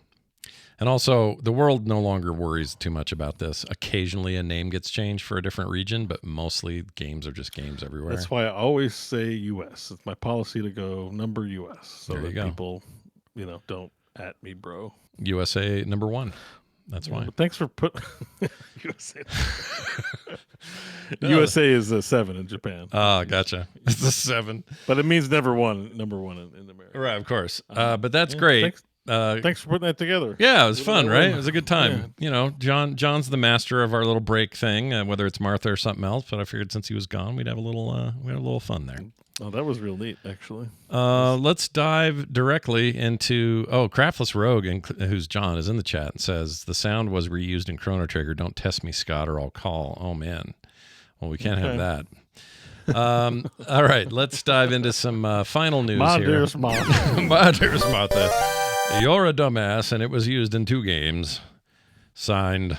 And also, the world no longer worries too much about this. Occasionally, a name gets changed for a different region, but mostly games are just games everywhere. That's why I always say U.S. It's my policy to go number U.S. so there you that go. People, don't at me, bro. USA number 1. That's why. But thanks for USA. USA is a 7 in Japan. Oh, gotcha. It's a 7, but it means number one in America. Right, of course. But that's great. Thanks for putting that together. Yeah, it was fun, right? It was a good time. Yeah. John's the master of our little break thing, whether it's Martha or something else. But I figured since he was gone, we'd have a little fun there. Oh, that was real neat, actually. Let's dive directly into Craftless Rogue, who's John, is in the chat and says the sound was reused in Chrono Trigger. Don't test me, Scott, or I'll call. Oh man, well we can't have that. All right, let's dive into some final news My here. dearest Martha. My dearest Martha, you're a dumbass, and it was used in 2 games. Signed,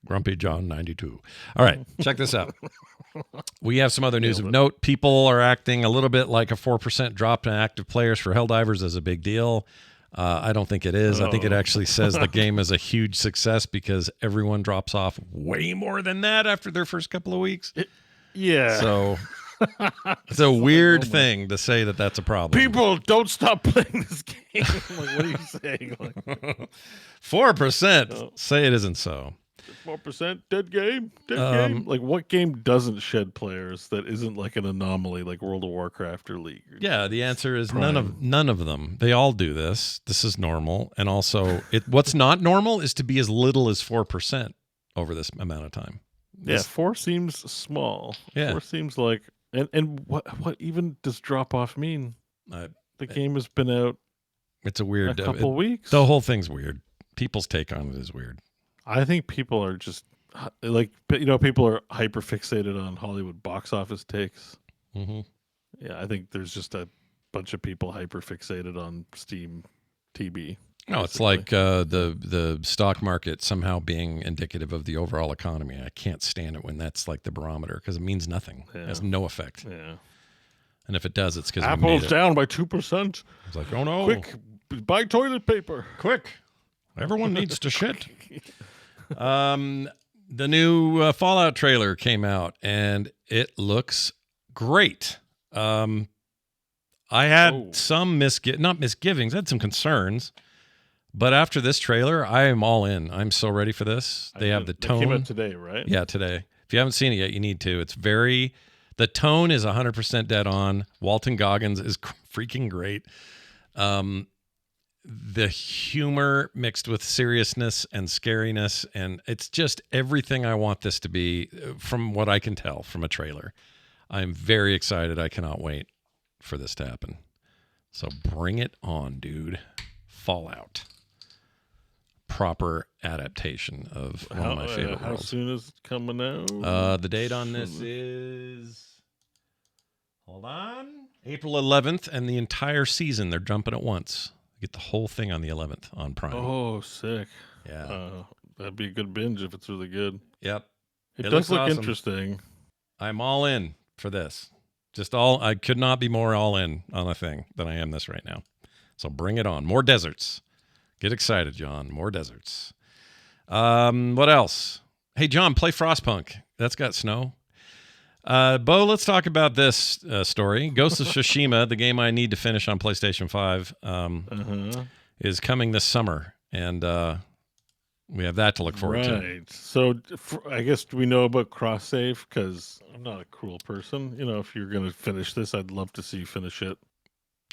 Grumpy John 92. All right, check this out. We have some other news of note. People are acting a little bit like a 4% drop in active players for Helldivers is a big deal. I don't think it is. I think it actually says the game is a huge success because everyone drops off way more than that after their first couple of weeks. Yeah. So it's a weird thing to say that that's a problem. People, don't stop playing this game. Like, what are you saying? Like, 4%. Say it isn't so. 4% dead game. Game. Like, what game doesn't shed players that isn't like an anomaly, like World of Warcraft or League? Yeah, the answer is none of them. They all do this. This is normal, and also, what's not normal is to be as little as 4% over this amount of time. Yeah, 4 seems small. Yeah, 4 seems like, and what even does drop off mean? The game has been out. It's a weird couple weeks. The whole thing's weird. People's take on it is weird. I think people are just like, people are hyper fixated on Hollywood box office takes. Mm-hmm. Yeah, I think there's just a bunch of people hyper fixated on Steam TB. No, it's like the stock market somehow being indicative of the overall economy. I can't stand it when that's like the barometer because it means nothing. Yeah. It has no effect. Yeah. And if it does, it's because Apple's down by 2%. It's like, oh no. Quick, buy toilet paper. Quick. Everyone needs to shit. The new Fallout trailer came out, and it looks great. I had some not misgivings. I had some concerns. But after this trailer, I am all in. I'm so ready for this. They have the tone. It came out today, right? Yeah, today. If you haven't seen it yet, you need to. The tone is 100% dead on. Walton Goggins is freaking great. The humor mixed with seriousness and scariness, and it's just everything I want this to be from what I can tell from a trailer. I'm very excited. I cannot wait for this to happen. So bring it on, dude. Fallout. Proper adaptation of one of my favorite How worlds. soon is it coming out? The date on this is, hold on, April 11th, and the entire season they're jumping at once. Get the whole thing on the 11th on Prime. Oh, sick. Yeah. That'd be a good binge if it's really good. Yep. It does looks look awesome. interesting. I'm all in for this. I could not be more all in on a thing than I am this right now. So bring it on. More deserts. Get excited, John. More deserts. What else? Hey, John, play Frostpunk. That's got snow. Beau, let's talk about this story. Ghosts of Tsushima, the game I need to finish on PlayStation 5, is coming this summer. And we have that to look forward to. Right. So I guess we know about cross save because I'm not a cruel person. You know, if you're going to finish this, I'd love to see you finish it.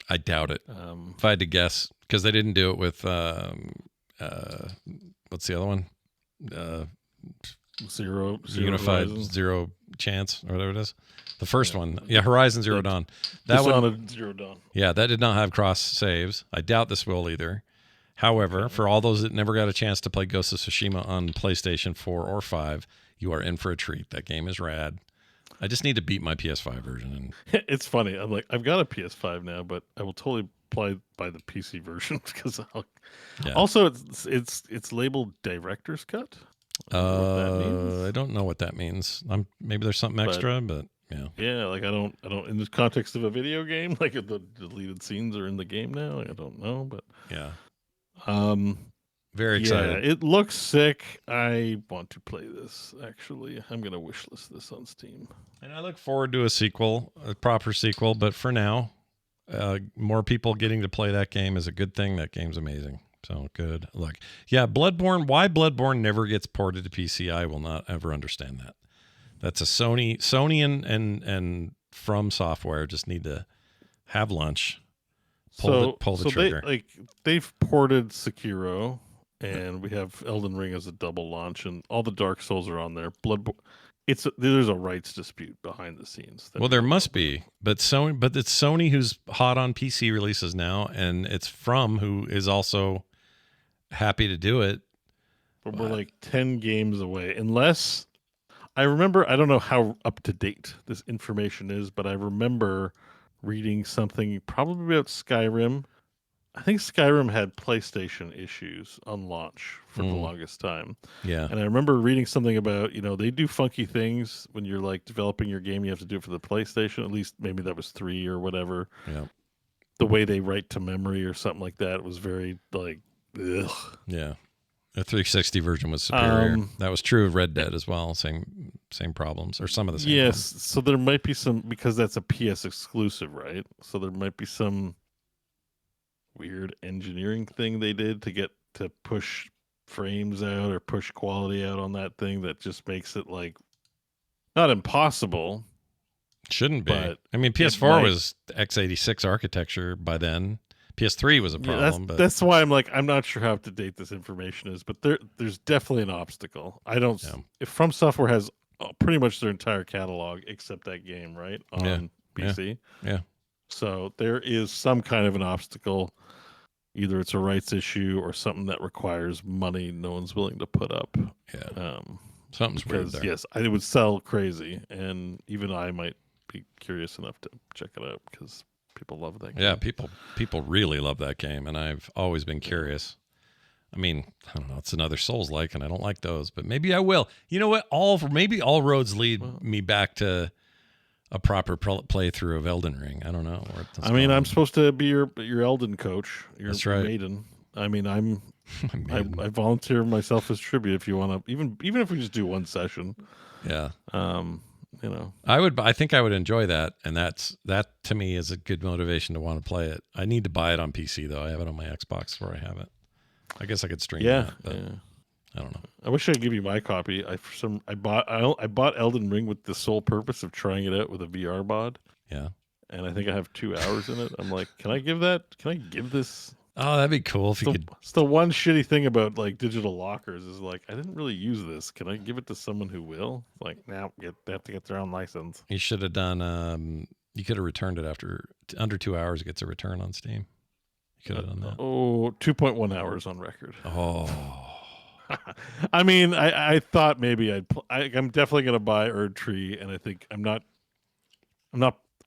I doubt it. If I had to guess, because they didn't do it with what's the other one? Zero Unified Horizon. Zero Chance or whatever it is. The first one, Horizon Zero Dawn. That one, Zero Dawn. yeah, that did not have cross saves. I doubt this will either. However, for all those that never got a chance to play Ghosts of Tsushima on PlayStation 4 or 5, you are in for a treat. That game is rad. I just need to beat my PS5 version. And It's funny. I'm like, I've got a PS5 now, but I will totally buy the PC version because also it's labeled Director's Cut. I don't know what that means. Maybe there's something extra, but yeah. Yeah, like I don't in the context of a video game, like if the deleted scenes are in the game now, like, I don't know, but yeah. Very excited. Yeah, it looks sick. I want to play this. Actually, I'm gonna wishlist this on Steam. And I look forward to a proper sequel. But for now, more people getting to play that game is a good thing. That game's amazing. So good luck. Yeah, Bloodborne. Why Bloodborne never gets ported to PC, I will not ever understand that. That's a Sony and From Software just need to have lunch. Pull the trigger. They've ported Sekiro, and we have Elden Ring as a double launch, and all the Dark Souls are on there. Bloodborne. There's a rights dispute behind the scenes. Well, there must be, but it's Sony who's hot on PC releases now, and it's From who is also happy to do it. But we're like 10 games away, unless I remember. I don't know how up to date this information is, but I remember reading something probably about Skyrim. I think Skyrim had PlayStation issues on launch for the longest time. Yeah. And I remember reading something about, they do funky things when you're like developing your game. You have to do it for the PlayStation. At least maybe that was 3 or whatever. Yeah. The way they write to memory or something like that was very like, ugh. Yeah. The 360 version was superior. That was true of Red Dead as well. Same problems, or some of the same. Yes. So there might be some, because that's a PS exclusive, right? So there might be some weird engineering thing they did to get to push frames out or push quality out on that thing that just makes it like not impossible. Shouldn't be. But I mean, PS4 was x86 architecture by then. PS3 was a problem. That's why I'm like, I'm not sure how up to date this information is, but there's definitely an obstacle. If From Software has pretty much their entire catalog except that game, right, on PC. Yeah. So there is some kind of an obstacle. Either it's a rights issue or something that requires money no one's willing to put up. Yeah. Something's weird there. Yes, it would sell crazy, and even I might be curious enough to check it out because people love that game. Yeah, people really love that game, and I've always been curious. I mean, I don't know, it's another Souls-like, and I don't like those, but maybe I will. You know what? Maybe all roads lead me back to a proper playthrough of Elden Ring. I don't know. I'm supposed to be your Elden coach. That's right. Maiden. I mean, I volunteer myself as tribute if you want to. Even if we just do one session. Yeah. you know. I think I would enjoy that, and that to me is a good motivation to want to play it. I need to buy it on PC though. I have it on my Xbox where I have it. I guess I could stream that, but I don't know. I wish I could give you my copy. I bought Elden Ring with the sole purpose of trying it out with a VR mod. Yeah. And I think I have 2 hours in it. I'm like, can I give this? Oh, that'd be cool if you could. It's the one shitty thing about like digital lockers is like, I didn't really use this. Can I give it to someone who will? Like, now they have to get their own license. You should have done. You could have returned it after under 2 hours. It gets a return on Steam. You could have done that. 2.1 hours on record. Oh. I mean, I thought maybe I'm definitely gonna buy Erd Tree, and I think I'm not.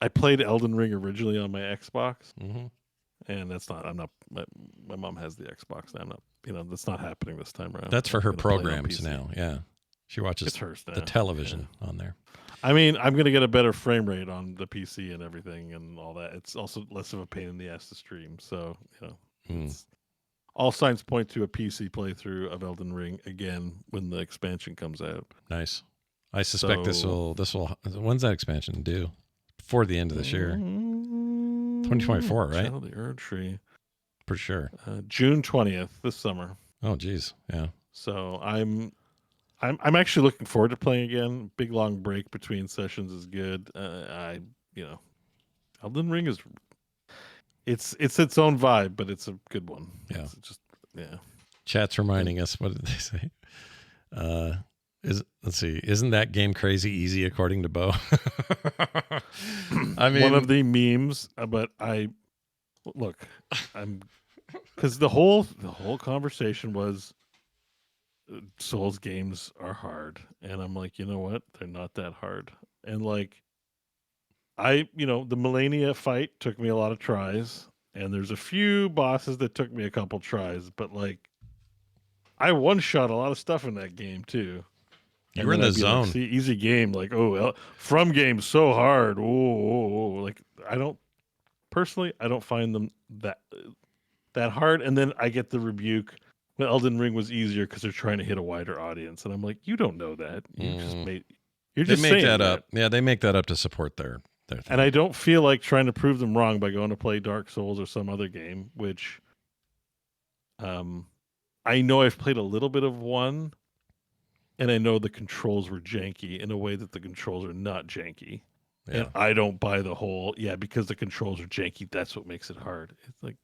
I played Elden Ring originally on my Xbox, and that's not. I'm not. My mom has the Xbox, and I'm not. You know, that's not happening this time around. That's for her programs now. Yeah, she watches the television on there. I mean, I'm gonna get a better frame rate on the PC and everything and all that. It's also less of a pain in the ass to stream. So you know, all signs point to a PC playthrough of Elden Ring again when the expansion comes out. Nice. I suspect this will. When's that expansion due? Before the end of this year, 2024, right? Shadow of the Erd Tree, for sure. June 20th this summer. Oh, geez, yeah. So I'm actually looking forward to playing again. Big long break between sessions is good. Elden Ring is it's its own vibe, but it's a good one. Yeah, yeah. Chat's reminding us. What did they say? Let's see. Isn't that game crazy easy according to Beau? I mean, one of the memes. But because the whole conversation was Souls games are hard, and I'm like, you know what? They're not that hard. And like, the Melania fight took me a lot of tries, and there's a few bosses that took me a couple tries, but like, I one-shot a lot of stuff in that game too. You were in the zone. Like, see, easy game, like, from game so hard. Like, I don't find them that hard. And then I get the rebuke. Well, Elden Ring was easier because they're trying to hit a wider audience, and I'm like, you don't know that. You're just saying that up. Yeah, they make that up to support their thing. And I don't feel like trying to prove them wrong by going to play Dark Souls or some other game, which, I know I've played a little bit of one. And I know the controls were janky in a way that the controls are not janky. Yeah. And I don't buy the whole, because the controls are janky, that's what makes it hard. It's like,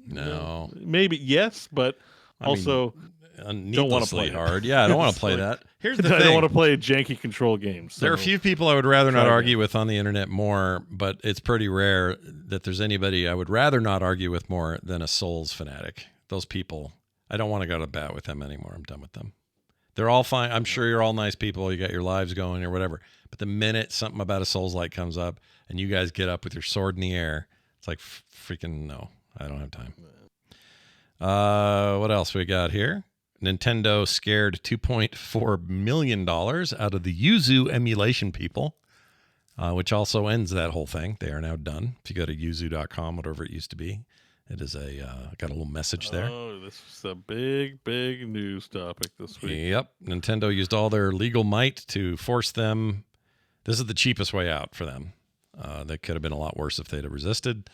no. Maybe, yes, but also don't want to play hard. Yeah, I don't want to play that. Here's the thing. I don't want to play janky control games. So there are a few people I would rather not argue with on the internet more, but it's pretty rare that there's anybody I would rather not argue with more than a Souls fanatic. Those people, I don't want to go to bat with them anymore. I'm done with them. They're all fine. I'm sure you're all nice people. You got your lives going or whatever. But the minute something about a Souls-like comes up and you guys get up with your sword in the air, it's like, freaking no. I don't have time. What else we got here? Nintendo scared $2.4 million out of the Yuzu emulation people, which also ends that whole thing. They are now done. If you go to yuzu.com, whatever it used to be, it is got a little message there. Oh, this is a big, big news topic this week. Yep. Nintendo used all their legal might to force them. This is the cheapest way out for them. That could have been a lot worse if they'd have resisted.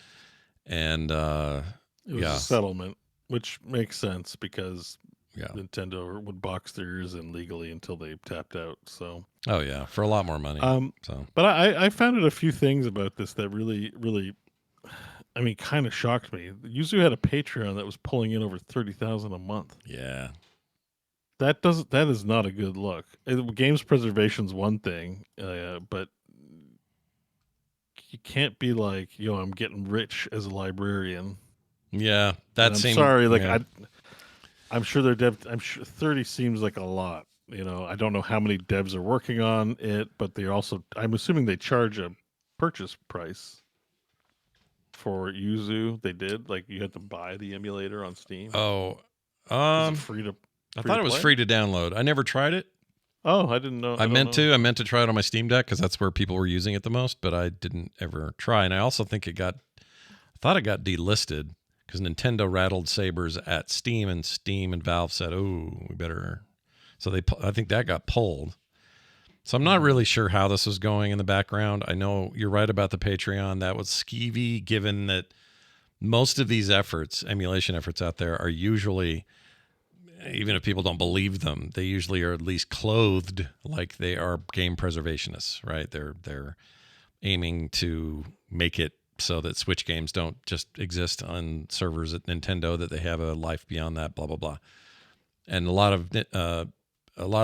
And it was a settlement, which makes sense because Nintendo would box their ears in legally until they tapped out. So. Oh yeah, for a lot more money. But I found out a few things about this that really, really, I mean, kind of shocked me. Yuzu had a Patreon that was pulling in over $30,000 a month. Yeah, that is not a good look. Games preservation's one thing, but you can't be like, I'm getting rich as a librarian. Yeah, that's. Sorry, like I'm sure they're dev. I'm sure 30 seems like a lot. I don't know how many devs are working on it, but they're also. I'm assuming they charge a purchase price. For Yuzu, they did. Like, you had to buy the emulator on Steam. Oh, is it free to? I thought it was free to download. I never tried it. Oh, I didn't know. I meant to try it on my Steam Deck because that's where people were using it the most, but I didn't ever try. And I also think I thought it got delisted because Nintendo rattled sabers at Steam, and Valve said, "Oh, we better." So I think that got pulled. So I'm not really sure how this was going in the background. I know you're right about the Patreon. That was skeevy, given that most of these efforts, emulation efforts out there, are usually, even if people don't believe them, they usually are at least clothed like they are game preservationists, right? They're aiming to make it so that Switch games don't just exist on servers at Nintendo, that they have a life beyond that, blah, blah, blah. And a lot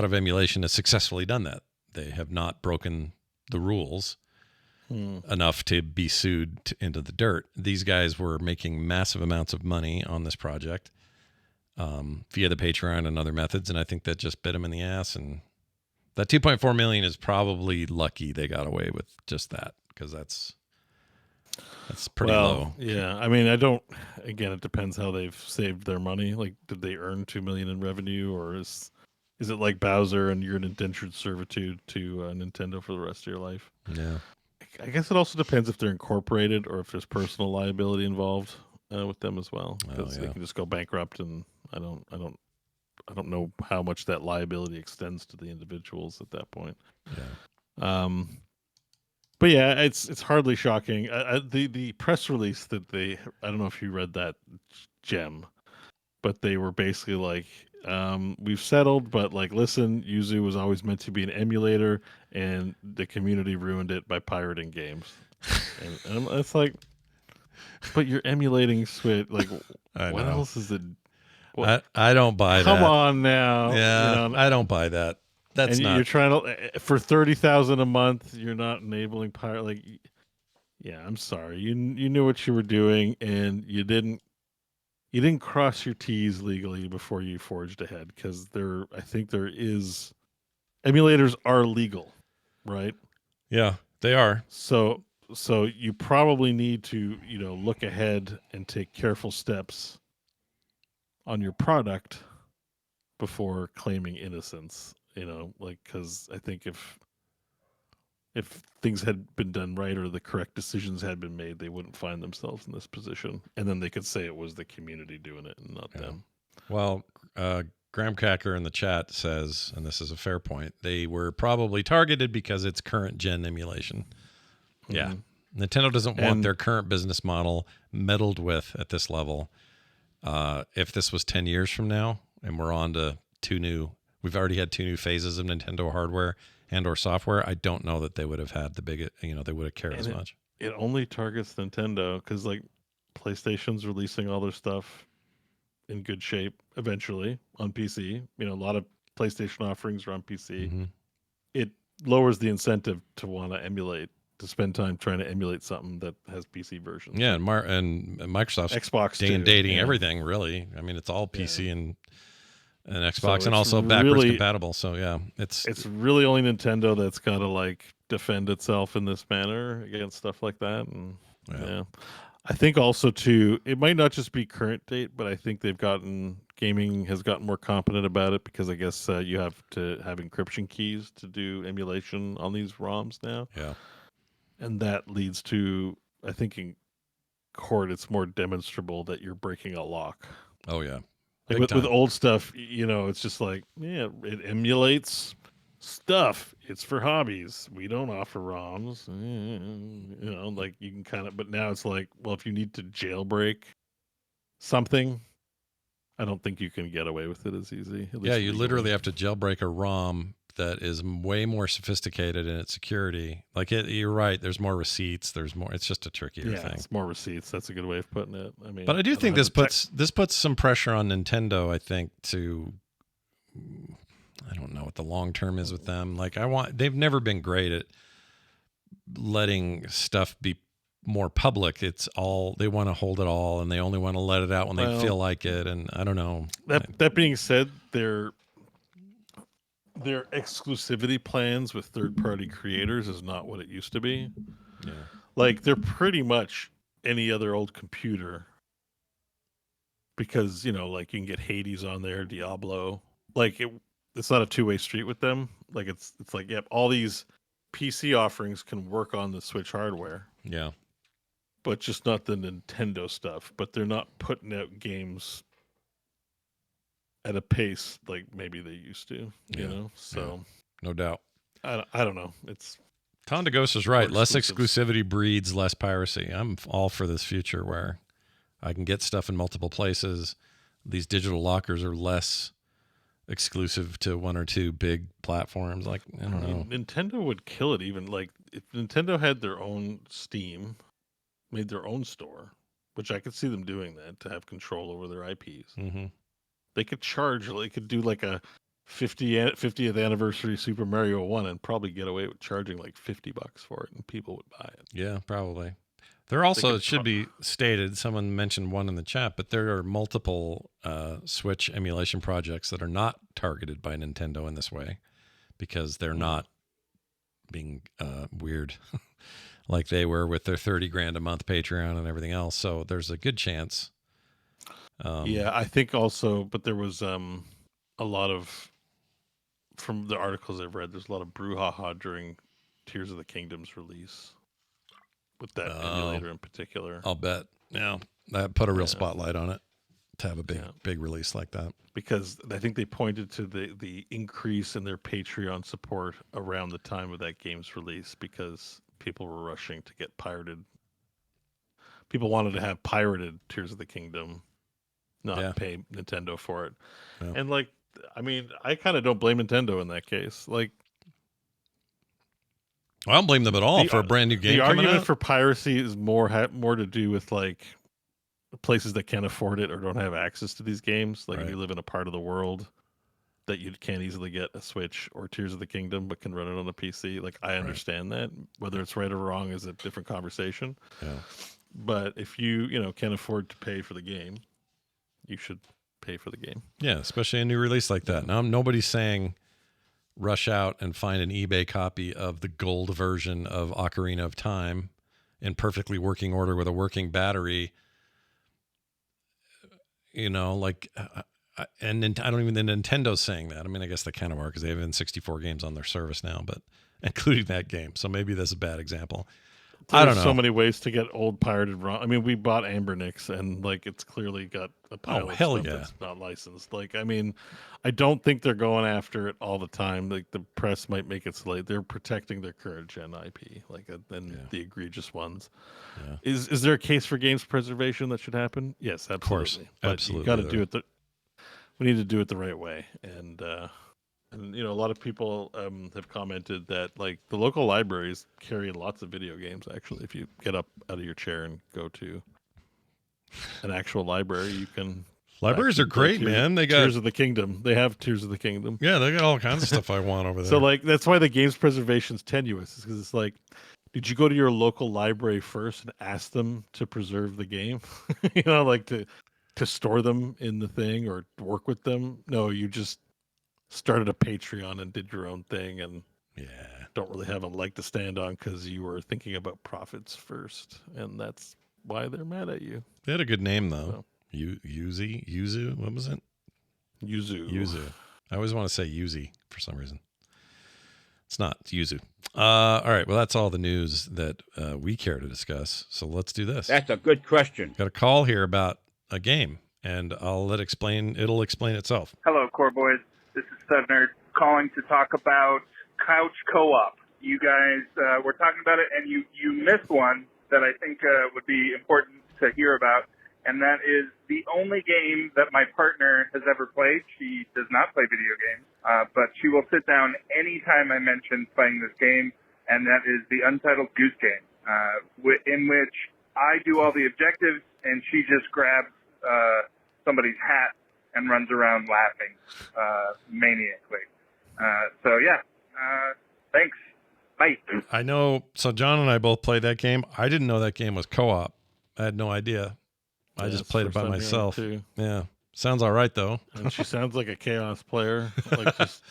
of emulation has successfully done that. They have not broken the rules enough to be sued into the dirt. These guys were making massive amounts of money on this project via the Patreon and other methods, and I think that just bit them in the ass. And that 2.4 million is probably lucky they got away with just that, because that's pretty low. Yeah, I mean, I don't. Again, it depends how they've saved their money. Like, did they earn $2 million in revenue, or is it like Bowser and you're an indentured servitude to Nintendo for the rest of your life? Yeah. I guess it also depends if they're incorporated or if there's personal liability involved with them as well. Because they can just go bankrupt, and I don't know how much that liability extends to the individuals at that point. Yeah. But yeah, it's hardly shocking. The press release that I don't know if you read that, Gem, but they were basically like, we've settled, but like, listen, Yuzu was always meant to be an emulator, and the community ruined it by pirating games. and it's like, but you're emulating Switch. Like, what else is it? I don't buy that. Come on now. Yeah, I don't buy that. That's not. You're trying to, for $30,000 a month, you're not enabling pirate. Like, yeah, I'm sorry. You knew what you were doing, and you didn't cross your T's legally before you forged ahead, because I think emulators are legal, right? Yeah, they are. So you probably need to, look ahead and take careful steps on your product before claiming innocence. Because I think if things had been done right, or the correct decisions had been made, they wouldn't find themselves in this position. And then they could say it was the community doing it and not them. Well, Graham Cacker in the chat says, and this is a fair point, they were probably targeted because it's current gen emulation. Mm-hmm. Yeah. Nintendo doesn't want their current business model meddled with at this level. If this was 10 years from now and we're on to we've already had 2 new phases of Nintendo hardware and or software, I don't know that they would have had they would have cared as much. It only targets Nintendo, because like PlayStation's releasing all their stuff in good shape eventually on PC. A lot of PlayStation offerings are on PC. Mm-hmm. It lowers the incentive to want to spend time trying to emulate something that has PC versions. Yeah, and Microsoft's Xbox dating everything, really. I mean, it's all PC and Xbox, and also backwards compatible. So yeah, it's really only Nintendo that's got to like defend itself in this manner against stuff like that. And yeah, I think also too, it might not just be current date, but I think gaming has gotten more competent about it, because I guess you have to have encryption keys to do emulation on these ROMs now. Yeah, and that leads to, I think in court, it's more demonstrable that you're breaking a lock. Oh yeah. Like with old stuff, it's just like, yeah, it emulates stuff. It's for hobbies. We don't offer ROMs. Like you can kind of, but now it's like, well, if you need to jailbreak something, I don't think you can get away with it as easy. Yeah, you literally have to jailbreak a ROM that is way more sophisticated in its security. Like you're right. There's more receipts. There's more. It's just a trickier thing. Yeah, it's more receipts. That's a good way of putting it. I mean, but I do think this puts some pressure on Nintendo. I think I don't know what the long term is with them. Like they've never been great at letting stuff be more public. It's all, they want to hold it all, and they only want to let it out when they feel like it. And I don't know. That being said, their exclusivity plans with third-party creators is not what it used to be. Yeah. Like, they're pretty much any other old computer, because, like, you can get Hades on there, Diablo. Like, it's not a two-way street with them. Like, it's like, yep, all these PC offerings can work on the Switch hardware. Yeah. But just not the Nintendo stuff. But they're not putting out games at a pace like maybe they used to, you know? So no doubt. I don't know. It's Tonda Ghost is right. Less exclusives. exclusivity breeds less piracy. I'm all for this future where I can get stuff in multiple places. These digital lockers are less exclusive to one or two big platforms. Like, I don't know. Nintendo would kill it. Even like if Nintendo had their own Steam, made their own store, which I could see them doing that to have control over their IPs. Mm-hmm. They could charge. They could do like a 50th anniversary Super Mario 1 and probably get away with charging like $50 for it, and people would buy it. Yeah, probably. There also, it should be stated, someone mentioned one in the chat, but there are multiple Switch emulation projects that are not targeted by Nintendo in this way because they're not being weird like they were with their $30,000 a month Patreon and everything else. So there's a good chance. Yeah, I think also, but there was a lot of, from the articles I've read, there's a lot of brouhaha during Tears of the Kingdom's release with that emulator in particular. I'll bet. Yeah, that put a real spotlight on it to have a big release like that. Because I think they pointed to the increase in their Patreon support around the time of that game's release because people were rushing to get pirated. People wanted to have pirated Tears of the Kingdom, not pay Nintendo for it. Yeah. And like, I mean, I kind of don't blame Nintendo in that case. Like, I don't blame them at all for a brand new game. The argument for piracy is more to do with like places that can't afford it or don't have access to these games. Like if you live in a part of the world that you can't easily get a Switch or Tears of the Kingdom, but can run it on a PC. Like I understand that. Whether it's right or wrong is a different conversation. Yeah. But if you can't afford to pay for the game, you should pay for the game. Yeah, especially a new release like that. Now nobody's saying rush out and find an eBay copy of the gold version of Ocarina of Time in perfectly working order with a working battery. And I don't even think Nintendo's saying that. I mean, I guess they kind of are because they have N64 games on their service now, but including that game. So maybe that's a bad example. I don't know. So many ways to get old pirated ROM. I mean, we bought Ambernix and like it's clearly got a pile of stuff that's not licensed. Like, I mean, I don't think they're going after it all the time. Like the press might make it slate. They're protecting their current gen IP, the egregious ones. Yeah. Is there a case for games preservation that should happen? Yes, absolutely. Of course, but absolutely. You got to do it. We need to do it the right way, and a lot of people have commented that like the local libraries carry lots of video games. Actually, if you get up out of your chair and go to an actual library, you can. Libraries are great, man. They got Tears of the Kingdom. They have Tears of the Kingdom. Yeah, they got all kinds of stuff I want over there. So like that's why the games preservation is tenuous, because it's like, did you go to your local library first and ask them to preserve the game? Like to store them in the thing or work with them? No, you just started a Patreon and did your own thing and don't really have a leg to stand on because you were thinking about profits first, and that's why they're mad at you. They had a good name though. Yuzu, what was it? Yuzu. I always want to say Yuzi for some reason. It's not. It's Yuzu. All right. Well, that's all the news that we care to discuss. So let's do this. That's a good question. Got a call here about a game, and It'll explain itself. Hello, Core Boys. This is Sudnerd calling to talk about couch co-op. You guys were talking about it, and you missed one that I think would be important to hear about, and that is the only game that my partner has ever played. She does not play video games, but she will sit down anytime I mention playing this game, and that is the Untitled Goose Game, in which I do all the objectives, and she just grabs somebody's hat and runs around laughing maniacally. Thanks. Bye. I know. So John and I both played that game. I didn't know that game was co-op. I had no idea. I just played it by myself. Yeah. Sounds all right, though. And she sounds like a chaos player. Like just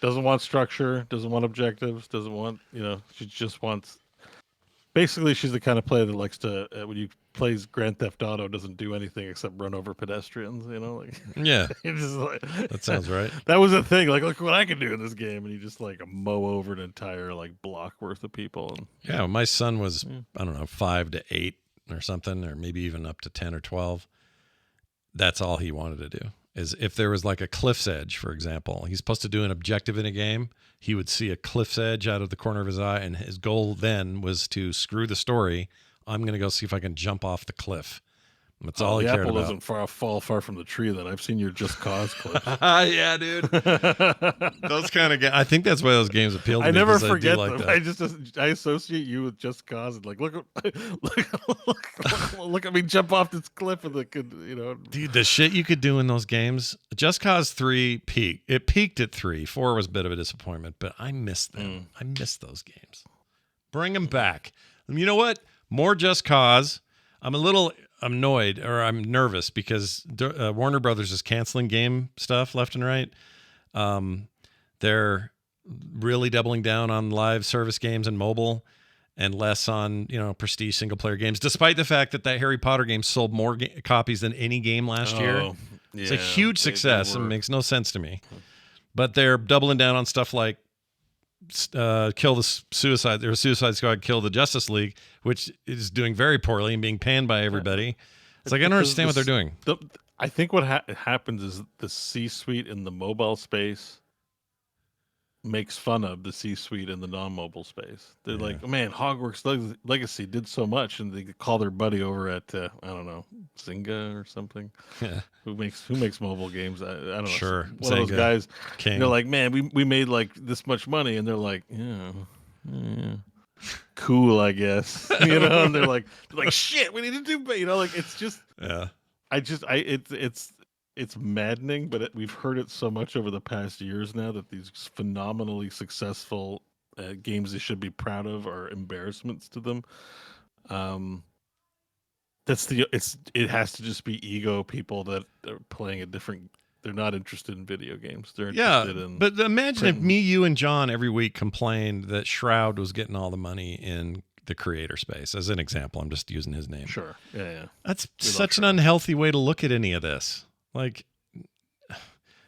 doesn't want structure, doesn't want objectives, doesn't want, she just wants... Basically, she's the kind of player that likes to, when you plays Grand Theft Auto, doesn't do anything except run over pedestrians, Yeah. Just like, that sounds right. That was a thing. Like, look what I can do in this game. And you just like mow over an entire block worth of people. And, yeah, my son was, I don't know, 5 to 8 or something, or maybe even up to 10 or 12. That's all he wanted to do. is if there was like a cliff's edge, for example. He's supposed to do an objective in a game. He would see a cliff's edge out of the corner of his eye, and his goal then was to screw the story. I'm going to go see if I can jump off the cliff. That's all he cared about. The apple doesn't fall far from the tree. Then I've seen your Just Cause clips. Yeah, dude. Those kind of games. I think that's why those games appeal to me. I never forget like them. that. I associate you with Just Cause and like look at me jump off this cliff and Dude, the shit you could do in those games. Just Cause 3 peaked. It peaked at 3. 4 was a bit of a disappointment, but I miss them. I miss those games. Bring them back. You know what? More Just Cause. I'm a little annoyed, or I'm nervous because Warner Brothers is canceling game stuff left and right. They're really doubling down on live service games and mobile, and less on prestige single player games. Despite the fact that Harry Potter game sold more copies than any game last year, it's a huge success. It makes no sense to me. But they're doubling down on stuff like kill the Suicide. There was Suicide Squad, Kill the Justice League, which is doing very poorly and being panned by everybody. It's like I don't understand what they're doing. I think what happens is the C-suite in the mobile space makes fun of the C-suite in the non-mobile space. They're like, man, Hogwarts Legacy did so much, and they call their buddy over at I don't know, Zynga or something. Yeah. Who makes mobile games? I don't know. Sure. One of those guys. King. They're like, man, we made like this much money, and they're like, yeah. Cool, I guess. And they're like, shit, we need to do, it's just, it's maddening, but we've heard it so much over the past years now that these phenomenally successful games they should be proud of are embarrassments to them. It has to just be ego people that are playing a different. They're not interested in video games. They're interested in. But imagine if me, you, and John every week complained that Shroud was getting all the money in the creator space. As an example, I'm just using his name. Sure. Yeah. That's such an unhealthy way to look at any of this. Like,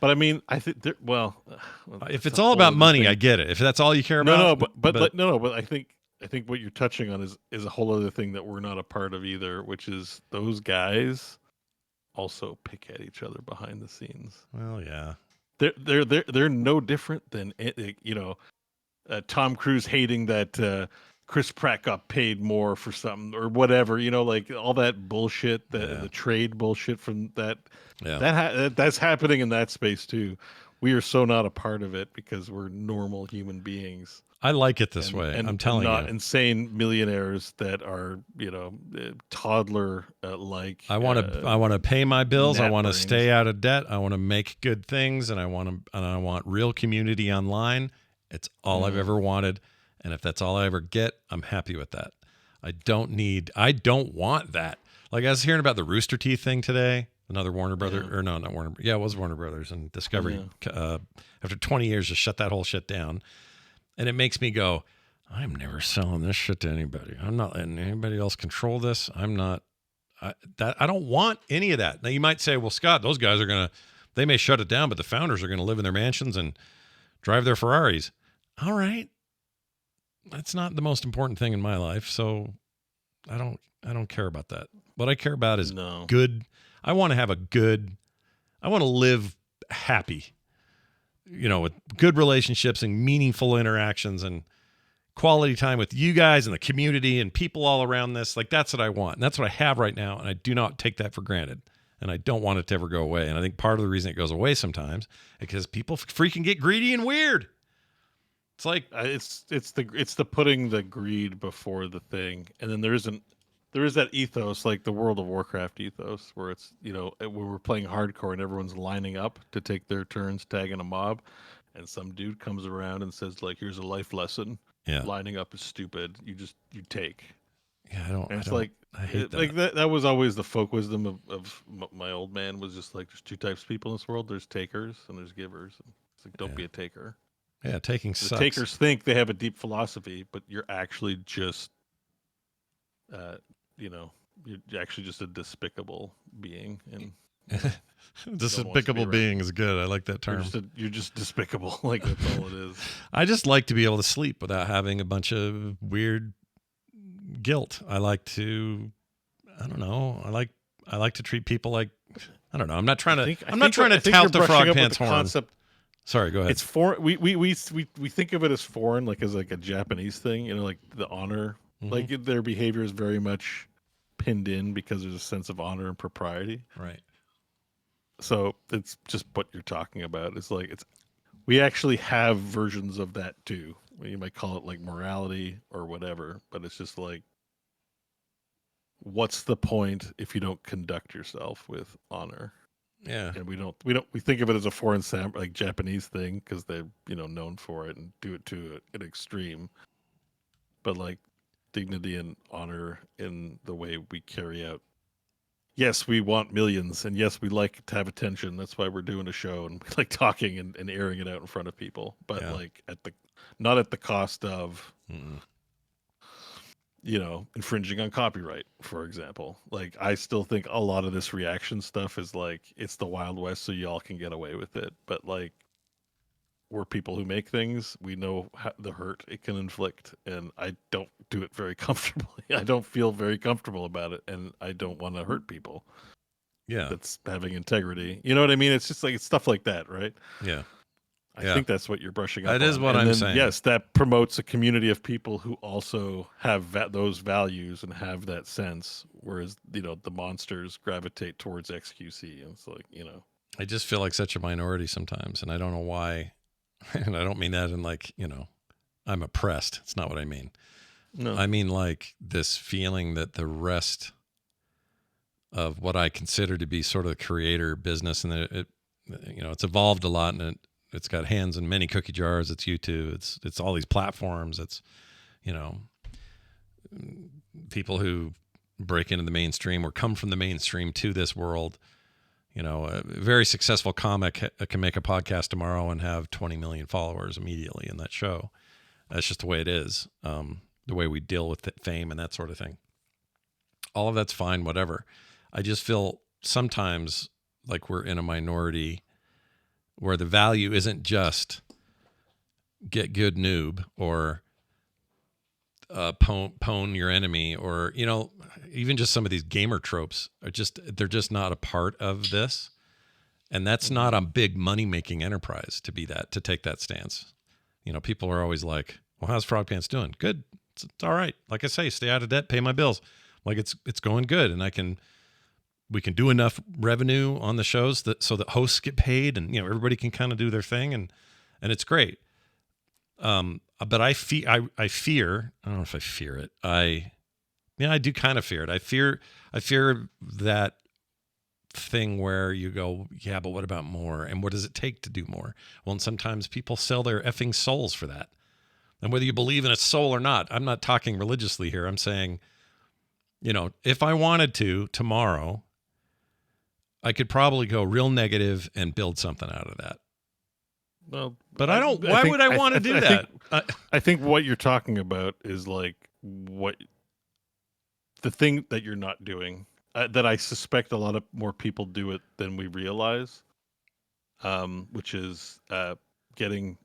but I mean, I think if it's all about money, I get it. If that's all you care about, but I think what you're touching on is a whole other thing that we're not a part of either, which is those guys also pick at each other behind the scenes. Well, yeah, they're no different than Tom Cruise hating that Chris Pratt got paid more for something or whatever, like all that bullshit, the trade bullshit from that. Yeah. That's happening in that space too. We are so not a part of it because we're normal human beings. I like it this way. I'm telling you, not insane millionaires that are toddler like. I want to pay my bills. I want to stay out of debt. I want to make good things, and I want real community online. It's all I've ever wanted, and if that's all I ever get, I'm happy with that. I don't want that. Like I was hearing about the Rooster Teeth thing today. Another Warner Brothers, or no, not Warner. Yeah, it was Warner Brothers and Discovery. After 20 years, just shut that whole shit down. And it makes me go, I'm never selling this shit to anybody. I'm not letting anybody else control this. I don't want any of that. Now you might say, well, Scott, those guys they may shut it down, but the founders are going to live in their mansions and drive their Ferraris. All right. That's not the most important thing in my life. So I don't care about that. What I care about is good. I want to live happy. With good relationships and meaningful interactions and quality time with you guys and the community and people all around this. Like, that's what I want. And that's what I have right now. And I do not take that for granted. And I don't want it to ever go away. And I think part of the reason it goes away sometimes is because people freaking get greedy and weird. It's like, it's the putting the greed before the thing. And then there is that ethos, like the World of Warcraft ethos, where it's, when we're playing hardcore and everyone's lining up to take their turns tagging a mob, and some dude comes around and says, like, here's a life lesson. Yeah. Lining up is stupid. You take. Yeah, I hate that. Like that was always the folk wisdom of my old man, was just like, there's two types of people in this world. There's takers and there's givers. It's like, don't be a taker. Yeah, taking sucks. The takers think they have a deep philosophy, but you're actually just you're actually just a despicable being. And despicable being is good. I like that term. You're just despicable. Like, that's all it is. I just like to be able to sleep without having a bunch of weird guilt. I like to, I don't know. I like to treat people like I don't know. I'm not trying to. I'm I not trying to tout the frog pants horn. Concept. Sorry, go ahead. It's foreign. We think of it as foreign, like as like a Japanese thing. You know, like the honor. Like their behavior is very much pinned in because there's a sense of honor and propriety. Right. So it's just what you're talking about. It's like we actually have versions of that too. You might call it like morality or whatever, but it's just like, what's the point if you don't conduct yourself with honor? Yeah. And we think of it as a foreign like Japanese thing because they're, known for it and do it to an extreme. But like dignity and honor in the way we carry out. Yes, we want millions, and yes, we like to have attention. That's why we're doing a show and we like talking and airing it out in front of people. But like not at the cost of infringing on copyright, for example. Like I still think a lot of this reaction stuff is like it's the Wild West, so y'all can get away with it. But like we're people who make things. We know the hurt it can inflict, and I don't do it very comfortably. I don't feel very comfortable about it, and I don't want to hurt people. Yeah, that's having integrity. You know what I mean? It's just like it's stuff like that, right? Yeah. I think that's what you're brushing up on. That is what I'm saying. Yes, that promotes a community of people who also have those values and have that sense, whereas, the monsters gravitate towards XQC. And it's like, I just feel like such a minority sometimes, and I don't know why. And I don't mean that in like, I'm oppressed. It's not what I mean. No. I mean like this feeling that the rest of what I consider to be sort of the creator business, and that it's evolved a lot, and it's got hands in many cookie jars. It's YouTube. It's all these platforms. It's, people who break into the mainstream or come from the mainstream to this world. A very successful comic can make a podcast tomorrow and have 20 million followers immediately in that show. That's just the way it is. The way we deal with fame and that sort of thing. All of that's fine, whatever. I just feel sometimes like we're in a minority where the value isn't just get good noob or pwn your enemy, or even just some of these gamer tropes they're just not a part of this, and that's not a big money making enterprise to take that stance. People are always like, well, how's Frog Pants doing? Good. It's all right. Like I say, stay out of debt, pay my bills. Like it's going good, and we can do enough revenue on the shows so that hosts get paid, and everybody can kind of do their thing, and it's great. But I fear, I don't know if I fear it. I do kind of fear it. I fear that thing where you go, yeah, but what about more? And what does it take to do more? Well, and sometimes people sell their effing souls for that. And whether you believe in a soul or not, I'm not talking religiously here. I'm saying, if I wanted to tomorrow, I could probably go real negative and build something out of that. Well, but I don't. Why would I want to do that? I think what you're talking about is like what the thing that you're not doing. That I suspect a lot of more people do it than we realize. Which is getting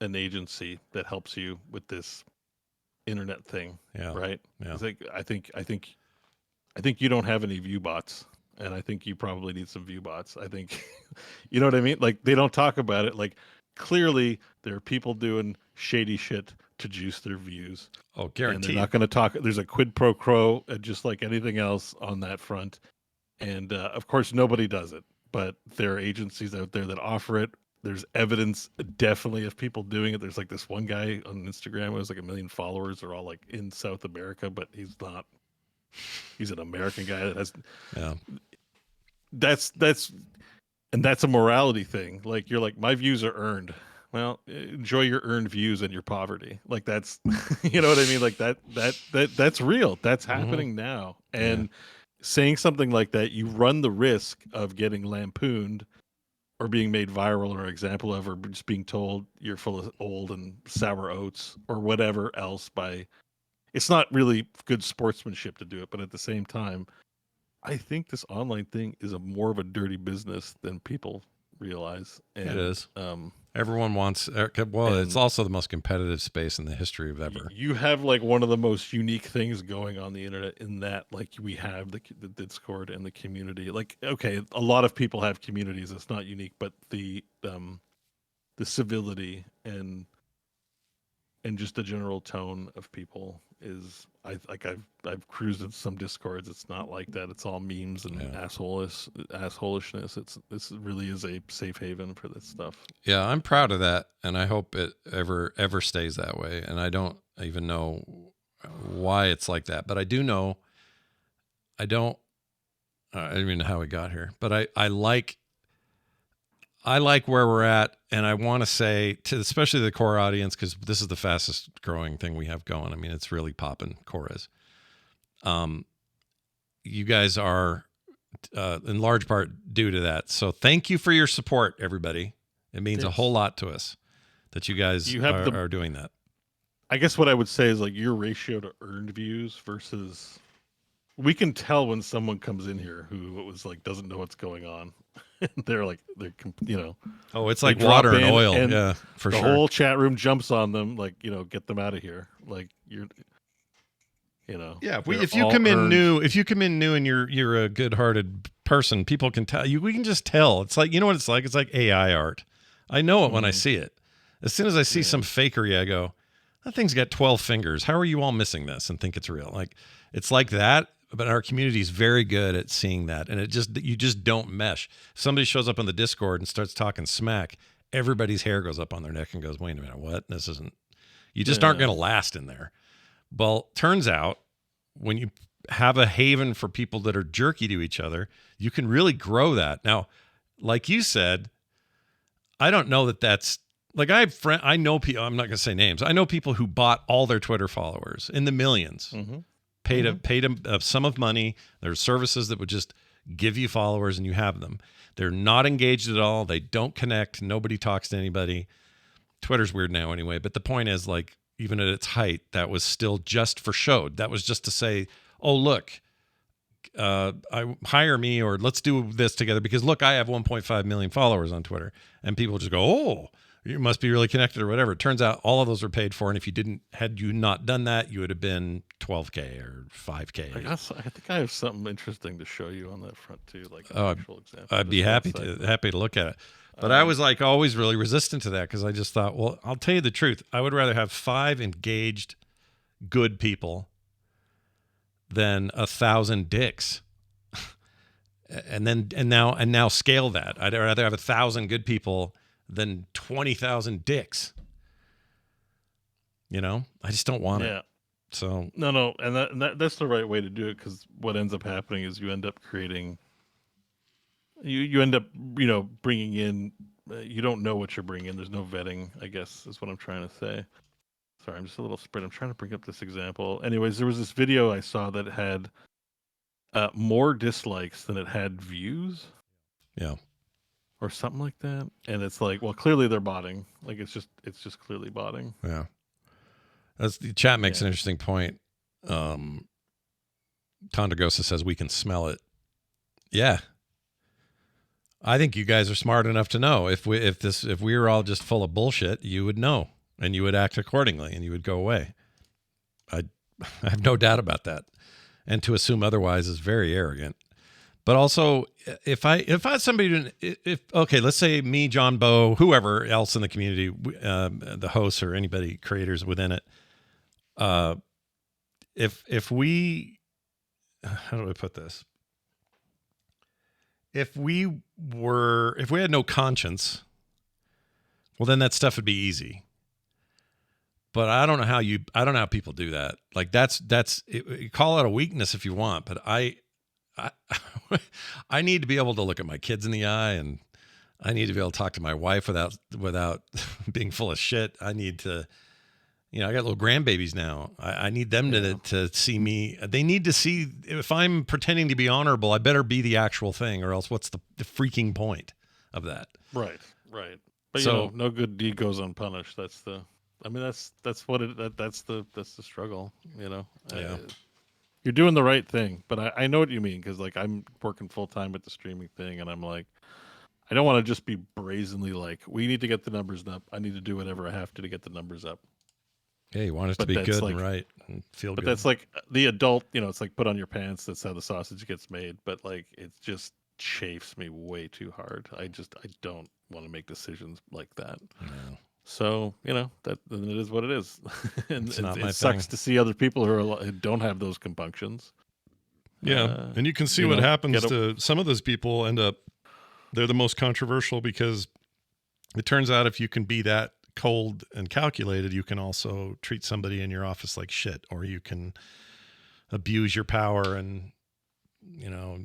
an agency that helps you with this internet thing. Yeah. Right. Yeah. I think you don't have any view bots. And I think you probably need some view bots. I think, you know what I mean? Like they don't talk about it. Like clearly there are people doing shady shit to juice their views. Oh, guaranteed. And they're not going to talk. There's a quid pro quo, just like anything else on that front. And of course, nobody does it. But there are agencies out there that offer it. There's evidence definitely of people doing it. There's like this one guy on Instagram who has like 1 million followers. They're all like in South America, but he's not. He's an American guy that has. Yeah. That's a morality thing. Like you're like, my views are earned. Well, enjoy your earned views and your poverty. Like that's, you know what I mean? Like that's real. That's happening now. And saying something like that, you run the risk of getting lampooned or being made viral or example of, or just being told you're full of old and sour oats or whatever else by, it's not really good sportsmanship to do it. But at the same time, I think this online thing is more of a dirty business than people realize. And, it is. Everyone wants. Well, it's also the most competitive space in the history of ever. You have like one of the most unique things going on the internet in that like we have the Discord and the community. Like, okay, a lot of people have communities. It's not unique, but the civility and just the general tone of people is I've cruised in some Discords. It's not like that. It's all memes and assholishness. This really is a safe haven for this stuff. Yeah, I'm proud of that, and I hope it ever stays that way. And I don't even know why it's like that, but I do know. I don't even know how we got here, but I like where we're at, and I want to say to especially the core audience, because this is the fastest growing thing we have going. I mean, it's really popping. Core is. You guys are in large part due to that. So thank you for your support, everybody. It means a whole lot to us that you guys are doing that. I guess what I would say is like your ratio to earned views versus. We can tell when someone comes in here who was like doesn't know what's going on. they're Oh, it's like water and oil. And yeah, for the sure. The whole chat room jumps on them, like, get them out of here. Like you're, Yeah, if you come in new and you're a good-hearted person, people can tell you. We can just tell. It's like, you know what it's like? It's like AI art. I know it when I see it. As soon as I see some fakery, I go, that thing's got 12 fingers. How are you all missing this and think it's real? Like, it's like that. But our community is very good at seeing that, and you just don't mesh. If somebody shows up on the Discord and starts talking smack, everybody's hair goes up on their neck and goes, "Wait a minute, what? This isn't." You just aren't going to last in there. Well, turns out when you have a haven for people that are jerky to each other, you can really grow that. Now, like you said, I don't know that that's like I know people. I'm not going to say names. I know people who bought all their Twitter followers in the millions. Mm-hmm. Paid a sum of money. There's services that would just give you followers and you have them. They're not engaged at all. They don't connect. Nobody talks to anybody. Twitter's weird now anyway. But the point is, like, even at its height, that was still just for show. That was just to say, oh, look, hire me or let's do this together because, look, I have 1.5 million followers on Twitter. And people just go, oh, you must be really connected or whatever. It turns out all of those were paid for. And if had you not done that, you would have been 12K or 5K. I think I have something interesting to show you on that front too, like an actual example. I'd be happy to look at it. But I was like always really resistant to that because I just thought, well, I'll tell you the truth. I would rather have 5 engaged, good people than 1,000 dicks. and now scale that. I'd rather have 1,000 good people than 20,000 dicks. I just don't want it. So no, and that's the right way to do it because what ends up happening is you end up creating. You end up bringing in. You don't know what you're bringing in. There's no vetting. I guess is what I'm trying to say. Sorry, I'm just a little spread. I'm trying to bring up this example. Anyways, there was this video I saw that had more dislikes than it had views. Yeah. Or something like that, and it's like, well, clearly they're botting. Like it's just clearly botting. Yeah, the chat makes an interesting point. Tondagosa says we can smell it. Yeah, I think you guys are smart enough to know if we were all just full of bullshit, you would know and you would act accordingly and you would go away. I have no doubt about that, and to assume otherwise is very arrogant. But also, if I had somebody, let's say me, John, Beau, whoever else in the community, the hosts or anybody, creators within it, if we, how do I put this? If we had no conscience, well, then that stuff would be easy. But I don't know how people do that. Like that's you call it a weakness if you want, but I need to be able to look at my kids in the eye, and I need to be able to talk to my wife without being full of shit. I need to, I got little grandbabies now. I need them to see me. They need to see if I'm pretending to be honorable, I better be the actual thing, or else what's the freaking point of that? Right. But no good deed goes unpunished. That's the struggle. Yeah. You're doing the right thing, but I know what you mean because like I'm working full time with the streaming thing, and I'm like, I don't want to just be brazenly like, we need to get the numbers up. I need to do whatever I have to get the numbers up. Yeah, you want it to But be that's good like- and right and feel But good. that's like the adult, it's like put on your pants. That's how the sausage gets made. But like, it just chafes me way too hard. I don't want to make decisions like that. No. So, that then it is what it is. And It's not my it sucks thing. to see other people who don't have those compunctions. Yeah, and you can see what happens to some of those people. They're the most controversial because it turns out if you can be that cold and calculated, you can also treat somebody in your office like shit, or you can abuse your power. And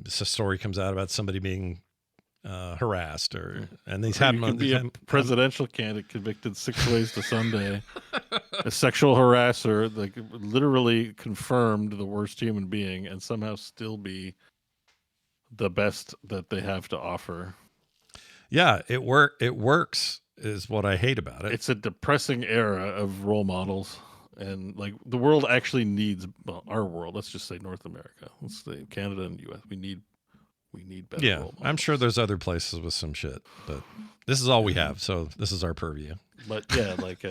a story comes out about somebody being harassed, and these happen. You can be a presidential candidate convicted 6 ways to Sunday, a sexual harasser, like literally confirmed the worst human being, and somehow still be the best that they have to offer. Yeah, it works is what I hate about it. It's a depressing era of role models, and like the world actually needs our world. Let's just say North America. Let's say Canada and U.S. We need better role models. I'm sure there's other places with some shit, but this is all we have, so this is our purview. But yeah, like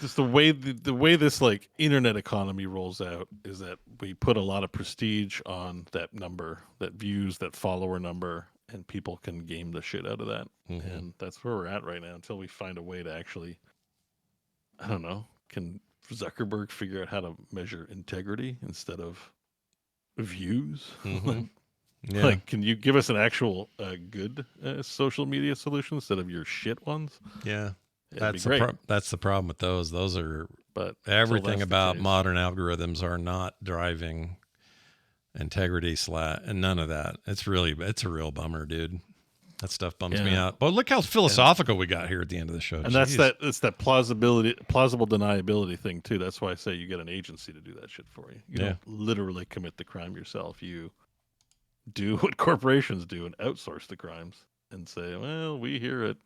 just the way this like internet economy rolls out is that we put a lot of prestige on that number, that views, that follower number, and people can game the shit out of that. Mm-hmm. And that's where we're at right now until we find a way to actually, I don't know, can Zuckerberg figure out how to measure integrity instead of views? Mm-hmm. Yeah. Like, can you give us an actual good social media solution instead of your shit ones? Yeah. It'd be great. That's the problem with those. Those are, But everything that's the about case. modern algorithms are not driving integrity and none of that. It's a real bummer, dude. That stuff bums me out. But look how philosophical we got here at the end of the show. And it's that plausible deniability thing too. That's why I say you get an agency to do that shit for you. You don't literally commit the crime yourself. You do what corporations do and outsource the crimes and say, well, we here at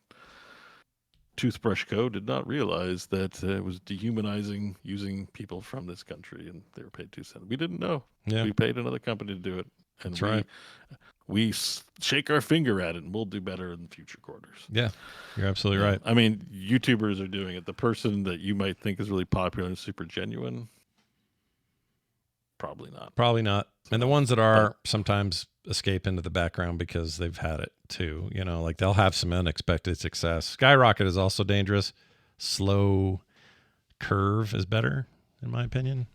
Toothbrush Co. did not realize that it was dehumanizing using people from this country and they were paid 2 cents. We didn't know. Yeah. We paid another company to do it. And That's right. We shake our finger at it and we'll do better in future quarters. Yeah, you're absolutely right. I mean, YouTubers are doing it. The person that you might think is really popular and super genuine, probably not. Probably not. And the ones that are sometimes escape into the background because they've had it too. Like they'll have some unexpected success. Skyrocket is also dangerous. Slow curve is better, in my opinion.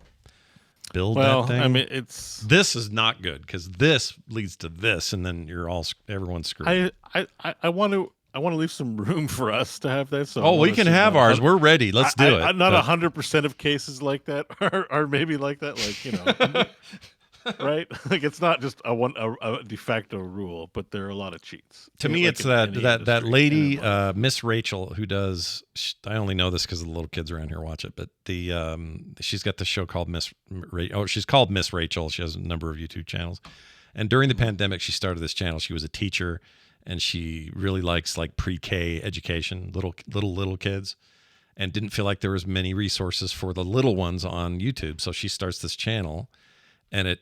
Build that thing. I mean, this is not good because this leads to this, and then everyone's screwed. I want to leave some room for us to have that. So oh, we can have ours. We're ready. Let's do it. Not 100% of cases like that are maybe like that. Like right? Like it's not just a de facto rule, but there are a lot of cheats. To me, it's that lady, Miss Rachel, who does. I only know this because the little kids around here watch it. But she's got the show called she's called Miss Rachel. She has a number of YouTube channels, and during the pandemic, she started this channel. She was a teacher, and she really likes like pre-K education, little kids, and didn't feel like there was many resources for the little ones on YouTube. So she starts this channel, and it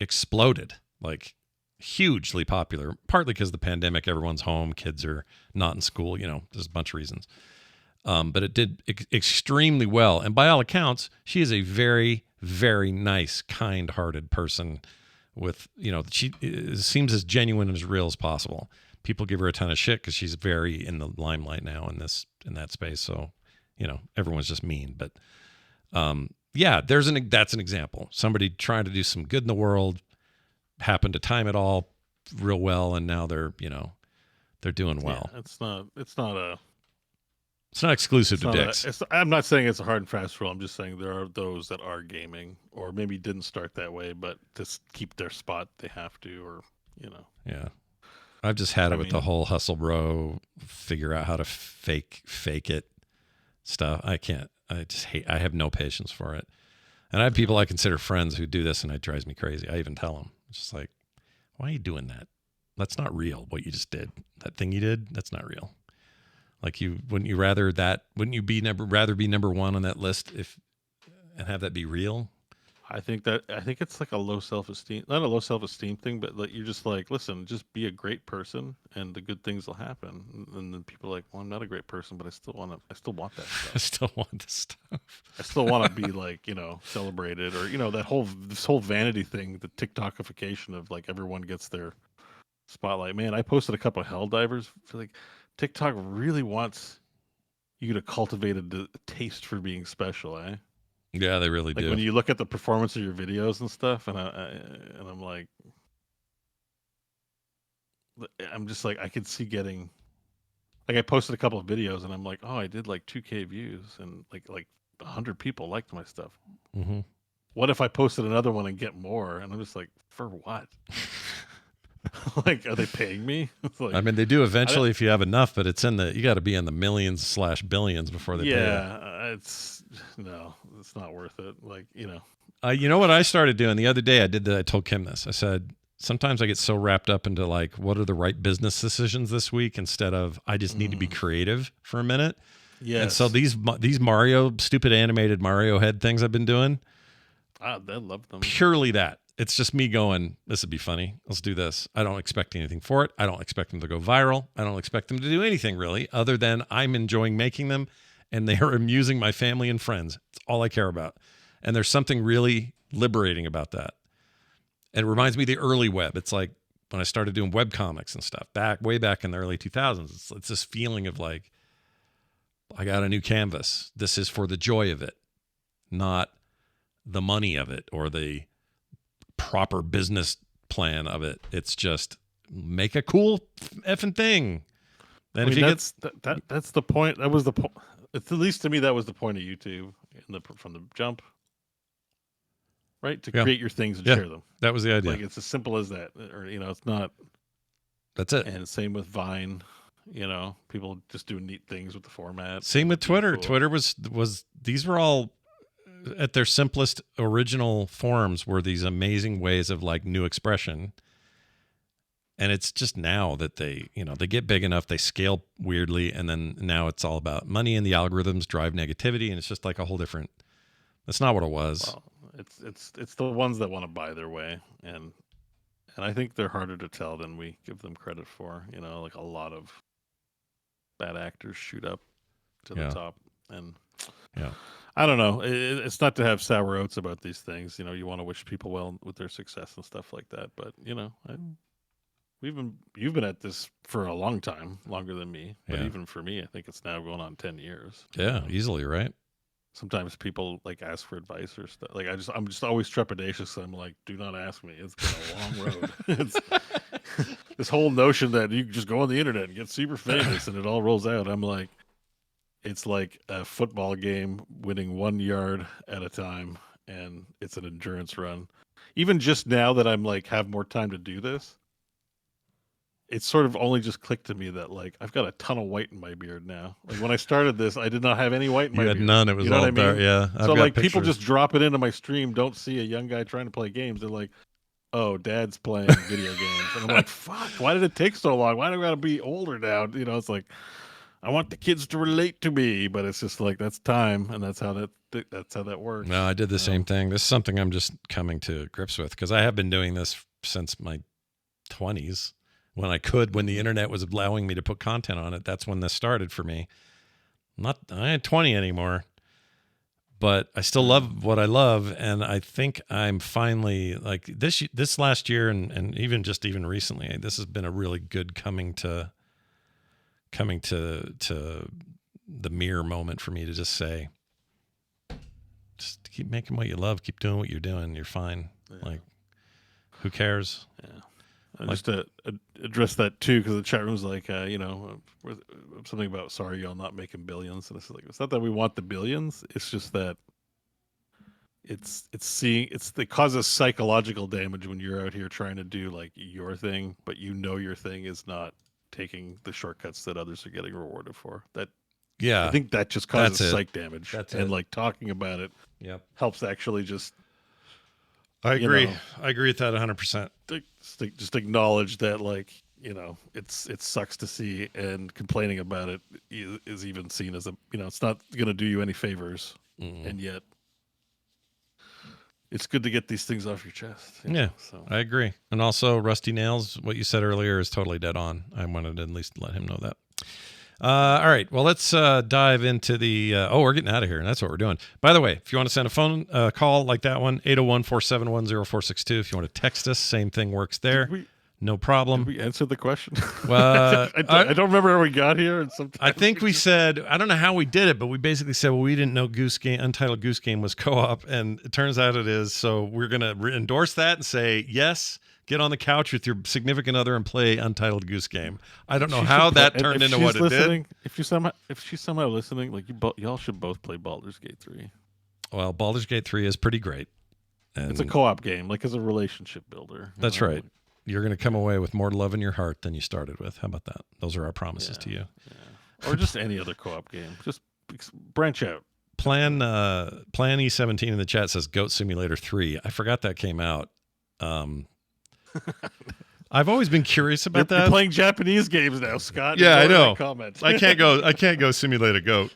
exploded, like hugely popular, partly because of the pandemic, everyone's home, kids are not in school, there's a bunch of reasons. But it did extremely well. And by all accounts, she is a very, very nice, kind-hearted person with, she seems as genuine and as real as possible. People give her a ton of shit because she's very in the limelight now in that space. So, everyone's just mean, but, yeah, that's an example. Somebody trying to do some good in the world, happened to time it all real well, and now they're doing well. Yeah, it's not exclusive to dicks. I'm not saying it's a hard and fast rule. I'm just saying there are those that are gaming, or maybe didn't start that way, but to keep their spot, they have to, or Yeah, I've just had it with the whole hustle bro, figure out how to fake it stuff. I can't. I just hate. I have no patience for it. And I have people I consider friends who do this, and it drives me crazy. I even tell them, it's just like, why are you doing that? That's not real. What you just did, that thing you did, that's not real. Like wouldn't you rather be number one on that list and have that be real? I think it's like a low self-esteem, not a low self-esteem thing, but like you're just like, listen, just be a great person, and the good things will happen. And then people are like, well, I'm not a great person, but I still want that I stuff. still want the stuff. I still want to be like, celebrated, or this whole vanity thing, the TikTokification of like everyone gets their spotlight. Man, I posted a couple of Helldivers. For like TikTok really wants you to cultivate a taste for being special, eh? Yeah, they really Like do. when you look at the performance of your videos and stuff, and I'm like, I'm just like, I could see getting, like, I posted a couple of videos, and I'm like, oh, I did like 2K views, and like 100 people liked my stuff. Mm-hmm. What if I posted another one and get more? And I'm just like, for what? Like, are they paying me? I mean, they do eventually if you have enough, but you got to be in the millions / billions before they pay you. Yeah, it's not worth it. Like, you know what I started doing the other day? I told Kim this. I said, sometimes I get so wrapped up into like, what are the right business decisions this week instead of I just need to be creative for a minute. Yeah. And so these stupid animated Mario head things I've been doing. I love them. Purely that. It's just me going, this would be funny. Let's do this. I don't expect anything for it. I don't expect them to go viral. I don't expect them to do anything really other than I'm enjoying making them and they are amusing my family and friends. It's all I care about. And there's something really liberating about that. And it reminds me of the early web. It's like when I started doing web comics and stuff way back in the early 2000s. It's this feeling of like, I got a new canvas. This is for the joy of it, not the money of it or the proper business plan of it. It's just make a cool effing thing. Then that's the point. That was the point. At least to me, that was the point of YouTube from the jump. Right, to create your things and share them. That was the idea. Like it's as simple as that, or it's not. That's it. And same with Vine. People just do neat things with the format. Same with Twitter. Cool. Twitter was these were all at their simplest original forms were these amazing ways of like new expression. And it's just now that they get big enough, they scale weirdly, and then now it's all about money and the algorithms drive negativity, and it's just like a whole different. That's not what it was. Well, it's the ones that want to buy their way, and I think they're harder to tell than we give them credit for. Like a lot of bad actors shoot up to the top, and I don't know. It's not to have sour oats about these things. You want to wish people well with their success and stuff like that. But you've been at this for a long time, longer than me. But even for me, I think it's now going on 10 years. Yeah, easily, right? Sometimes people like ask for advice or stuff. Like I'm just always trepidatious. I'm like, do not ask me. It's been a long road. It's this whole notion that you just go on the internet and get super famous and it all rolls out. I'm like, it's like a football game, winning 1 yard at a time, and it's an endurance run. Even just now that I'm like have more time to do this, it's sort of only just clicked to me that like I've got a ton of white in my beard now. Like when I started this, I did not have any white in my beard. You had none. It was all dark. Yeah. So like people just drop it into my stream, don't see a young guy trying to play games. They're like, oh, dad's playing video games. And I'm like, fuck, why did it take so long? Why do I gotta be older now? It's like, I want the kids to relate to me, but it's just like, that's time. And that's how that works. No, I did the same thing. This is something I'm just coming to grips with because I have been doing this since my 20s. When the internet was allowing me to put content on it, that's when this started for me. I ain't 20 anymore, but I still love what I love. And I think I'm finally like this last year and even recently, this has been a really good coming to the mirror moment for me to just say, just keep making what you love, keep doing what you're doing. You're fine. Yeah. Like, who cares? Yeah. Just to address that too, because the chat room was like, something about sorry y'all not making billions, and it's like it's not that we want the billions, it's just that it causes psychological damage when you're out here trying to do like your thing, but your thing is not taking the shortcuts that others are getting rewarded for. I think that just causes psych damage. Like talking about it, helps actually just. I agree. I agree with that 100%. Just acknowledge that, like, it sucks to see, and complaining about it is even seen as it's not going to do you any favors, and yet it's good to get these things off your chest. Yeah, so. I agree. And also, Rusty Nails, what you said earlier is totally dead on. I wanted to at least let him know that. All right, well, let's dive into the... we're getting out of here, and that's what we're doing. By the way, if you want to send a phone call like that one, 801-471-0462. If you want to text us, same thing works there. No problem. Did we answer the question? Well, I don't remember how we got here. And I think we said, I don't know how we did it, but we basically said, well, we didn't know Untitled Goose Game was co-op, and it turns out it is. So we're going to endorse that and say, yes, get on the couch with your significant other and play Untitled Goose Game. I don't know how that turned into what it did. If she's somehow listening, like y'all should both play Baldur's Gate 3. Well, Baldur's Gate 3 is pretty great. And it's a co-op game, like as a relationship builder. That's right. You're going to come away with more love in your heart than you started with. How about that? Those are our promises to you. Yeah. Or just any other co-op game. Just branch out. Plan E17 in the chat says Goat Simulator 3. I forgot that came out. I've always been curious about that. You're playing Japanese games now, Scott. Yeah, I know. I can't go simulate a goat.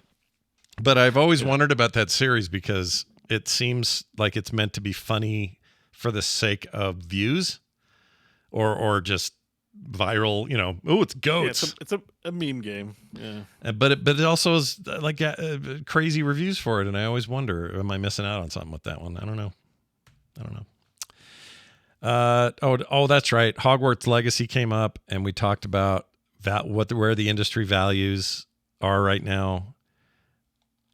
But I've always wondered about that series because it seems like it's meant to be funny for the sake of views. Or just viral, it's goats. Yeah, it's a meme game. Yeah, but it also is like crazy reviews for it, and I always wonder, am I missing out on something with that one? I don't know. That's right. Hogwarts Legacy came up, and we talked about where the industry values are right now,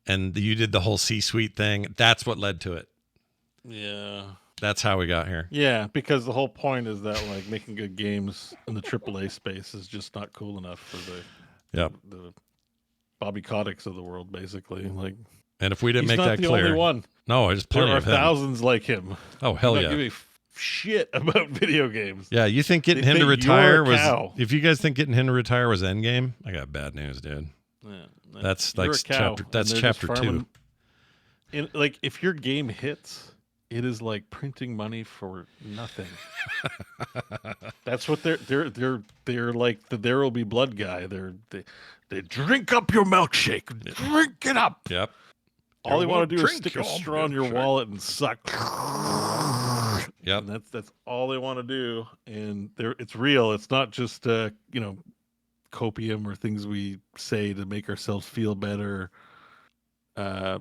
and you did the whole C-suite thing. That's what led to it. Yeah. That's how we got here. Yeah, because the whole point is that like making good games in the AAA space is just not cool enough for the Bobby Koticks of the world, basically. Like, and if we didn't make that clear, he's not the only one. No, there's plenty of him. There are thousands like him. Oh hell yeah! Give a shit about video games. Yeah, you think getting him to retire was? If you guys think getting him to retire was Endgame, I got bad news, dude. Yeah, that's like chapter. That's chapter 2. Like, if your game hits. It is like printing money for nothing. That's what they're like the There Will Be Blood guy. They drink up your milkshake. Drink it up. Yep. All they want to do is stick a straw in your wallet and suck. Yep. And that's all they want to do. And it's real. It's not just copium or things we say to make ourselves feel better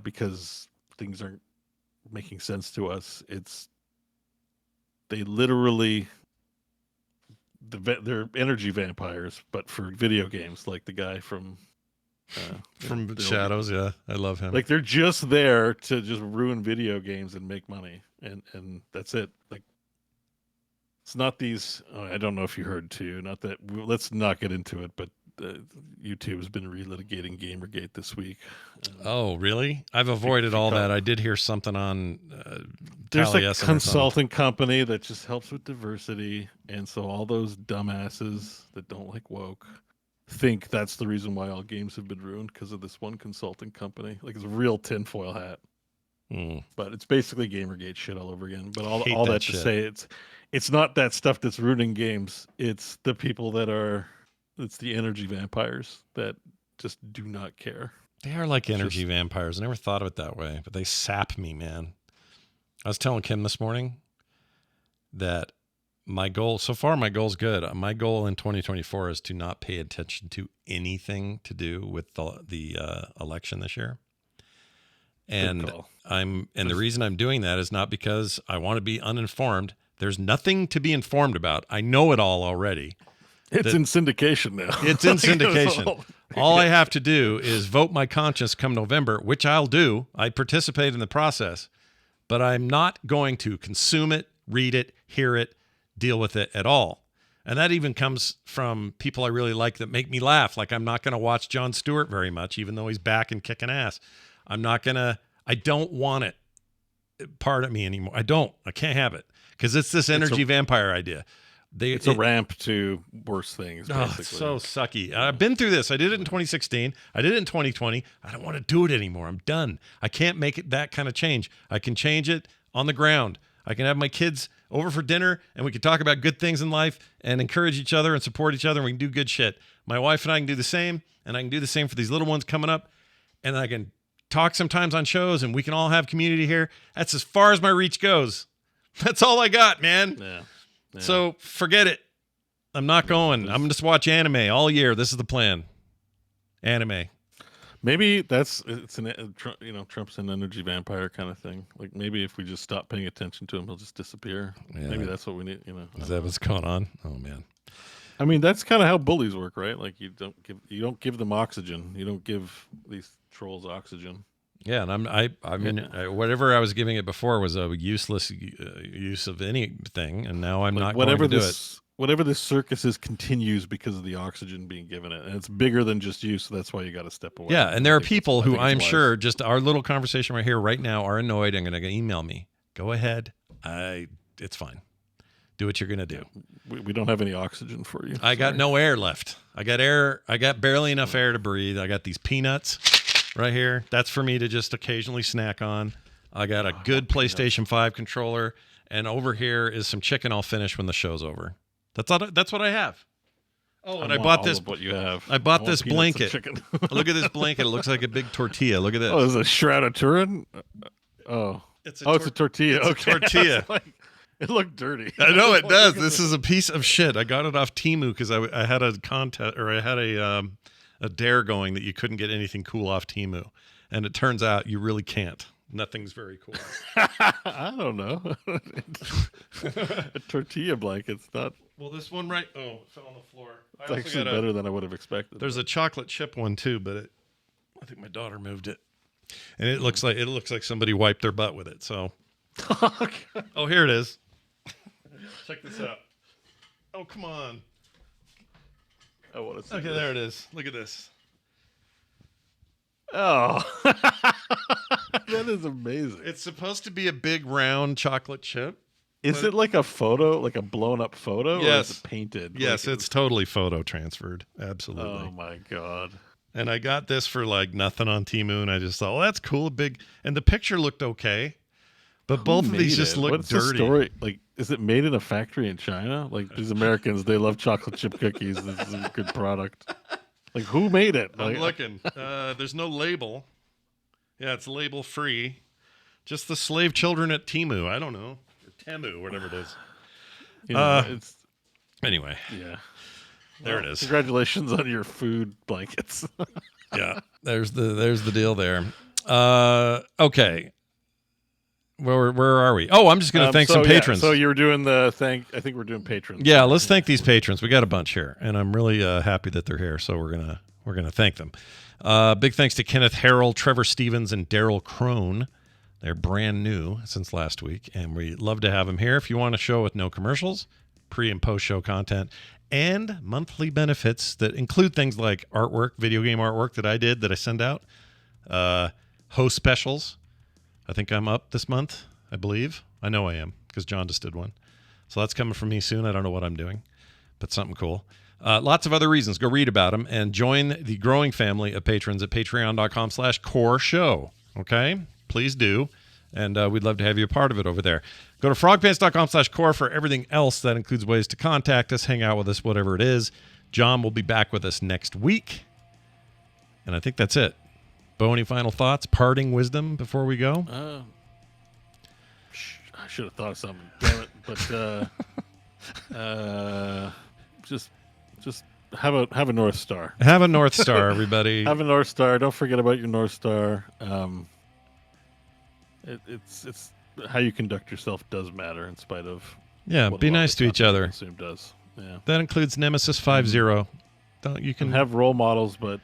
because things aren't making sense to us. They literally they're energy vampires, but for video games, like the guy from Shadows. Yeah, I love him. Like, they're just there to just ruin video games and make money, and that's it. Like, it's not these. I don't know if you heard too. Not that. Let's not get into it, but YouTube has been relitigating Gamergate this week. Oh, really? I've avoided all that. I did hear something on there's a consulting company that just helps with diversity, and so all those dumbasses that don't like woke think that's the reason why all games have been ruined, because of this one consulting company. Like, it's a real tinfoil hat. But it's basically Gamergate shit all over again. But all that to say, it's not that stuff that's ruining games. It's the people that are. It's the energy vampires that just do not care. They are like energy vampires. I never thought of it that way, but they sap me, man. I was telling Kim this morning that my goal's good. My goal in 2024 is to not pay attention to anything to do with the election this year. And the reason I'm doing that is not because I want to be uninformed. There's nothing to be informed about. I know it all already. It's in syndication now. It's in syndication. All I have to do is vote my conscience come November, which I'll do. I participate in the process, but I'm not going to consume it, read it, hear it, deal with it at all. And that even comes from people I really like that make me laugh. Like, I'm not going to watch Jon Stewart very much, even though he's back and kicking ass. I don't want it part of me anymore. I can't have it because it's this energy vampire idea. It's a ramp to worse things, basically. Oh, it's so sucky. I've been through this. I did it in 2016. I did it in 2020. I don't want to do it anymore. I'm done. I can't make it that kind of change. I can change it on the ground. I can have my kids over for dinner, and we can talk about good things in life and encourage each other and support each other, and we can do good shit. My wife and I can do the same, and I can do the same for these little ones coming up, and I can talk sometimes on shows and we can all have community here. That's as far as my reach goes. That's all I got, man. Yeah. So forget it. I'm not going. I'm just watch anime all year. This is the plan. Anime. Maybe it's Trump's an energy vampire kind of thing. Like maybe if we just stop paying attention to him, he'll just disappear. Yeah. Maybe that's what we need. Is that what's going on? Oh man. I mean, that's kind of how bullies work, right? Like you don't give them oxygen. You don't give these trolls oxygen. Yeah, and I mean, whatever I was giving it before was a useless use of anything, and now I'm not going to do it. Whatever this circus is continues because of the oxygen being given it, and it's bigger than just you, so that's why you got to step away. Yeah, and there are people who I'm sure just our little conversation right here, right now, are annoyed and going to email me. Go ahead, it's fine. Do what you're going to do. We don't have any oxygen for you. I got no air left. I got barely enough air to breathe. I got these peanuts right here. That's for me to just occasionally snack on. I got a good PlayStation 5 controller, and over here is some chicken I'll finish when the show's over. That's what I have. Oh, and I bought this. What you have? I bought this blanket. Look at this blanket. It looks like a big tortilla. Look at this. Oh, is it a shroud of Turin? Oh, it's a tortilla. It's a tortilla. It looked dirty. I know it does. This is a piece of shit. I got it off Temu because I had a contest, or I had a dare going that you couldn't get anything cool off Temu, and it turns out you really can't. Nothing's very cool. I don't know. A tortilla blanket's not. Well, this one it fell on the floor. It's actually better than I would have expected. There's a chocolate chip one too, but I think my daughter moved it, and it looks like somebody wiped their butt with it. So, oh, here it is. Check this out. Oh, come on. I want to see. Okay, there it is. Look at this. Oh, that is amazing. It's supposed to be a big round chocolate chip. Is it like a photo, like a blown up photo? Yes. Or is it painted? Yes, it's totally photo transferred. Absolutely. Oh my God. And I got this for like nothing on Temu, and I just thought, well, that's cool. And the picture looked okay, but both of these just look What's dirty. The story? Like, is it made in a factory in China? Like these Americans, they love chocolate chip cookies. This is a good product. Like, who made it? I'm looking. There's no label. Yeah, it's label free. Just the slave children at Temu. I don't know. Or Temu, whatever it is. It's anyway. Yeah. There it is. Congratulations on your food blankets. Yeah. There's the deal there. Okay. Where are we? Oh, I'm just going to thank some patrons. So you were doing I think we're doing patrons. Yeah, let's thank these patrons. We got a bunch here, and I'm really happy that they're here. So we're gonna thank them. Big thanks to Kenneth Harrell, Trevor Stevens, and Daryl Crone. They're brand new since last week, and we love to have them here. If you want a show with no commercials, pre and post show content, and monthly benefits that include things like artwork, video game artwork that I send out, host specials. I think I'm up this month, I believe. I know I am, because John just did one. So that's coming from me soon. I don't know what I'm doing, but something cool. Lots of other reasons. Go read about them and join the growing family of patrons at patreon.com/core show. Okay? Please do. And we'd love to have you a part of it over there. Go to frogpants.com/core for everything else. That includes ways to contact us, hang out with us, whatever it is. John will be back with us next week. And I think that's it. Beau, any final thoughts? Parting wisdom before we go? I should have thought of something. Damn it! But just have a North Star. Have a North Star, everybody. Have a North Star. Don't forget about your North Star. It's how you conduct yourself does matter in spite of. Yeah, be nice to each other. Assume does. Yeah. That includes Nemesis 5-0. You can have role models, but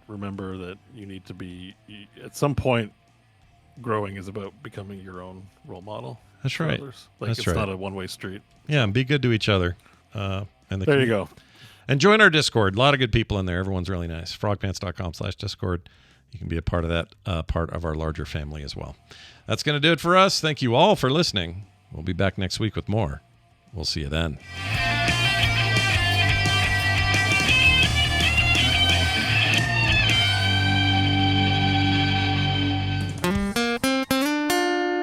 remember that you need to be at some point. Growing is about becoming your own role model. That's right. Others. It's not a one-way street. Yeah, and be good to each other. And there you go. And join our Discord. A lot of good people in there. Everyone's really nice. Frogpants.com/Discord. You can be a part of that, part of our larger family as well. That's going to do it for us. Thank you all for listening. We'll be back next week with more. We'll see you then.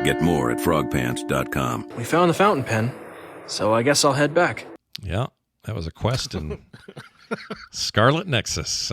Get more at frogpants.com. We found the fountain pen, so I guess I'll head back. Yeah, that was a quest in Scarlet Nexus.